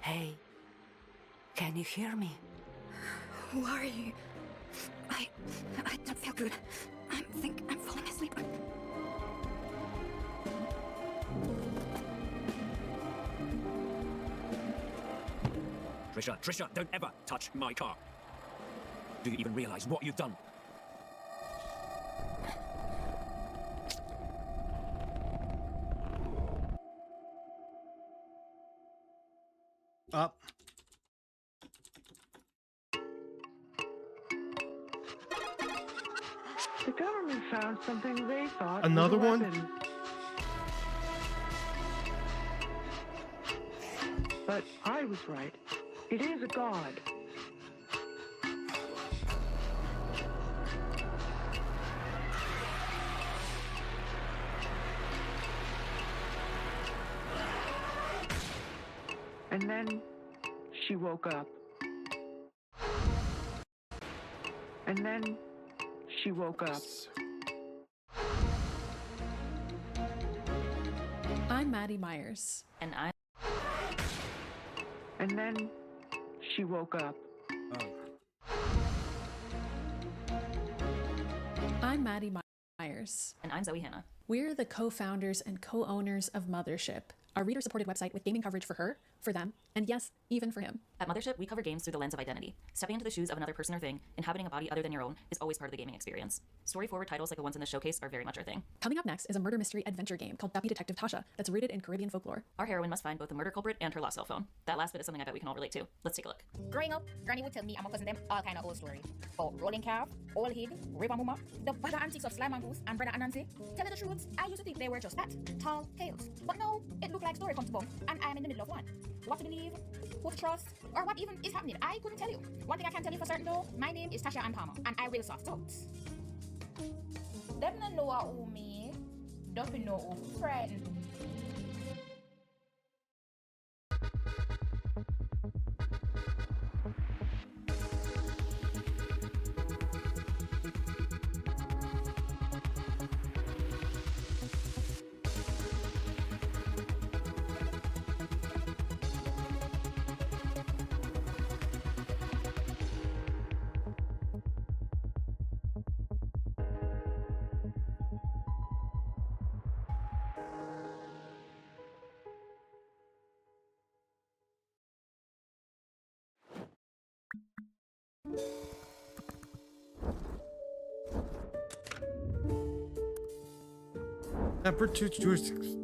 [SPEAKER 2] Hey, can you hear me?
[SPEAKER 26] Who are you? I don't feel good. I think I'm falling asleep.
[SPEAKER 20] Trisha, don't ever touch my car. Do you even realize what you've done?
[SPEAKER 1] Up.
[SPEAKER 23] The government found something they thought
[SPEAKER 1] Another
[SPEAKER 23] was a
[SPEAKER 1] one?
[SPEAKER 23] weapon. But I was right. It is a god. And then she woke up. And then she woke up.
[SPEAKER 25] I'm Maddie Myers.
[SPEAKER 19] And I'm...
[SPEAKER 23] And then she woke up.
[SPEAKER 10] I'm Maddie Myers.
[SPEAKER 11] And I'm Zoe Hanna.
[SPEAKER 10] We're the co-founders and co-owners of Mothership, our reader-supported website with gaming coverage for her, for them, and yes, even for him.
[SPEAKER 11] At Mothership, we cover games through the lens of identity. Stepping into the shoes of another person or thing, inhabiting a body other than your own, is always part of the gaming experience. Story-forward titles like the ones in the showcase are very much our thing.
[SPEAKER 10] Coming up next is a murder mystery adventure game called Duppy Detective Tasha that's rooted in Caribbean folklore.
[SPEAKER 11] Our heroine must find both the murder culprit and her lost cell phone. That last bit is something I bet we can all relate to. Let's take a look.
[SPEAKER 12] Growing up, Granny would tell me and my cousin them all kind of old stories. About rolling calf, old head, river mama, the bad antics of Slime and Goose and Brother Anansi. Tell you the truth, I used to think they were just fat, tall tales. But now, it looked like story comes to bone, and I am in the middle of one. What to believe, who to trust, or what even is happening, I couldn't tell you. One thing I can tell you for certain though, my name is Tasha Ann Palmer, and I will soft thoughts. Them no know who me, don't know who friend.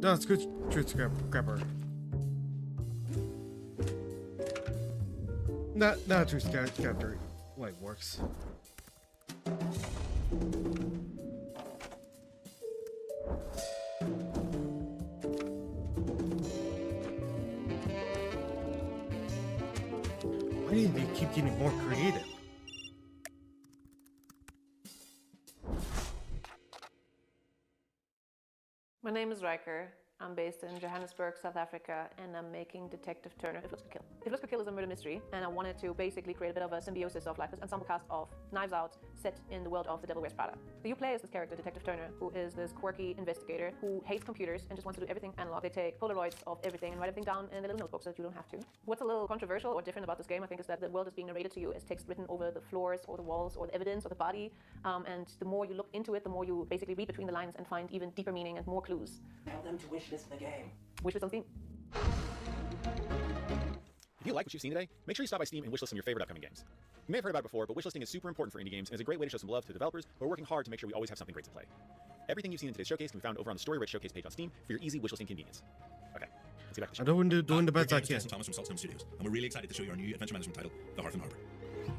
[SPEAKER 1] No, it's good. Truth grabber. Not truth grabber. Like works. Why do they keep getting more creative?
[SPEAKER 17] My name is Riker. I'm based in Johannesburg, South Africa, and I'm making Detective Turner If Looks Could Kill. If Looks Could Kill is a murder mystery, and I wanted to basically create a bit of a symbiosis of like this ensemble cast of Knives Out set in the world of The Devil Wears Prada. So you play as this character, Detective Turner, who is this quirky investigator who hates computers and just wants to do everything analog. They take Polaroids of everything and write everything down in a little notebook so that you don't have to. What's a little controversial or different about this game, I think, is that the world is being narrated to you as text written over the floors or the walls or the evidence or the body. And the more you look into it, the more you basically read between the lines and find even deeper meaning and more clues.
[SPEAKER 20] Tell them to wishlist the game.
[SPEAKER 17] Wishlist on Steam.
[SPEAKER 24] If you like what you've seen today, make sure you stop by Steam and wishlist some of your favorite upcoming games. You may have heard about it before, but wishlisting is super important for indie games and is a great way to show some love to the developers who are working hard to make sure we always have something great to play. Everything you've seen in today's showcase can be found over on the Story Rich Showcase page on Steam for your easy wishlisting convenience. Okay, let's get back to the show.
[SPEAKER 1] I'm doing the best I can.
[SPEAKER 15] Thomas from Saltstone Studios, and we're really excited to show you our new adventure management title, The Hearth and Harbour.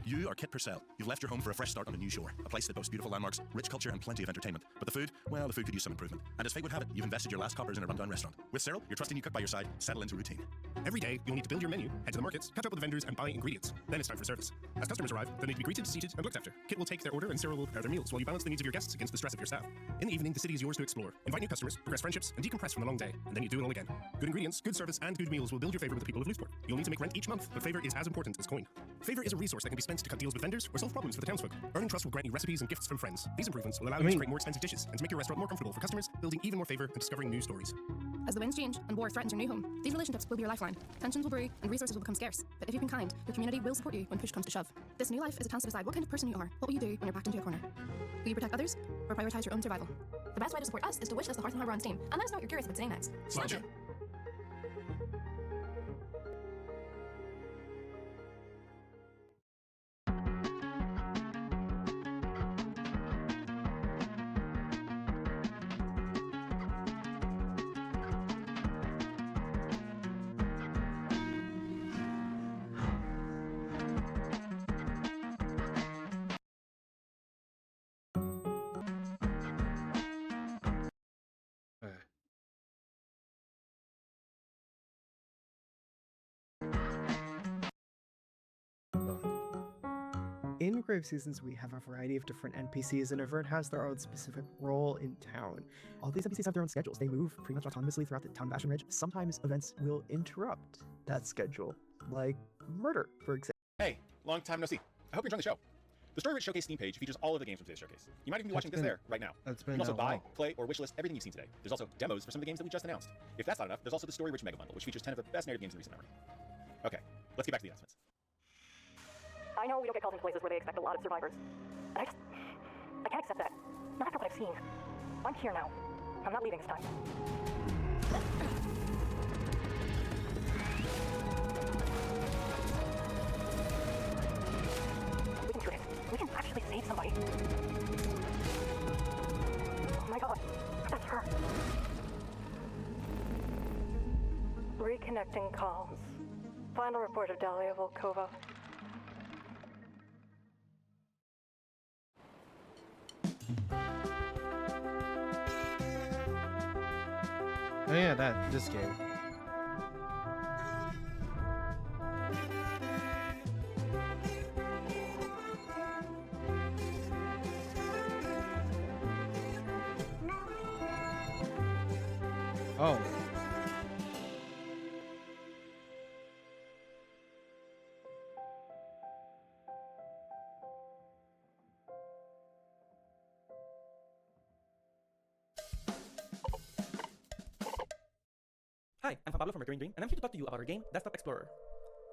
[SPEAKER 15] You are Kit Purcell. You've left your home for a fresh start on a new shore, a place that boasts beautiful landmarks, rich culture, and plenty of entertainment. But the food, well, the food could use some improvement. And as fate would have it, you've invested your last coppers in a rundown restaurant. With Cyril, your trusty new cook by your side, settle into routine.
[SPEAKER 21] Every day, you'll need to build your menu, head to the markets, catch up with the vendors, and buy ingredients. Then it's time for service. As customers arrive, they'll need to be greeted, seated, and looked after. Kit will take their order, and Cyril will prepare their meals while you balance the needs of your guests against the stress of your staff. In the evening, the city is yours to explore. Invite new customers, progress friendships, and decompress from the long day. And then you do it all again. Good ingredients, good service, and good meals will build your favor with the people of Leafport. You'll need to make rent each month, but favor is as important as coin. Favor is a resource that can be spent to cut deals with vendors or solve problems for the townsfolk. Earning trust will grant you recipes and gifts from friends. These improvements will allow you to create more expensive dishes and to make your restaurant more comfortable for customers, building even more favor and discovering new stories.
[SPEAKER 6] As the winds change and war threatens your new home, these relationships will be your lifeline. Tensions will brew and resources will become scarce. But if you've been kind, your community will support you when push comes to shove. This new life is a chance to decide what kind of person you are. What will you do when you're backed into a corner? Will you protect others or prioritize your own survival? The best way to support us is to wishlist the Hearth and Harbour on Steam and let us know what you're curious about saying next. Smash it!
[SPEAKER 22] In Grave Seasons, we have a variety of different NPCs, and everyone has their own specific role in town. All these NPCs have their own schedules. They move pretty much autonomously throughout the town of Ashen Ridge. Sometimes events will interrupt that schedule, like murder, for example.
[SPEAKER 24] Hey, long time no see. I hope you're enjoying the show. The Story Rich Showcase Steam page features all of the games from today's showcase. You might even be watching this there right now. You can also buy, play, or wishlist everything you've seen today. There's also demos for some of the games that we just announced. If that's not enough, there's also the Story Rich Mega Bundle, which features 10 of the best narrative games in recent memory. Okay, let's get back to the announcements.
[SPEAKER 3] I know we don't get called into places where they expect a lot of survivors. But I can't accept that. Not after what I've seen. I'm here now. I'm not leaving this time. We can do this. We can actually save somebody. Oh my god. That's her. Reconnecting calls. Final report of Dalia Volkova.
[SPEAKER 1] Oh yeah, this game. Oh.
[SPEAKER 5] Hi, I'm Pablo from Recurring Dream, and I'm here to talk to you about our game, Desktop Explorer.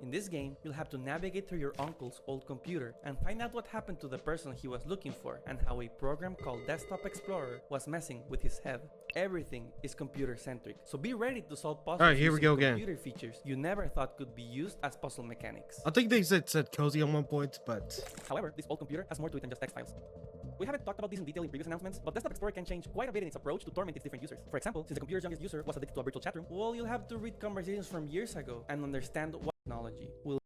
[SPEAKER 5] In this game, you'll have to navigate through your uncle's old computer and find out what happened to the person he was looking for and how a program called Desktop Explorer was messing with his head. Everything is computer-centric, so be ready to solve puzzles
[SPEAKER 1] Alright, here we
[SPEAKER 5] using
[SPEAKER 1] go again.
[SPEAKER 5] computer features you never thought could be used as puzzle mechanics.
[SPEAKER 1] I think they said cozy at one point, but
[SPEAKER 5] However, this old computer has more to it than just text files. We haven't talked about this in detail in previous announcements, but Desktop Explorer can change quite a bit in its approach to torment its different users. For example, since the computer's youngest user was addicted to a virtual chat room, well, you'll have to read conversations from years ago and understand what technology will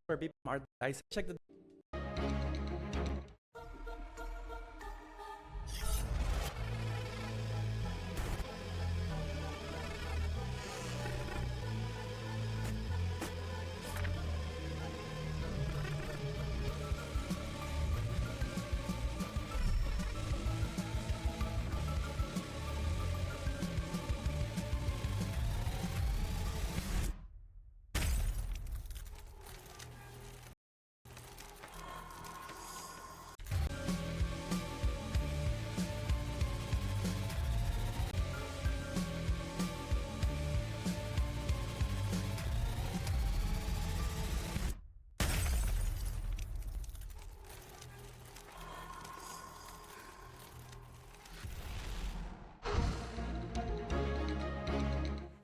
[SPEAKER 5] for people smart guys. Check the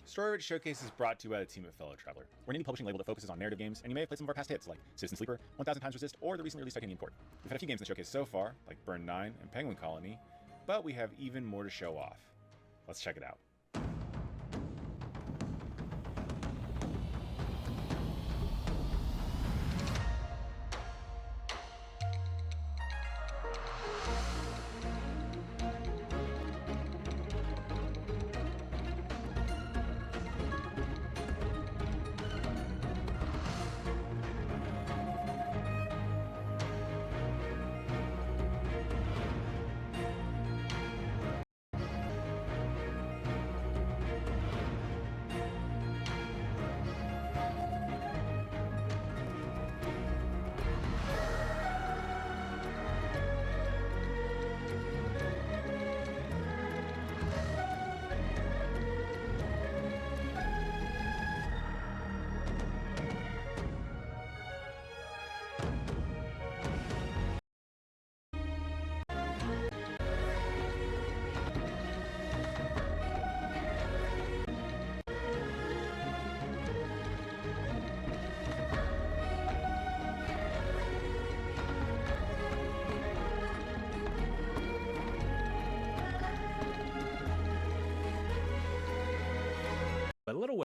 [SPEAKER 24] Story Rich Showcase is brought to you by the team at Fellow Traveler. We're an indie publishing label that focuses on narrative games, and you may have played some of our past hits like Citizen Sleeper, 1000 Times Resist, or the recently released Titanium Port. We've had a few games in the showcase so far, like Burn 9 and Penguin Colony, but we have even more to show off. Let's check it out.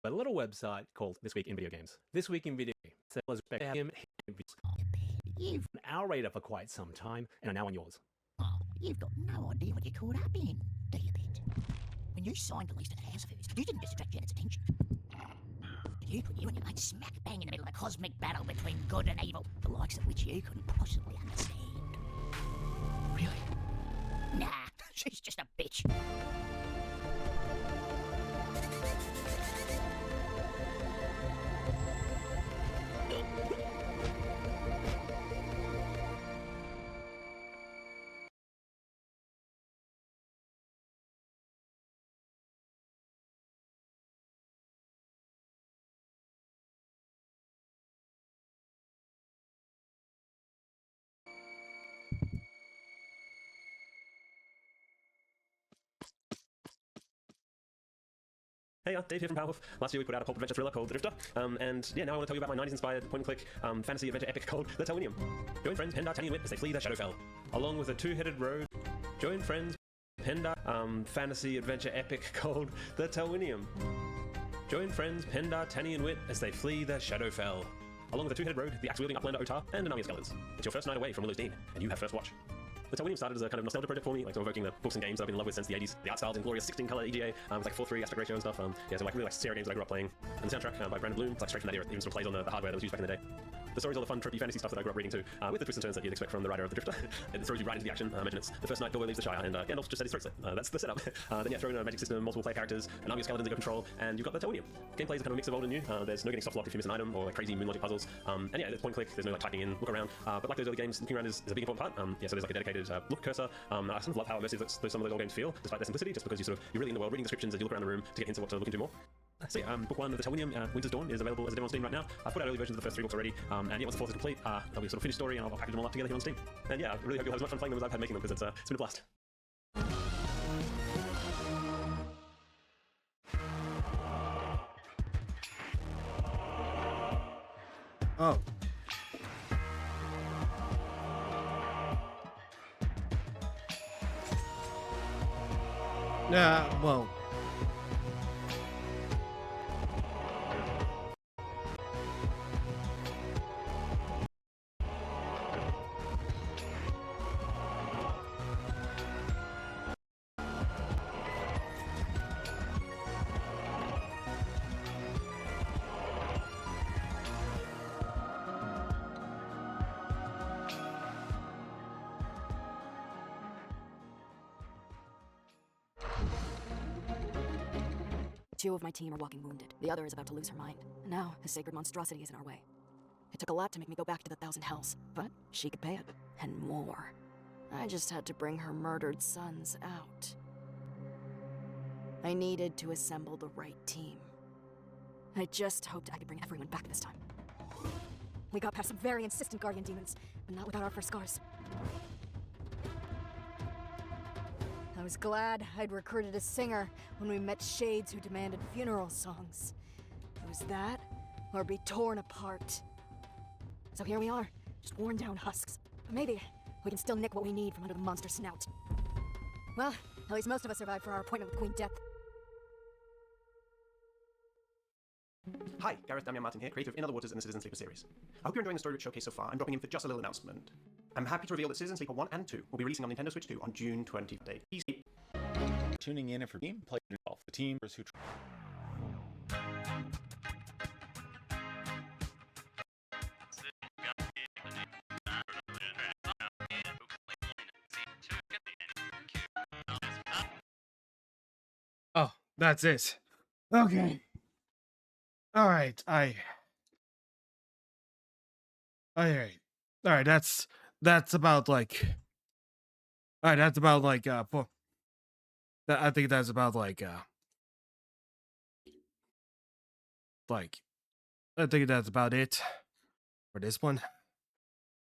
[SPEAKER 7] A little website called This Week in Video Games. This Week in Video Games. So let's respect him. You've been our radar for quite some time and are now on yours.
[SPEAKER 19] Oh, you've got no idea what you're caught up in, do you, Pete? When you signed the lease to the House of Foods, you didn't just attract Janet's attention. You put you and your mate smack bang in the middle of a cosmic battle between good and evil, the likes of which you couldn't possibly understand. Really? Nah, she's just a bitch.
[SPEAKER 8] Hey, Dave here from Powerwolf. Last year we put out a pulp adventure thriller called The Drifter, and yeah, now I want to tell you about my 90s-inspired point-and-click fantasy adventure epic called The Telwinium. Join friends Pendar, Tani, and Wit as they flee the Shadowfell. Along with a two-headed road, join friends Pendar, fantasy adventure epic called The Telwinium. Join friends Pendar, Tani, and Wit as they flee the Shadowfell. Along with a two-headed road, the axe-wielding Uplander Otar, and an army of skeletons. It's your first night away from Willow's Dean, and you have first watch. The Telwinium started as a kind of nostalgia project for me, like so evoking the books and games that I've been in love with since the 80s. The art styles in glorious 16-color EGA, with like 4:3 aspect ratio and stuff. Yeah, so like really like Sierra games that I grew up playing. And the soundtrack by Brandon Bloom, it's like straight from that era. It even sort of plays on the hardware that was used back in the day. The story's all the fun, trippy fantasy stuff that I grew up reading too, with the twists and turns that you'd expect from the writer of The Drifter. It throws you right into the action. Imagine it's the first night Bilbo leaves the Shire, and Gandalf just set his throat slit. That's the setup. Then yeah, throw in a magic system, multiple player characters, an army of skeletons that you control, and you've got the Telwinium. Gameplay is a kind of a mix of old and new. There's no getting soft locked if you miss an item, or like crazy moon logic puzzles. And yeah, there's point click, there's no like typing in, look around. But like those early games, looking around is a big important part. Yeah, so there's like a dedicated look cursor. I sort of love how immersive some of those old games feel, despite their simplicity, just because you're really in the world, reading descriptions as you look around the room to get hints of what to look into more. So yeah, book 1 of the Telwinium, Winter's Dawn, is available as a demo on Steam right now. I've put out early versions of the first 3 books already, and yeah, once the 4th is complete, there'll be a sort of finished story, and I'll package them all up together here on Steam. And yeah, I really hope you'll have as much fun playing them as I've had making them, because it's been a blast.
[SPEAKER 1] Oh. Yeah, well.
[SPEAKER 3] Two of my team are walking wounded. The other is about to lose her mind. And now, a sacred monstrosity is in our way. It took a lot to make me go back to the Thousand Hells, but she could pay it. And more. I just had to bring her murdered sons out. I needed to assemble the right team. I just hoped I could bring everyone back this time. We got past some very insistent guardian demons, but not without our first scars. I was glad I'd recruited a singer when we met shades who demanded funeral songs. It was that, or be torn apart. So here we are, just worn down husks. But maybe we can still nick what we need from under the monster snout. Well, at least most of us survived for our appointment with Queen Death.
[SPEAKER 9] Hi, Gareth Damian Martin here, creator of In Other Waters and the Citizen Sleeper series. I hope you're enjoying the Story Rich Showcase so far. I'm dropping in for just a little announcement. I'm happy to reveal that Citizen Sleeper 1 and 2 will be releasing on Nintendo Switch 2 on June 20th.
[SPEAKER 24] Tuning in and for game, play yourself. The team who
[SPEAKER 1] Oh, that's it. Okay. Alright, Alright, that's about like... Alright, that's about like, I think that's about like, I think that's about it for this one.